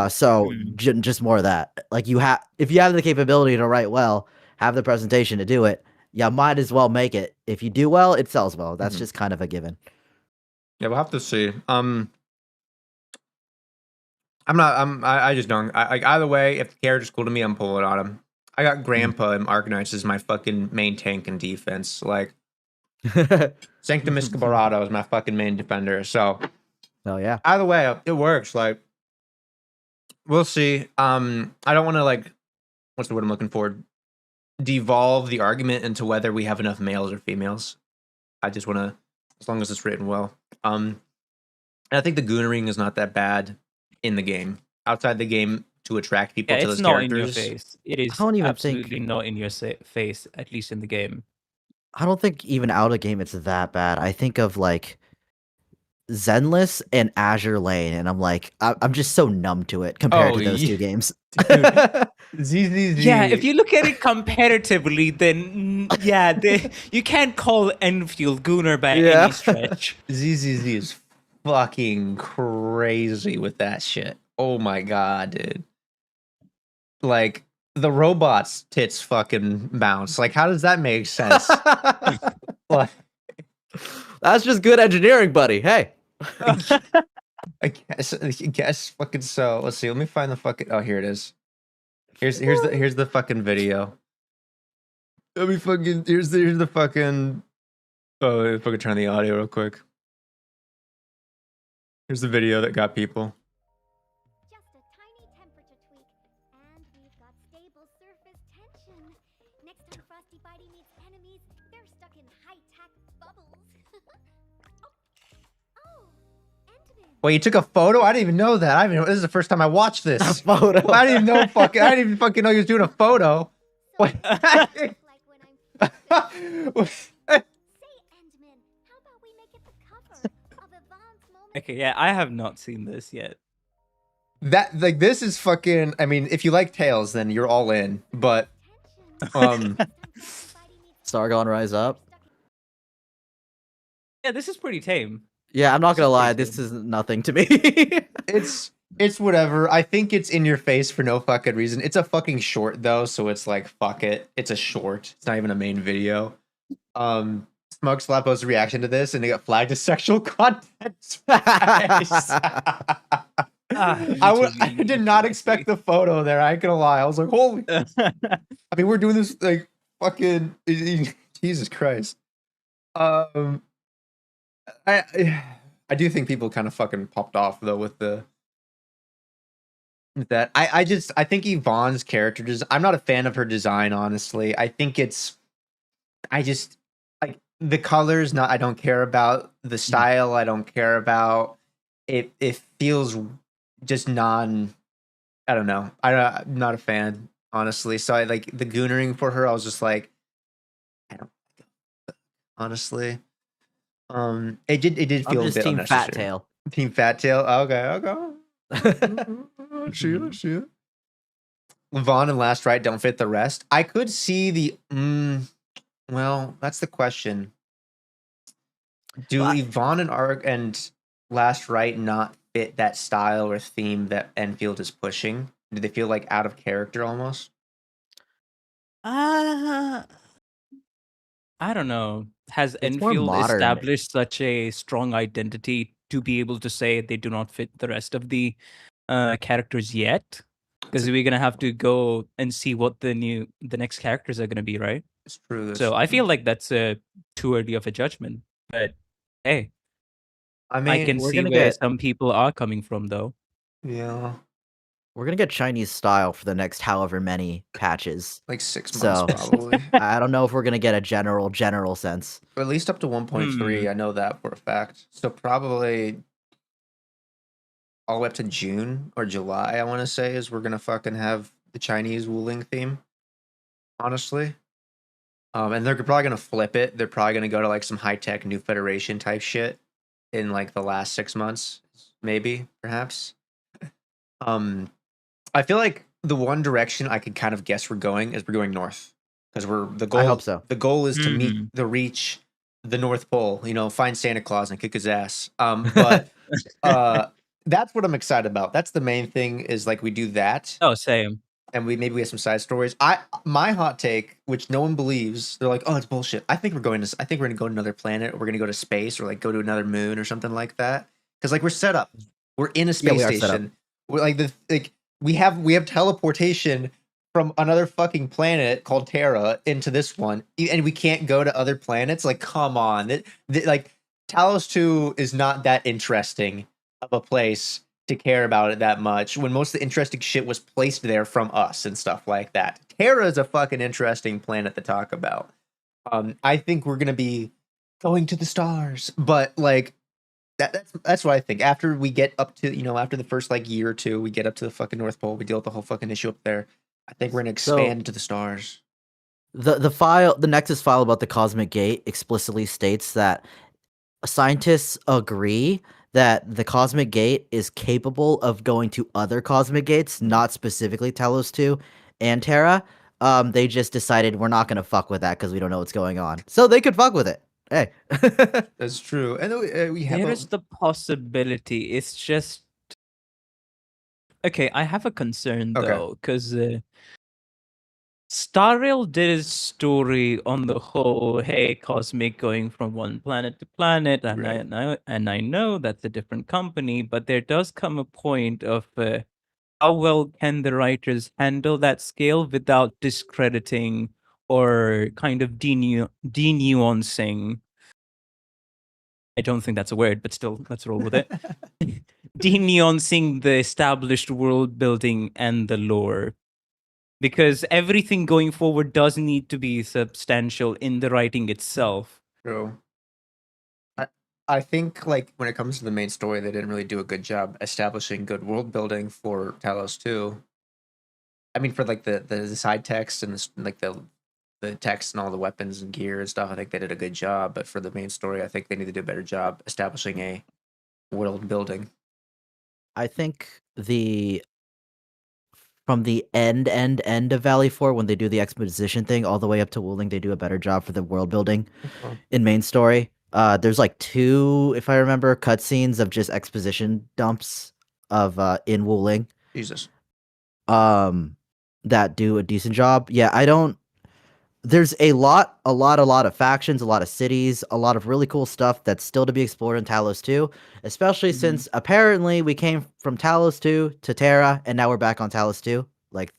C: So
A: Hmm.
C: just more of that. Like if you have the capability to write well, have the presentation to do it, you might as well make it. If you do well, it sells well. That's
B: Mhm.
C: just kind of a given.
B: Yeah, we'll have to see. I just don't. Like either way, if the character's cool to me, I'm pulling on him. I got Grandpa and Arcanines as my fucking main tank and defense. Like Sanctum Escobarado is my fucking main defender. So
C: Oh yeah.
B: either way, it works. Like we'll see. I don't want to like what's the word I'm looking for? Devolve the argument into whether we have enough males or females. I just want to, as long as it's written well. And I think the Goonering is not that bad in the game. Outside the game to attract people
A: Yeah,
B: to
A: it's
B: those
A: not in your
B: characters.
A: face. It
C: I
A: is
C: don't even
A: absolutely
C: think
A: not in your face, at least in the game.
C: I don't think even out of game it's that bad. I think of like Zenless and Azure Lane, and I'm like, I'm just so numb to it compared
B: Oh
C: to those
B: yeah,
C: two games.
B: dude. ZZZ.
A: Yeah, if you look at it comparatively, then yeah, you can't call Enfield Gooner by
C: Yeah.
A: any stretch.
B: ZZZ is fucking crazy with that shit. Oh my god, dude. Like the robot's tits fucking bounce. Like how does that make sense? Like
C: That's just good engineering, buddy. Hey.
B: I guess fucking so. Let's see. Let me find the fucking. Oh, here it is. Here's the fucking video. Let me fucking. Here's the fucking. Oh, let me fucking turn the audio real quick. Here's the video that got people.
D: Just a tiny temperature tweak, and we've got stable surface tension. Next time Frosty Bitey meets enemies, they're stuck in high-tech bubbles. Oh, Endman.
B: Wait, you took a photo? I didn't even know that. This is the first time I watched this.
C: Photo.
B: I didn't even know fucking. I didn't even fucking know he was doing a photo. Wait.
D: Like when I'm Say, Endman, how about we make it the cover of Yvonne's moment?
A: Okay, yeah, I have not seen this yet.
B: That like this is fucking. I mean, if you like Tails, then you're all in. But
C: Stargon Rise Up.
A: Yeah, this is pretty tame.
C: Yeah, I'm not gonna lie,
A: pretty
C: this is nothing to me.
B: it's whatever. I think it's in your face for no fucking reason. It's a fucking short though, so it's like fuck it. It's a short. It's not even a main video. Smoke Slap posted a reaction to this and it got flagged as sexual content. I did not expect the photo there. I ain't gonna lie. I was like, holy. I mean, we're doing this like fucking Jesus Christ. I do think people kind of fucking popped off though with that. I think Yvonne's character design. I'm not a fan of her design, honestly. I think I just like the colors. Not I don't care about the style. I don't care about it. It feels just I don't know. I'm not a fan, honestly. So I like the goonering for her. I was just like, I don't honestly. It did
C: I'm
B: feel a
C: just
B: bit
C: Team Fat
B: unnecessary.
C: Tail.
B: Team Fat Tail. Okay. Shoot. Levon and Last Right don't fit the rest. I could see the. Well, that's the question. Do Yvonne and Arc and Last Right not fit that style or theme that Enfield is pushing? Do they feel like out of character almost?
A: I don't know. Has
C: It's more
A: Enfield
C: modern.
A: established such a strong identity to be able to say they do not fit the rest of the characters yet? Because we're gonna have to go and see what the next characters are gonna be, right?
B: It's true.
A: So I feel like that's too early of a judgment. But hey,
B: I
A: I
B: mean,
A: can
C: we're
A: see
C: gonna
A: where
C: get-
A: some people are coming from, though.
B: yeah,
C: We're gonna get Chinese style for the next however many patches.
B: like 6
C: So-
B: months probably.
C: I don't know if we're gonna get a general sense.
B: Or at least up to 1.3. I know that for a fact. So probably all the way up to June or July, I want to say, is we're gonna fucking have the Chinese Wuling theme. Honestly. And they're probably gonna flip it. They're probably gonna go to like some high tech New Federation type shit in like the last 6 months, maybe, perhaps. I feel like the one direction I could kind of guess we're going is we're going north. because we're the goal.
C: I hope so.
B: The goal is to
A: Mhm.
B: reach the North Pole. You know, find Santa Claus and kick his ass. But that's what I'm excited about. That's the main thing. Is like we do that,
A: Oh, same.
B: and we have some side stories. My hot take, which no one believes, they're like, oh, it's bullshit. I think we're going to go to another planet, or we're gonna go to space, or like go to another moon or something like that. Because like we're set up. We're in a space
C: we are set up.
B: station. We're like we have teleportation from another fucking planet called Terra into this one, and we can't go to other planets. Like, come on, like Talos 2 is not that interesting of a place to care about it that much when most of the interesting shit was placed there from us and stuff like that. Terra is a fucking interesting planet to talk about. I think we're gonna be going to the stars, but like that's what I think. After we get up to after the first like year or two, we get up to the fucking North Pole, we deal with the whole fucking issue up there. I think we're gonna expand to the stars.
C: The Nexus file about the Cosmic Gate explicitly states that scientists agree that the Cosmic Gate is capable of going to other Cosmic Gates, not specifically Talos 2 and Terra. They just decided we're not gonna fuck with that because we don't know what's going on. So they could fuck with it. Hey.
B: That's true. And we have
A: There is the possibility. It's just okay. I have a concern
B: Okay.
A: though, because Starrail did his story on the whole, hey, Cosmic going from one planet to planet, and
B: Right.
A: I know that's a different company, but there does come a point of how well can the writers handle that scale without discrediting or kind of denuancing. I don't think that's a word, but still, let's roll with it. Denuancing the established world building and the lore. Because everything going forward does need to be substantial in the writing itself.
B: True. I think like when it comes to the main story, they didn't really do a good job establishing good world building for Talos 2. I mean, for like the side text and like the text and all the weapons and gear and stuff, I think they did a good job. But for the main story, I think they need to do a better job establishing a world building.
C: I think from the end of Valley 4, when they do the exposition thing all the way up to Wuling, they do a better job for the world building in main story. There's like 2, if I remember, cutscenes of just exposition dumps of in Wuling.
B: Jesus.
C: That do a decent job. Yeah, I don't. There's a lot of factions, a lot of cities, a lot of really cool stuff that's still to be explored in Talos 2, especially since apparently we came from Talos 2 to Terra, and now we're back on Talos 2. Like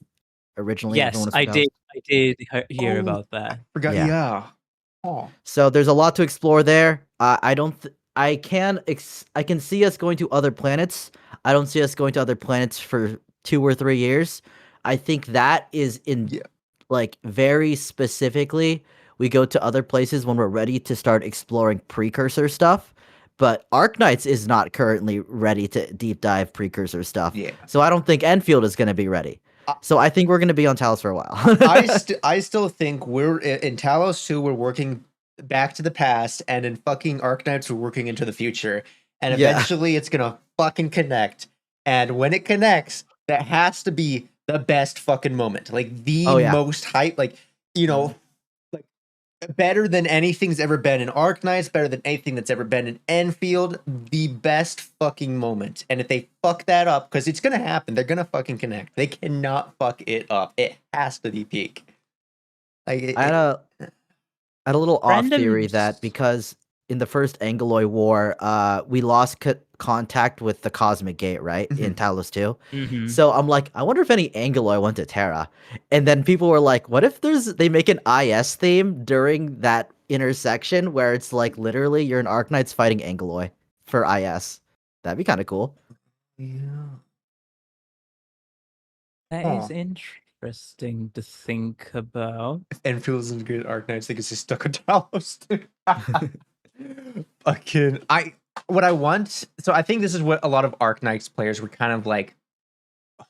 C: originally,
A: Yes,
C: everyone was
A: I
C: from
A: did.
C: Talos.
A: I did hear
B: Oh,
A: about that.
B: Forgot.
C: Yeah.
B: Yeah. Oh.
C: So there's a lot to explore there. I don't. I can see us going to other planets. I don't see us going to other planets for 2 or 3 years. I think that is in like very specifically. We go to other places when we're ready to start exploring precursor stuff. But Arknights is not currently ready to deep dive precursor stuff.
B: Yeah.
C: So I don't think Enfield is going to be ready. So I think we're going to be on Talos for a while.
B: I still think we're in Talos 2, we're working back to the past, and in fucking Arknights, we're working into the future. And eventually it's gonna fucking connect. And when it connects, that has to be the best fucking moment. Like the most hype, like, like better than anything's ever been in Arknights, better than anything that's ever been in Enfield, the best fucking moment. And if they fuck that up, because it's gonna happen, they're gonna fucking connect. They cannot fuck it up. It has to be peak. Like
C: I had a little off theory that because in the first Angloy War, we lost contact with the Cosmic Gate, right, in Talos 2. So I'm like, I wonder if any Angloy went to Terra. And then people were like, what if they make an IS theme during that intersection where it's like literally you're an Arknights fighting Angloy for IS? That'd be kind of cool.
B: Yeah.
A: That is interesting to think about.
B: If Enfield isn't good at Arknights, they get stuck on Talos. Fucking what I want. So I think this is what a lot of Arknights players were kind of like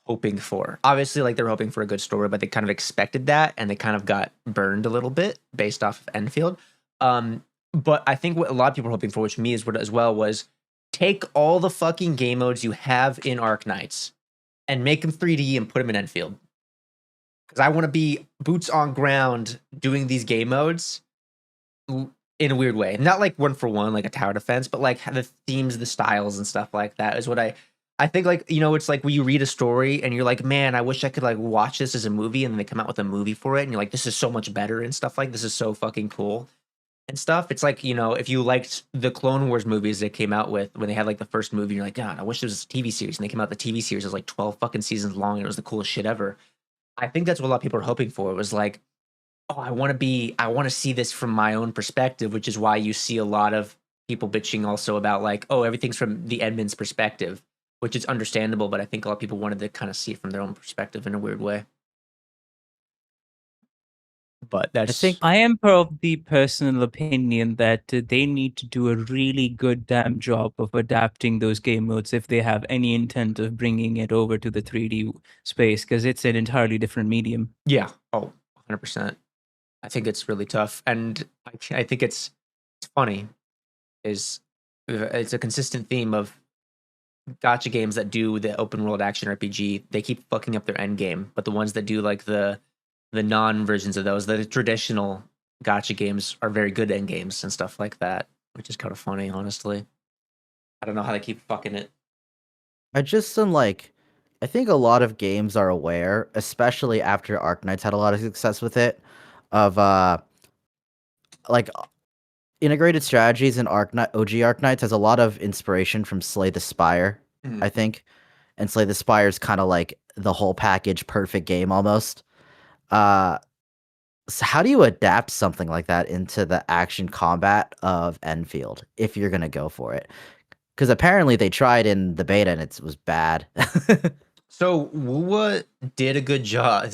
B: hoping for. Obviously, like they're hoping for a good story, but they kind of expected that, and they kind of got burned a little bit based off of Enfield. But I think what a lot of people are hoping for, which me as well, was take all the fucking game modes you have in Arknights and make them 3D and put them in Enfield. because I want to be boots on ground doing these game modes in a weird way. Not like one for one, like a tower defense, but like the themes, the styles, and stuff like that is what I think. Like, it's like when you read a story and you're like, man, I wish I could like watch this as a movie, and then they come out with a movie for it, and you're like, this is so much better and stuff. Like, this is so fucking cool and stuff. It's like, if you liked the Clone Wars movies they came out with when they had like the first movie, you're like, God, I wish there was a TV series. And they came out, the TV series was like 12 fucking seasons long, and it was the coolest shit ever. I think that's what a lot of people are hoping for. It was like, oh, I want to see this from my own perspective, which is why you see a lot of people bitching also about like, oh, everything's from the Edmonds perspective, which is understandable, but I think a lot of people wanted to kind of see it from their own perspective in a weird way. But that's
A: I am of the personal opinion that they need to do a really good damn job of adapting those game modes if they have any intent of bringing it over to the 3D space, because it's an entirely different medium.
B: Yeah. Oh, 100%. I think it's really tough. And I think it's funny is it's a consistent theme of gacha games that do the open world action RPG. They keep fucking up their end game, but the ones that do like the non versions of those, the traditional gacha games, are very good end games and stuff like that, which is kind of funny, honestly. I don't know how they keep fucking it.
C: I think a lot of games are aware, especially after Arknights had a lot of success with it, of like integrated strategies in OG Arknights has a lot of inspiration from Slay the Spire, I think. And Slay the Spire is kind of like the whole package perfect game almost. So how do you adapt something like that into the action combat of Enfield if you're gonna go for it? Because apparently they tried in the beta and it was bad.
B: So Wuwa did a good job.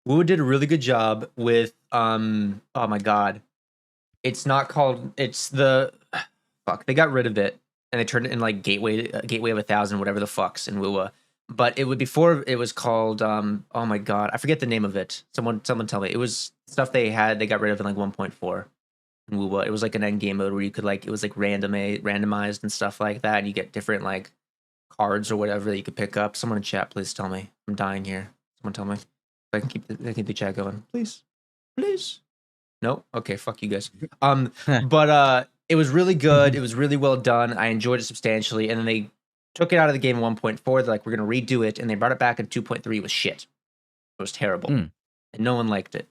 B: Wuwa did a really good job with oh my god. It's not called, it's the fuck. They got rid of it and they turned it in like Gateway of 1,000, whatever the fucks in Wuwa. But it would, before it was called oh my god, I forget the name of it. Someone tell me. It was stuff they got rid of in like 1.4 in Wuwa. It was like an end game mode where you could like, it was like randomized and stuff like that, and you get different like cards or whatever that you could pick up. Someone in chat, please tell me. I'm dying here. Someone tell me. I can keep the chat going. Please. No? Okay, fuck you guys. But it was really good. It was really well done. I enjoyed it substantially. And then they took it out of the game in 1.4. They're like, we're going to redo it. And they brought it back in 2.3. It was shit. It was terrible. And no one liked it.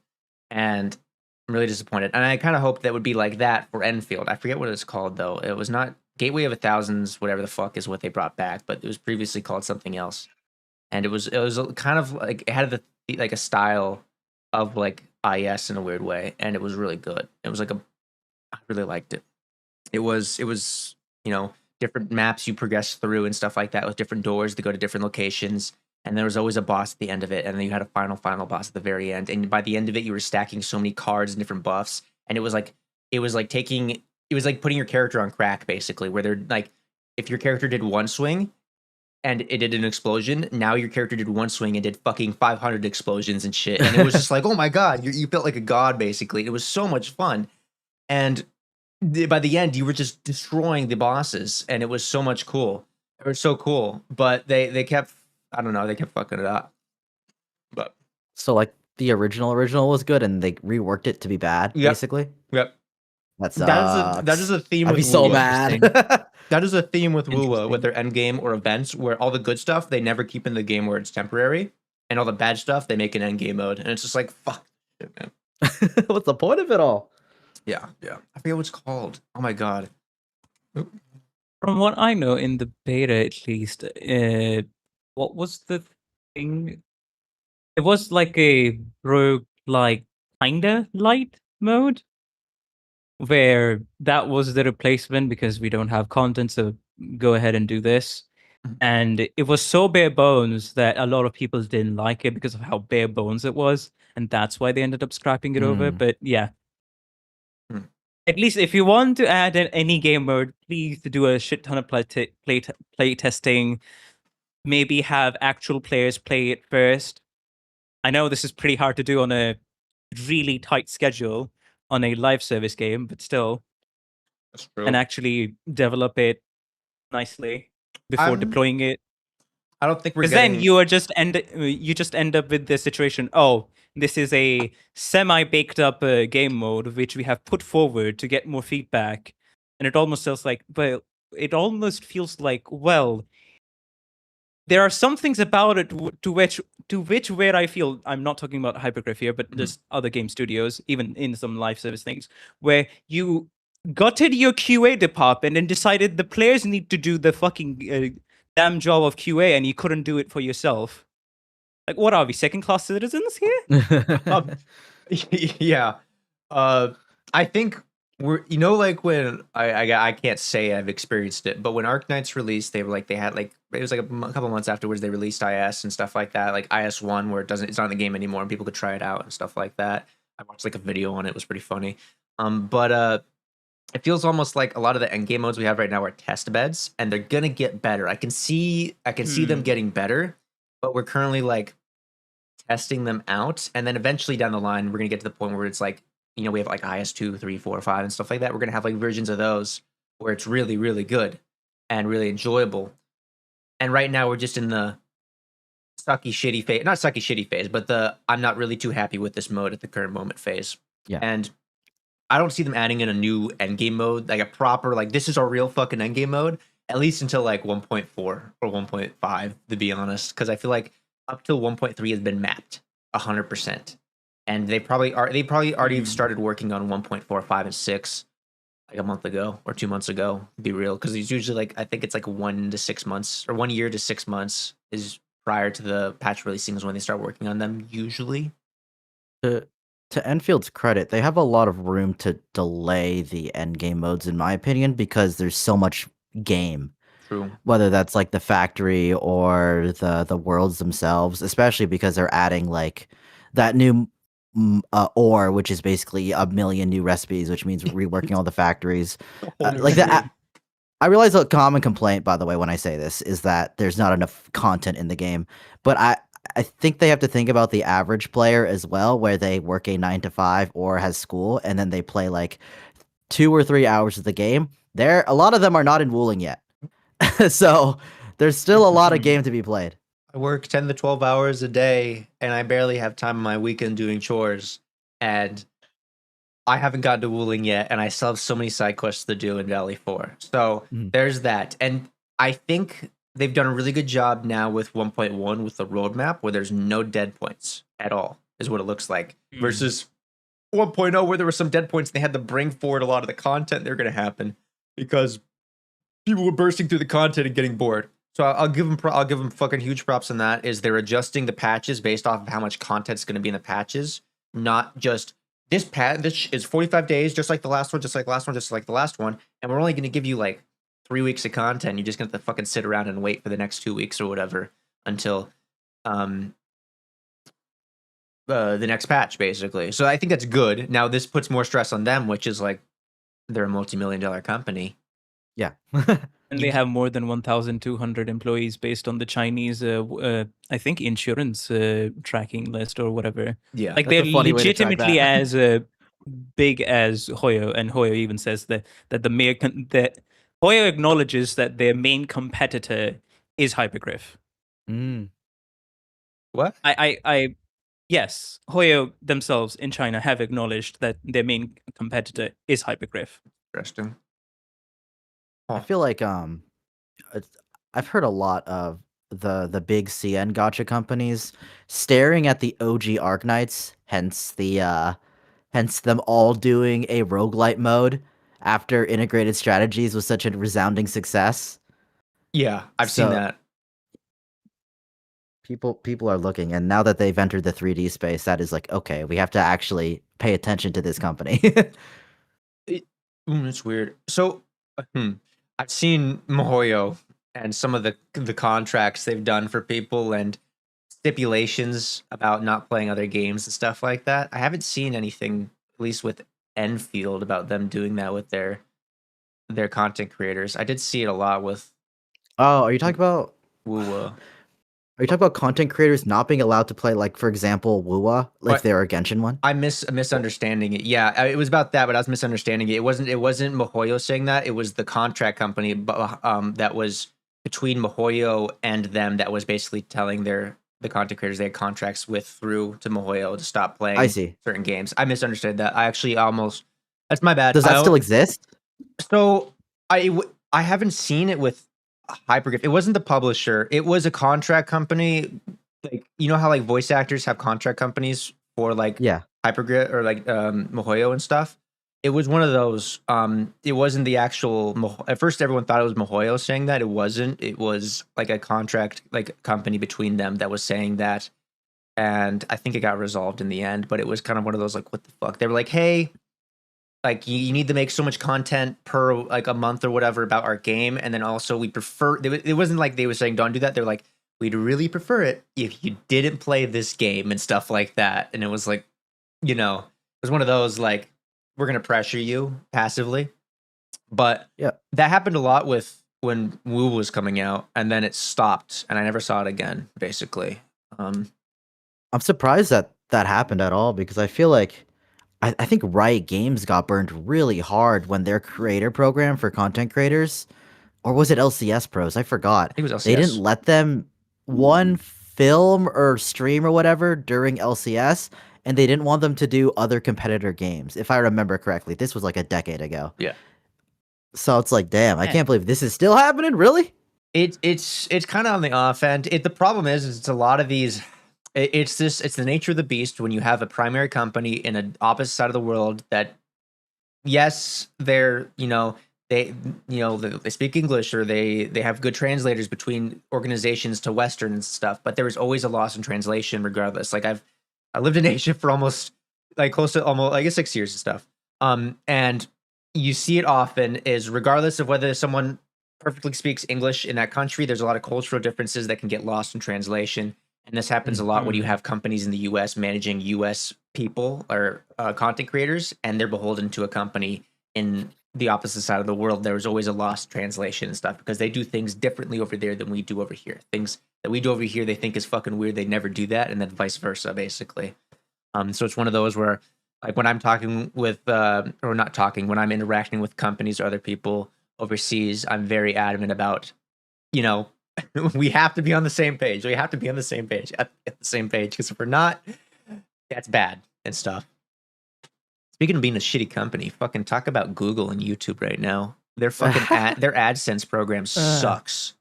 B: And I'm really disappointed. And I kind of hoped that would be like that for Enfield. I forget what it's called, though. It was not Gateway of 1,000s, whatever the fuck is what they brought back. But it was previously called something else. And it was kind of like, it had like a style of like IS in a weird way, and it was really good. It was like I really liked it. It was different maps you progress through and stuff like that with different doors to go to different locations, and there was always a boss at the end of it, and then you had a final boss at the very end, and by the end of it you were stacking so many cards and different buffs, and it was like putting your character on crack, basically, where they're like, if your character did one swing and it did an explosion, now your character did one swing and did fucking 500 explosions and shit. And it was just like, oh my god, you felt like a god, basically. It was so much fun. And by the end, you were just destroying the bosses, and it was so much cool. It was so cool. But they kept, I don't know, they kept fucking it up. But
C: so like the original was good and they reworked it to be bad, basically?
B: Yep.
C: That
B: is a theme.
C: I'd be so mad.
B: That is a theme with Wuwa, with their end game or events, where all the good stuff they never keep in the game where it's temporary, and all the bad stuff they make an end game mode, and it's just like, fuck shit, man.
C: What's the point of it all?
B: Yeah. I forget what it's called. Oh my god. Oop.
A: From what I know, in the beta at least, what was the thing? It was like a rogue, like kinda light mode, where that was the replacement because we don't have content, so go ahead and do this. And it was so bare bones that a lot of people didn't like it because of how bare bones it was, and that's why they ended up scrapping it over. But yeah, at least if you want to add any game mode, please do a shit ton of play testing. Maybe have actual players play it first. I know this is pretty hard to do on a really tight schedule on a live service game, but still,
B: that's true.
A: And actually develop it nicely before deploying it.
B: I don't think we're
A: because
B: getting...
A: then you just end up with the situation. Oh, this is a semi-baked up game mode which we have put forward to get more feedback, and it almost feels like, well, there are some things about it to which where I feel, I'm not talking about Hypergraph here, but just other game studios, even in some live service things, where you gutted your QA department and decided the players need to do the fucking damn job of QA, and you couldn't do it for yourself. Like, what are we, second-class citizens here?
B: Yeah. I think we're, you know, like when I can't say I've experienced it, but when Arknights released, they had like, it was like a couple months afterwards they released IS and stuff like that, like IS-1, where it's not in the game anymore and people could try it out and stuff like that. I watched like a video on it. It was pretty funny. But it feels almost like a lot of the endgame modes we have right now are test beds, and they're gonna get better. I can see them getting better, but we're currently like testing them out, and then eventually down the line we're gonna get to the point where it's like, you know, we have like IS-2, 3, 4, 5 and stuff like that. We're gonna have like versions of those where it's really, really good and really enjoyable. And right now we're just in the sucky shitty phase, not sucky shitty phase, but the I'm not really too happy with this mode at the current moment phase.
C: Yeah.
B: And I don't see them adding in a new endgame mode, like a proper, like, this is our real fucking endgame mode, at least until like 1.4 or 1.5, to be honest, because I feel like up till 1.3 has been mapped 100%, and they probably already started working on 1.4, 5, and 6 like a month ago or 2 months ago. To be real, because it's usually like, I think it's like 1 to 6 months, or 1 year to 6 months is prior to the patch releasing is when they start working on them usually.
C: To Enfield's credit, they have a lot of room to delay the endgame modes, in my opinion, because there's so much game.
B: True.
C: Whether that's like the factory or the worlds themselves, especially because they're adding like that new ore, which is basically a million new recipes, which means reworking all the factories. Like that. I realize a common complaint, by the way, when I say this, is that there's not enough content in the game. But I think they have to think about the average player as well, where they work a 9 to 5 or has school, and then they play like 2 or 3 hours of the game. A lot of them are not in Wooling yet. So there's still a lot of game to be played.
B: I work 10 to 12 hours a day, and I barely have time on my weekend doing chores. And I haven't gotten to Wooling yet, and I still have so many side quests to do in Valley 4. So there's that. And I think they've done a really good job now with 1.1 with the roadmap, where there's no dead points at all, is what it looks like. Versus 1.0, where there were some dead points, and they had to bring forward a lot of the content that are going to happen because people were bursting through the content and getting bored. So I'll give them fucking huge props on that. Is they're adjusting the patches based off of how much content's going to be in the patches, not just this is 45 days, just like the last one, just like the last one, and we're only going to give you like 3 weeks of content. You're just going to have to fucking sit around and wait for the next 2 weeks or whatever until the next patch, basically. So I think that's good. Now this puts more stress on them, which is like, they're a multi-million-dollar company.
C: Yeah.
A: And they have more than 1,200 employees based on the Chinese, I think, insurance tracking list or whatever.
B: Yeah,
A: like,
C: that's
A: they're
C: a funny way to track
A: legitimately
C: that.
A: as big as Hoyo, and Hoyo even says that Hoyo acknowledges that their main competitor is Hypergriff.
B: What?
A: Yes, Hoyo themselves in China have acknowledged that their main competitor is Hypergriff.
B: Interesting.
C: I feel like I've heard a lot of the big CN Gacha companies staring at the OG Arknights, hence them all doing a roguelite mode after integrated strategies was such a resounding success.
B: Yeah, I've seen that.
C: People are looking, and now that they've entered the 3D space, that is like, okay, we have to actually pay attention to this company.
B: It's weird. So, I've seen MiHoYo and some of the contracts they've done for people and stipulations about not playing other games and stuff like that. I haven't seen anything, at least with Endfield, about them doing that with their content creators. I did see it a lot with.
C: Oh, are you talking about
B: Wuwa?
C: Are you talking about content creators not being allowed to play, like, for example, Wuwa, if they're a Genshin one?
B: I'm misunderstanding it. Yeah, it was about that, but I was misunderstanding it. It wasn't MiHoYo saying that. It was the contract company, that was between MiHoYo and them, that was basically telling their the content creators they had contracts with through to MiHoYo to stop playing
C: I see.
B: certain games. I misunderstood that. I actually almost that's my bad.
C: Does that still exist?
B: So I haven't seen it with Hypergraph. It wasn't the publisher. It was a contract company. Like you know how like voice actors have contract companies for like
C: Yeah.
B: Hypergrid or like MiHoYo and stuff. It was one of those. It wasn't the actual. At first, everyone thought it was MiHoYo saying that. It wasn't. It was like a contract, like company between them that was saying that. And I think it got resolved in the end. But it was kind of one of those like, what the fuck? They were like, hey, like you need to make so much content per like a month or whatever about our game, and then also we prefer. It wasn't like they were saying don't do that. They're like, we'd really prefer it if you didn't play this game and stuff like that. And it was like, you know, it was one of those like, we're going to pressure you passively. But
C: yeah,
B: that happened a lot with when Woo was coming out, and then it stopped, and I never saw it again, basically.
C: I'm surprised that happened at all, because I feel like I think Riot Games got burned really hard when their creator program for content creators, or was it LCS Pros? I forgot.
B: I think it was LCS.
C: They didn't let them film or stream or whatever during LCS, and they didn't want them to do other competitor games, if I remember correctly. This was like a decade ago.
B: Yeah.
C: So it's like, damn, I can't believe this is still happening. Really?
B: It's kind of on the off end. The problem is it's a lot of these. It's the nature of the beast when you have a primary company in an opposite side of the world that, yes, they're they speak English, or they have good translators between organizations to Western and stuff, but there is always a loss in translation regardless. Like I lived in Asia for almost like close to almost I guess 6 years and stuff. And you see it often is regardless of whether someone perfectly speaks English in that country, there's a lot of cultural differences that can get lost in translation. And this happens a lot when you have companies in the US managing US people or content creators, and they're beholden to a company in the opposite side of the world. There's always a lost translation and stuff because they do things differently over there than we do over here. Things that we do over here, they think is fucking weird. They never do that. And then vice versa, basically. So it's one of those where, like when I'm talking with, or not talking, when I'm interacting with companies or other people overseas, I'm very adamant about, we have to be on the same page. We have to be on the same page at the same page, because if we're not, that's bad and stuff. Speaking of being a shitty company, fucking talk about Google and YouTube right now. Their fucking their AdSense program sucks.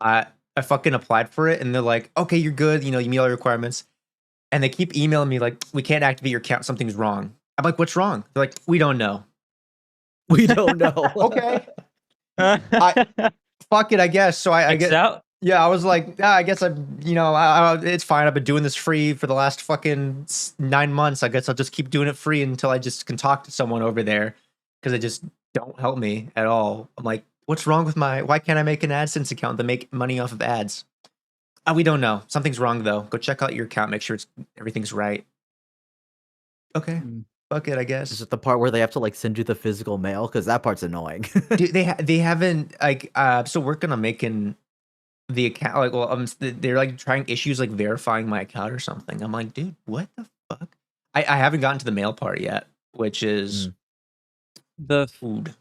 B: I fucking applied for it, and they're like, "Okay, you're good. You meet all the requirements." And they keep emailing me like, "We can't activate your account. Something's wrong." I'm like, "What's wrong?" They're like, "We don't know."
C: We don't know.
B: Okay. Fuck it, I guess. So I get
A: out.
B: Yeah, I was like, I guess it's fine. I've been doing this free for the last fucking 9 months. I guess I'll just keep doing it free until I just can talk to someone over there, because they just don't help me at all. I'm like, what's wrong with why can't I make an AdSense account to make money off of ads? We don't know. Something's wrong though. Go check out your account. Make sure everything's right. Okay. Fuck it, I guess.
C: Is it the part where they have to like send you the physical mail? Because that part's annoying.
B: Dude, they haven't like still working on making the account like they're like trying issues like verifying my account or something. I'm like, dude, what the fuck? I haven't gotten to the mail part yet, which is
A: the
B: food.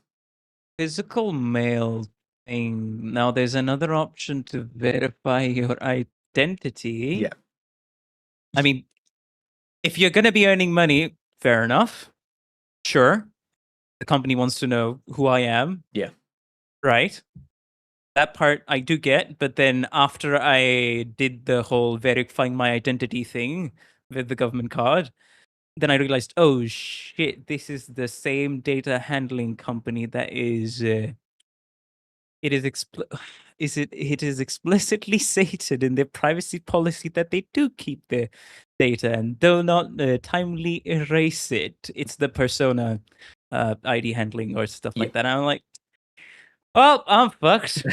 A: Physical mail thing. Now there's another option to verify your identity.
B: Yeah.
A: I mean, if you're gonna be earning money, fair enough. Sure. The company wants to know who I am.
B: Yeah.
A: Right. That part I do get, but then after I did the whole verifying my identity thing with the government card, then I realized, oh shit, this is the same data handling company that is it is explicitly stated in their privacy policy that they do keep their data and do not timely erase it. It's the persona ID handling or stuff like that. And I'm like, well, I'm fucked.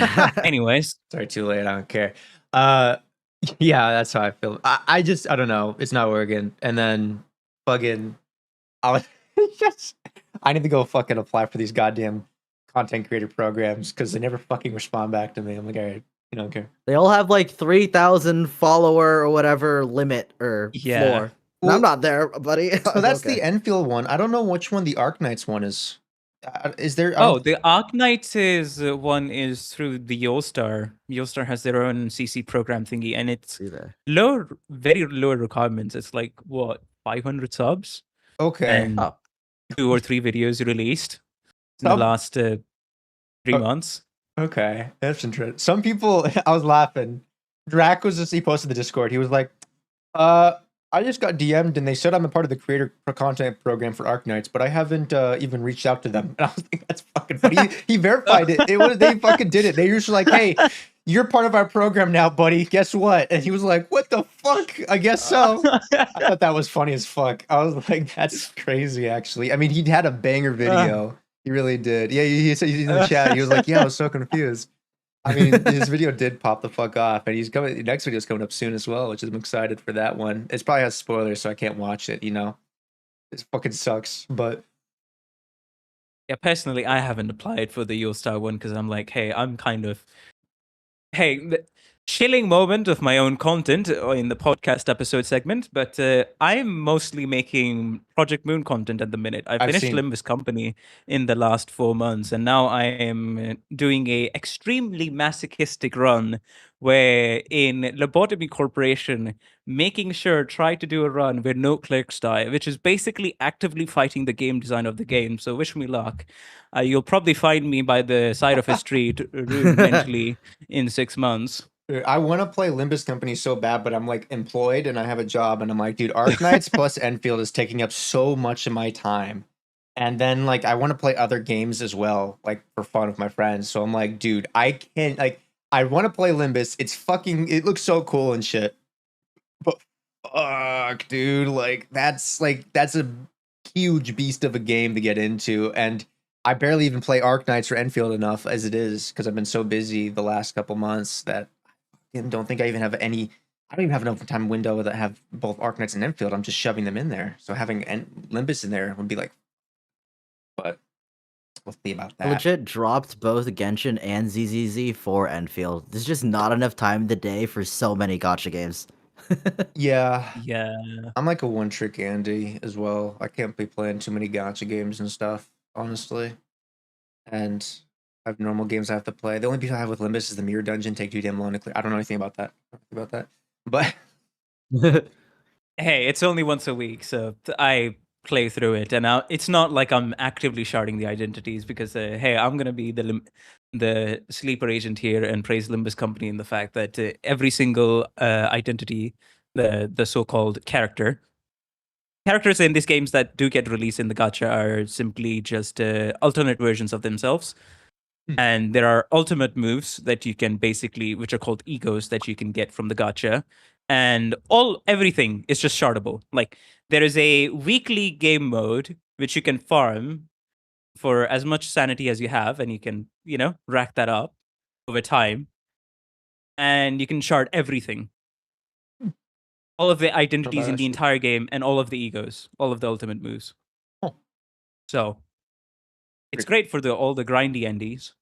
A: Anyways.
B: Sorry, too late. I don't care. Yeah, that's how I feel. I don't know. It's not working. And then fucking, I need to go fucking apply for these goddamn content creator programs because they never fucking respond back to me. I'm like, all right, you don't care.
C: They all have like 3,000 follower or whatever limit or floor.
B: Well,
C: I'm not there, buddy.
B: So that's the Endfield one. I don't know which one the Arknights one is. Is there?
A: Oh, the Arknights is one is through the Yolstar. Yolstar has their own CC program thingy, and it's
C: See there.
A: very low requirements. It's like what 500 subs
B: Okay.
A: and
C: Oh,
A: 2 or 3 videos released in the
B: Some-
A: last 3 months.
B: Okay, that's interesting. Some people, I was laughing. Drac was just, he posted the Discord. He was like, I just got DM'd and they said I'm a part of the creator content program for Arknights, but I haven't even reached out to them. And I was like, that's fucking funny. He verified it. They fucking did it. They were just like, hey, you're part of our program now, buddy. Guess what? And he was like, what the fuck? I guess so. I thought that was funny as fuck. I was like, that's crazy, actually. I mean, he had a banger video. He really did. Yeah, he said in the chat. He was like, "Yeah, I was so confused." I mean, his video did pop the fuck off, and he's coming. The next video's coming up soon as well, which I'm excited for that one. It's probably has spoilers, so I can't watch it. You know, it fucking sucks. But
A: Yeah, personally, I haven't applied for the Yolstar one because I'm like, hey, the chilling moment of my own content in the podcast episode segment, but I'm mostly making Project Moon content at the minute. I
B: I've
A: finished
B: seen-
A: Limbus Company in the last 4 months, and now I am doing a extremely masochistic run where in Lobotomy Corporation, making sure try to do a run where no clerks die, which is basically actively fighting the game design of the game. So wish me luck. You'll probably find me by the side of a street, ruined mentally, in 6 months.
B: I want to play Limbus Company so bad, but I'm like employed and I have a job, and I'm like, dude, Arknights plus Endfield is taking up so much of my time. And then like I want to play other games as well, like for fun with my friends. So I'm like, dude, I can't like I want to play Limbus. It looks so cool and shit. But fuck, dude, that's a huge beast of a game to get into, and I barely even play Arknights or Enfield enough as it is because I've been so busy the last couple months that I don't think I even have any. I don't even have enough time window that have both Arknights and Enfield. I'm just shoving them in there. So having Limbus in there would be like, but we'll see about
C: I
B: that.
C: legit dropped both Genshin and ZZZ for Enfield. There's just not enough time in the day for so many gacha games.
B: Yeah,
A: Yeah.
B: I'm like a one trick Andy as well. I can't be playing too many gacha games and stuff, honestly. And I have normal games I have to play. The only beef I have with Limbus is the mirror dungeon take too damn long to clear. I don't know anything about that. But
A: Hey, it's only once a week, so I play through it, and it's not like I'm actively sharding the identities because, hey, I'm gonna be the sleeper agent here and praise Limbus Company in the fact that every single identity, the so-called characters in these games that do get released in the gacha are simply just alternate versions of themselves. And there are ultimate moves that you can basically, which are called egos, that you can get from the gacha. And everything is just shardable. Like there is a weekly game mode which you can farm for as much sanity as you have, and you can, rack that up over time. And you can shard everything. All of the identities in the entire game and all of the egos, all of the ultimate moves.
B: Oh.
A: So it's great for all the grindy endies.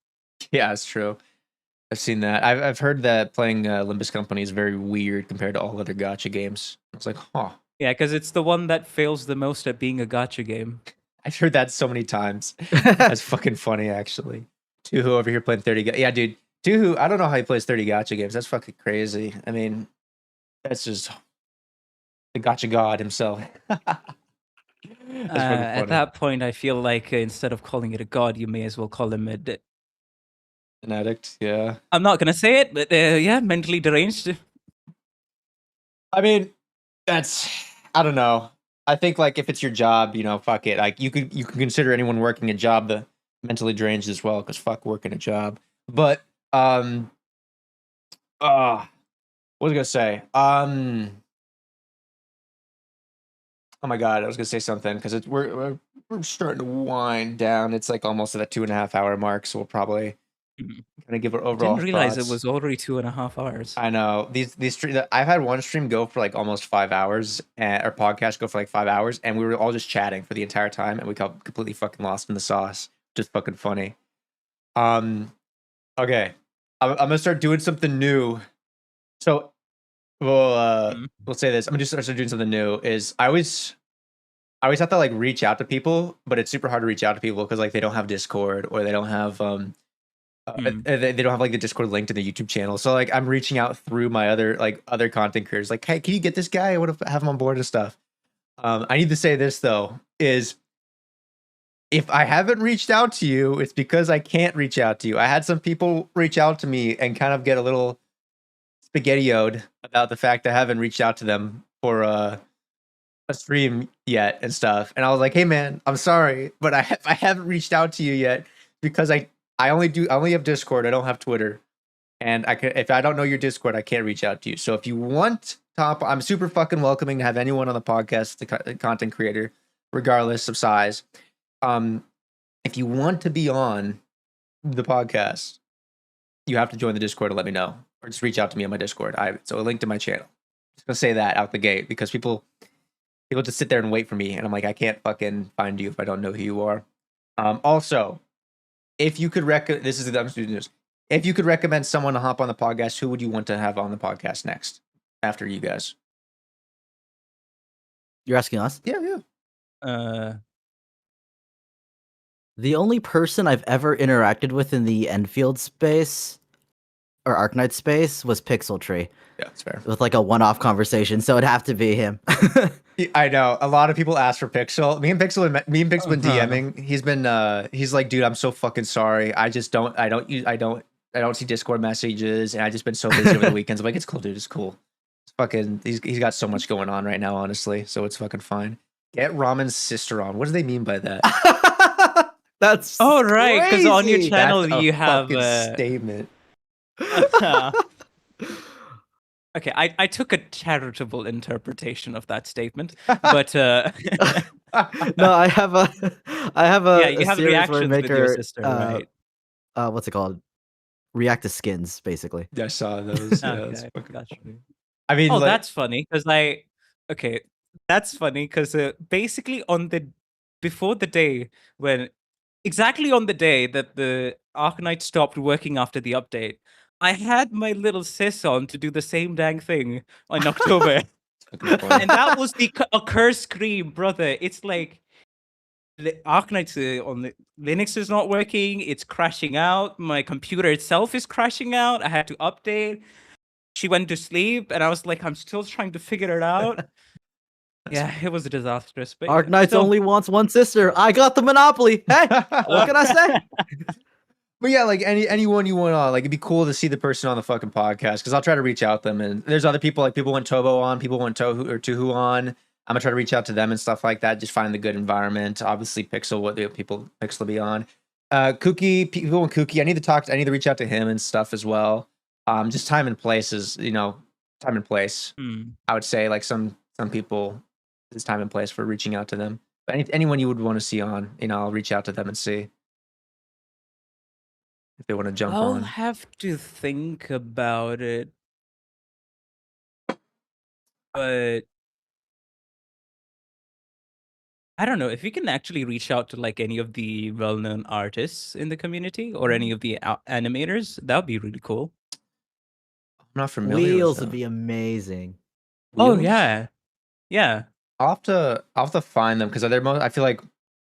B: yeah, it's true. I've seen that. I've heard that playing Limbus Company is very weird compared to all other gacha games. I was like, huh.
A: Yeah, because it's the one that fails the most at being a gacha game.
B: I've heard that so many times. That's fucking funny, actually. Tuhu over here playing 30. Yeah, dude. Tuhu, I don't know how he plays 30 gacha games. That's fucking crazy. I mean, that's just the gacha god himself.
A: At that point, I feel like instead of calling it a god, you may as well call him an
B: addict. Yeah.
A: I'm not gonna say it, but yeah, mentally deranged.
B: I mean, I don't know. I think like if it's your job, fuck it. Like you can consider anyone working a job the mentally deranged as well, because fuck working a job. But what was I gonna say? Oh my god, I was gonna say something because we're starting to wind down. It's like almost at that 2.5 hour mark, so we'll probably kind of give it overall.
A: Didn't realize
B: thoughts.
A: it was already 2.5 hours.
B: I know these I've had one stream go for like almost 5 hours, and our podcast go for like 5 hours, and we were all just chatting for the entire time, and we got completely fucking lost in the sauce. Just fucking funny. Okay, I'm gonna start doing something new. So, we'll say this. I'm gonna just start doing something new. Is I always I always have to like reach out to people, but it's super hard to reach out to people because like they don't have Discord or they don't have they don't have like the Discord link to the YouTube channel. So like I'm reaching out through my other content creators, like, hey, can you get this guy? I want to have him on board and stuff. I need to say this though, is if I haven't reached out to you, it's because I can't reach out to you. I had some people reach out to me and kind of get a little spaghettioed about the fact I haven't reached out to them for a stream yet and stuff. And I was like, hey man, I'm sorry, but I haven't reached out to you yet because I only have Discord. I don't have Twitter. And if I don't know your Discord, I can't reach out to you. So if you want I'm super fucking welcoming to have anyone on the podcast, the content creator, regardless of size. If you want to be on the podcast, you have to join the Discord to let me know, or just reach out to me on my Discord. So a link to my channel. Just gonna say that out the gate because people just sit there and wait for me, and I'm like, I can't fucking find you if I don't know who you are. Also, if you could if you could recommend someone to hop on the podcast, who would you want to have on the podcast next after you guys?
C: You're asking us?
B: Yeah.
C: The only person I've ever interacted with in the Endfield space or Arknight space was Pixel Tree.
B: Yeah, that's fair.
C: With like a one-off conversation, so it'd have to be him.
B: I know a lot of people ask for Pixel. Me and Pixel been DMing. He's like, dude, I'm so fucking sorry. I don't see Discord messages, and I just been so busy over the weekends. I'm like, it's cool, dude. It's cool. It's fucking. He's got so much going on right now, honestly. So it's fucking fine. Get Ramen's sister on. What do they mean by that?
C: That's
A: right, because on your
C: crazy.
A: channel
B: That's a
A: you have
B: fucking statement.
A: Okay, I took a charitable interpretation of that statement, but
C: No, I have a
A: yeah, you have
C: series where I
A: reactions
C: make
A: with your
C: her,
A: sister, right?
C: what's it called? React to skins, basically.
B: I saw those. Yeah,
A: Okay, gotcha.
B: I mean,
A: Oh,
B: like,
A: that's funny because that's funny because basically before the day when exactly on the day that the Arcanite stopped working after the update, I had my little sis on to do the same dang thing in October. And that was a curse scream, brother. It's like the Arcanite on the Linux is not working. It's crashing out. My computer itself is crashing out. I had to update. She went to sleep, and I was like, I'm still trying to figure it out. Yeah, it was disastrous. But
C: Arknights only wants one sister. I got the monopoly. Hey, what can I say?
B: But yeah, like anyone you want on, like it'd be cool to see the person on the fucking podcast because I'll try to reach out to them. And there's other people, like people want Tobo on, people want Tohu or Tuhu on. I'm gonna try to reach out to them and stuff like that. Just find the good environment. Obviously, Pixel, Pixel will be on. Kooky, people want Kooky. I need to reach out to him and stuff as well. Just time and place is, time and place. I would say like some people, it's time and place for reaching out to them. But anyone you would want to see on, I'll reach out to them and see if they want to jump
A: I'll
B: on.
A: have to think about it. But I don't know if we can actually reach out to like any of the well-known artists in the community or any of the animators. That would be really cool.
B: I'm not familiar
C: Wheels
B: with
C: would
B: them.
C: be amazing.
A: Oh
B: Wheels?
A: yeah.
B: I'll have to find them because I feel like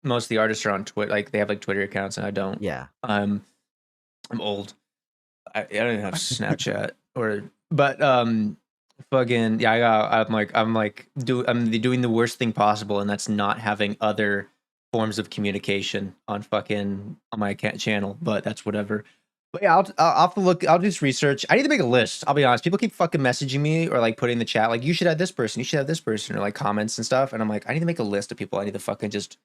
B: most of the artists are on Twitter. Like they have like Twitter accounts, and I don't.
C: Yeah.
B: I'm old. I don't even have Snapchat but fucking yeah. I'm doing the worst thing possible, and that's not having other forms of communication on my channel. But that's whatever. But yeah, I'll have to look. I'll do this research. I need to make a list. I'll be honest. People keep fucking messaging me or like putting in the chat like you should have this person, you should have this person, or like comments and stuff. And I'm like, I need to make a list of people. I need to fucking just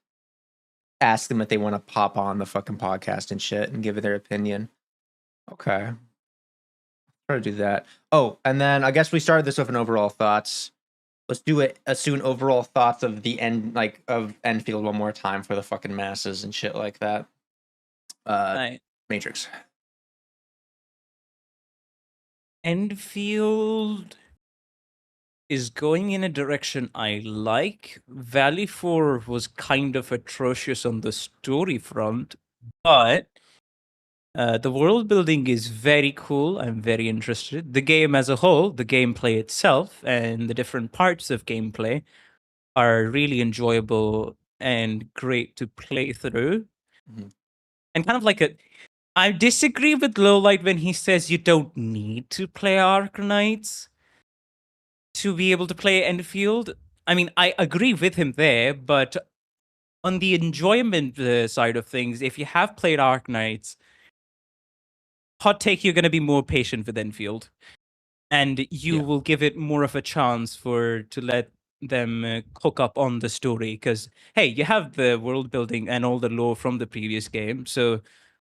B: ask them if they want to pop on the fucking podcast and shit and give it their opinion. Okay. Try to do that. Oh, and then I guess we started this with an overall thoughts. Let's do it as soon overall thoughts of the end, like of Endfield one more time for the fucking masses and shit like that.
A: Right.
B: Matrix.
A: Endfield is going in a direction I like. Valley 4 was kind of atrocious on the story front, but the world building is very cool. I'm very interested. The game as a whole, the gameplay itself, and the different parts of gameplay are really enjoyable and great to play through. And kind of like I disagree with Lowlight when he says you don't need to play Arknights to be able to play Endfield. I mean, I agree with him there, but on the enjoyment side of things, if you have played Arknights, hot take, you're going to be more patient with Enfield, and you will give it more of a chance to let them cook up on the story. Because hey, you have the world building and all the lore from the previous game, so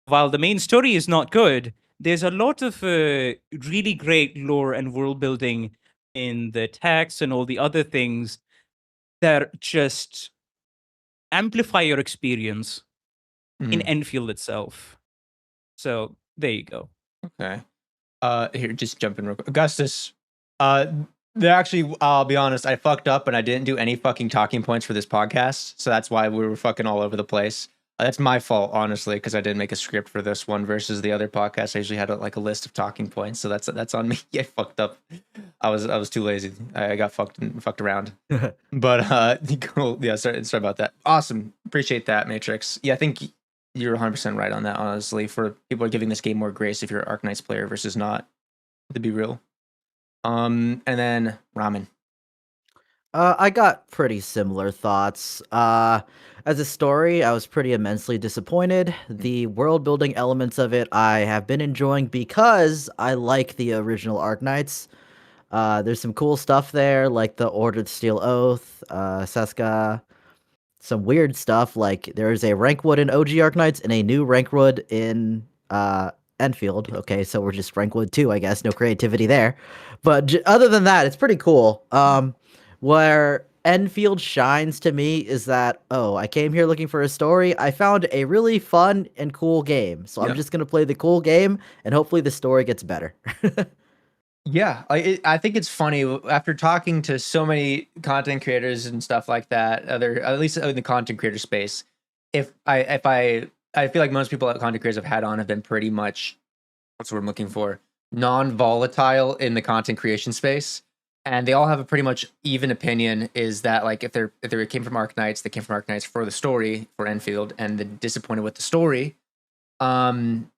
A: while the main story is not good, there's a lot of really great lore and world building in the text and all the other things that just amplify your experience in Enfield itself. So there you go.
B: Okay. Here, just jump in real quick. Augustus, they actually, I'll be honest, I fucked up and I didn't do any fucking talking points for this podcast. So that's why we were fucking all over the place. That's my fault, honestly, because I didn't make a script for this one versus the other podcast. I usually had a list of talking points, so that's on me. I fucked up. I was too lazy. I got fucked around. But cool. Yeah, sorry about that. Awesome. Appreciate that, Matrix. Yeah, I think you're 100% right on that, honestly. For people are giving this game more grace if you're an Arknights player versus not, to be real. And then Ramen.
C: I got pretty similar thoughts. As a story, I was pretty immensely disappointed. The world building elements of it I have been enjoying because I like the original Arknights. There's some cool stuff there, like the Order of the Steel Oath, Seska, some weird stuff, like there is a Rankwood in OG Arknights and a new Rankwood in Enfield. Okay, so we're just Rankwood 2, I guess. No creativity there. But other than that, it's pretty cool. Where Enfield shines to me is that, I came here looking for a story. I found a really fun and cool game. So I'm just going to play the cool game, and hopefully the story gets better.
B: Yeah, I think it's funny after talking to so many content creators and stuff like that. At least in the content creator space, if I feel like most people that content creators have had on have been pretty much, what's what I'm looking for, non-volatile in the content creation space, and they all have a pretty much even opinion. Is that like if they came from Arknights, they came from Arknights for the story for Enfield, and they're disappointed with the story. But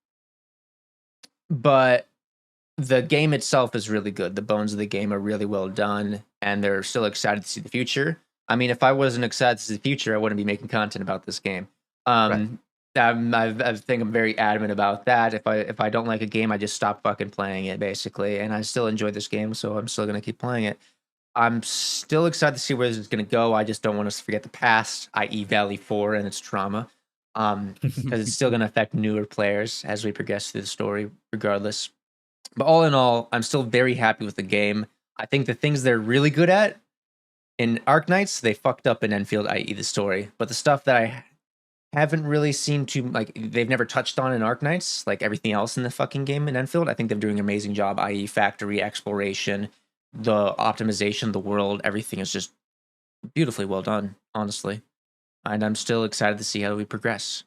B: the game itself is really good. The bones of the game are really well done, and they're still excited to see the future. I mean, if I wasn't excited to see the future, I wouldn't be making content about this game.
C: Right.
B: I think I'm very adamant about that. If I don't like a game, I just stop fucking playing it, basically. And I still enjoy this game, so I'm still gonna keep playing it. I'm still excited to see where this is gonna go. I just don't want us to forget the past, i.e., Valley 4 and its trauma, because it's still gonna affect newer players as we progress through the story, regardless. But all in all, I'm still very happy with the game. I think the things they're really good at in Arknights, they fucked up in Enfield, i.e. the story. But the stuff that I haven't really seen they've never touched on in Arknights, like everything else in the fucking game in Enfield, I think they're doing an amazing job, i.e. factory, exploration, the optimization of the world, everything is just beautifully well done, honestly. And I'm still excited to see how we progress.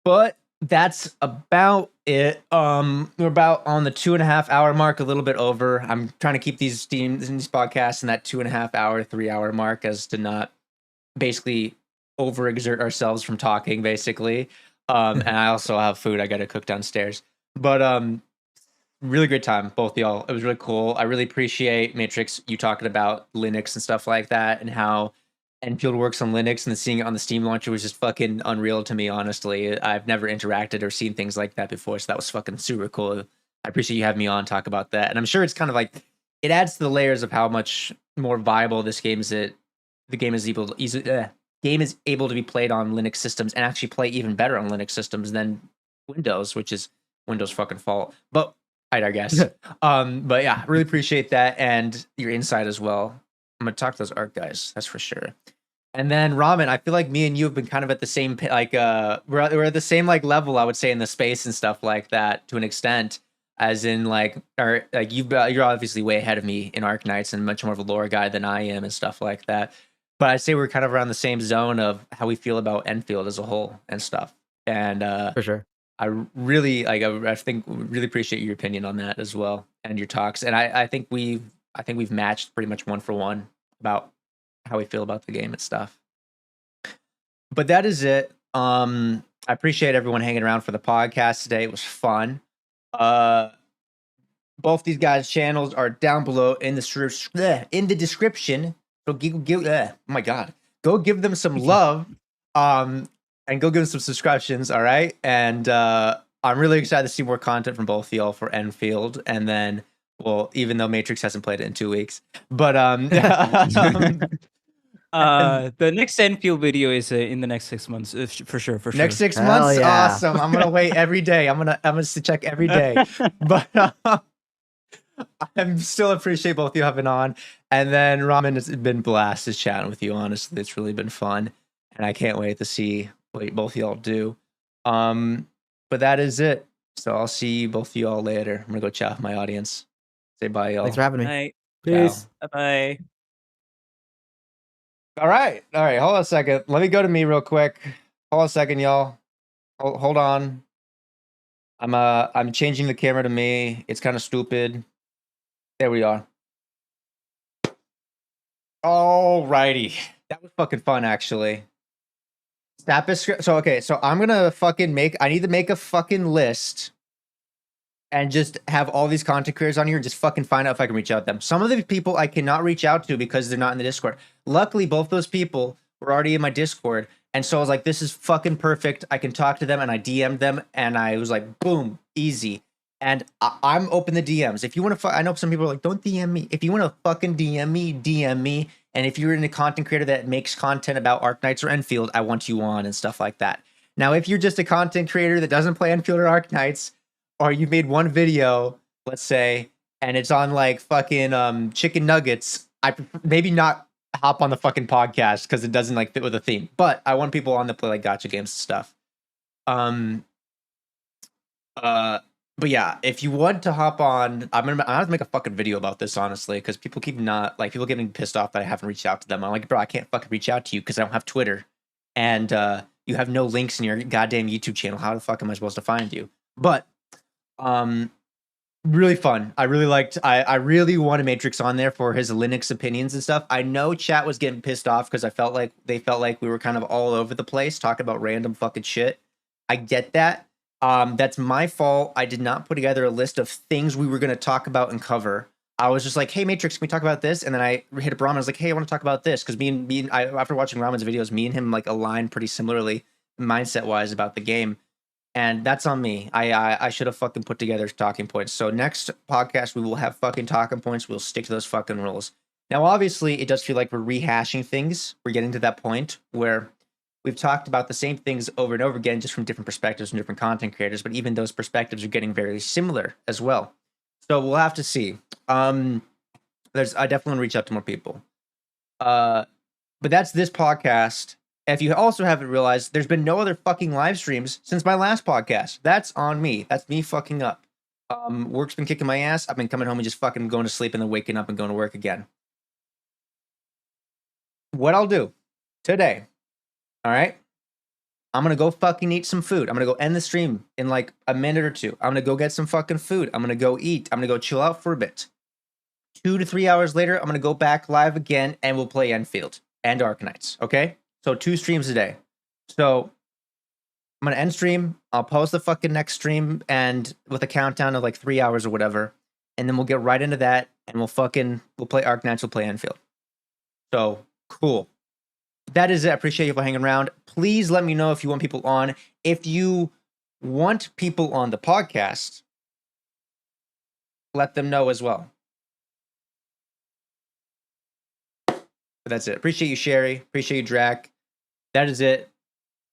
B: But that's about it. We're about on the 2.5 hour mark, a little bit over. I'm trying to keep these podcasts in that 2.5 hour, 3 hour mark, as to not basically overexert ourselves from talking, basically. And I also have food I got to cook downstairs. But really great time, both y'all. It was really cool. I really appreciate Matrix, you talking about Linux and stuff like that, and how Enfield works on Linux, and seeing it on the Steam launcher was just fucking unreal to me, honestly. I've never interacted or seen things like that before, so that was fucking super cool. I appreciate you having me on to talk about that. And I'm sure it's kind of like, it adds to the layers of how much more viable this game is. The game is able to be played on Linux systems and actually play even better on Linux systems than Windows, which is Windows' fucking fault. But I guess. But yeah, really appreciate that, and your insight as well. I'm gonna talk to those art guys, that's for sure. And then Ramen, I feel like me and you have been kind of at the same we're at the same level, I would say, in the space and stuff like that, to an extent. As in you're obviously way ahead of me in Arknights and much more of a lore guy than I am and stuff like that. But I'd say we're kind of around the same zone of how we feel about Enfield as a whole and stuff. And
C: For sure.
B: I really I think really appreciate your opinion on that as well, and your talks. And I think we've matched pretty much 1 for 1 about how we feel about the game and stuff. But that is it. I appreciate everyone hanging around for the podcast today. It was fun. Both these guys' channels are down below in the description. So oh my god, go give them some love, and go give them some subscriptions. All right, and I'm really excited to see more content from both of y'all for Endfield, and then, well, even though Matrix hasn't played it in 2 weeks, but
A: The next Enfield video is in the next 6 months, for sure.
B: next 6
C: Hell
B: months,
C: yeah.
B: awesome. I'm gonna wait every day. I'm gonna check every day, but. I still appreciate both of you having on. And then Ramen, it's been blasted chatting with you. Honestly, it's really been fun. And I can't wait to see what both of y'all do. But that is it. So I'll see both of y'all later. I'm gonna go chat with my audience. Say bye, y'all.
C: Thanks for having me.
A: Bye.
C: Peace.
A: Bye.
B: All right. Hold on a second. Let me go to me real quick. Hold on a second, y'all. Hold on. I'm changing the camera to me. It's kind of stupid. There we are. Alrighty. That was fucking fun, actually. So, okay, so I'm gonna I need to make a fucking list and just have all these content creators on here and just fucking find out if I can reach out to them. Some of the people I cannot reach out to because they're not in the Discord. Luckily, both those people were already in my Discord. And so I was like, this is fucking perfect. I can talk to them, and I DM'd them, and I was like, boom, easy. And I'm open to DMs. If you want to, I know some people are like, don't DM me. If you want to fucking DM me, DM me. And if you're in a content creator that makes content about Arknights or Endfield, I want you on and stuff like that. Now, if you're just a content creator that doesn't play Endfield or Arknights, or you made one video, let's say, and it's on like fucking chicken nuggets, I maybe not hop on the fucking podcast because it doesn't like fit with the theme. But I want people on to play like gacha games and stuff. But yeah, if you want to hop on, I'm gonna have to make a fucking video about this, honestly, because people keep getting pissed off that I haven't reached out to them. I'm like, bro, I can't fucking reach out to you because I don't have Twitter, and you have no links in your goddamn YouTube channel. How the fuck am I supposed to find you? But really fun. I really liked. I really wanted Matrix on there for his Linux opinions and stuff. I know chat was getting pissed off because they felt like we were kind of all over the place talking about random fucking shit. I get that. That's my fault. I did not put together a list of things we were going to talk about and cover. I was just like, hey, Matrix, can we talk about this? And then I hit up Ramen. I was like, hey, I want to talk about this. Because after watching Ramen's videos, me and him like align pretty similarly mindset-wise about the game. And that's on me. I should have fucking put together talking points. So next podcast, we will have fucking talking points. We'll stick to those fucking rules. Now, obviously, it does feel like we're rehashing things. We're getting to that point where we've talked about the same things over and over again, just from different perspectives and different content creators, but even those perspectives are getting very similar as well. So we'll have to see. I definitely want to reach out to more people. But that's this podcast. If you also haven't realized, there's been no other fucking live streams since my last podcast. That's on me. That's me fucking up. Work's been kicking my ass. I've been coming home and just fucking going to sleep and then waking up and going to work again. What I'll do today, all right? I'm going to go fucking eat some food. I'm going to go end the stream in like a minute or two. I'm going to go get some fucking food. I'm going to go eat. I'm going to go chill out for a bit. 2 to 3 hours later, I'm going to go back live again and we'll play Endfield and Arknights, okay? So 2 streams a day. So I'm going to end stream. I'll post the fucking next stream and with a countdown of like 3 hours or whatever. And then we'll get right into that and we'll play Arknights, we'll play Endfield. So cool. That is it. I appreciate you for hanging around. Please let me know if you want people on. If you want people on the podcast, let them know as well. But that's it. Appreciate you, Sherry. Appreciate you, Drac. That is it.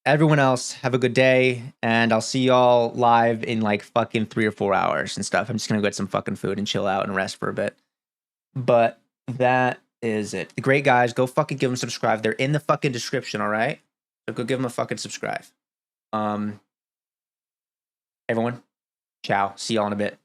B: Everyone else, have a good day. And I'll see y'all live in like fucking 3 or 4 hours and stuff. I'm just going to get some fucking food and chill out and rest for a bit. But that is it. The great guys, go fucking give them subscribe. They're in the fucking description, all right? So go give them a fucking subscribe. Everyone, ciao. See y'all in a bit.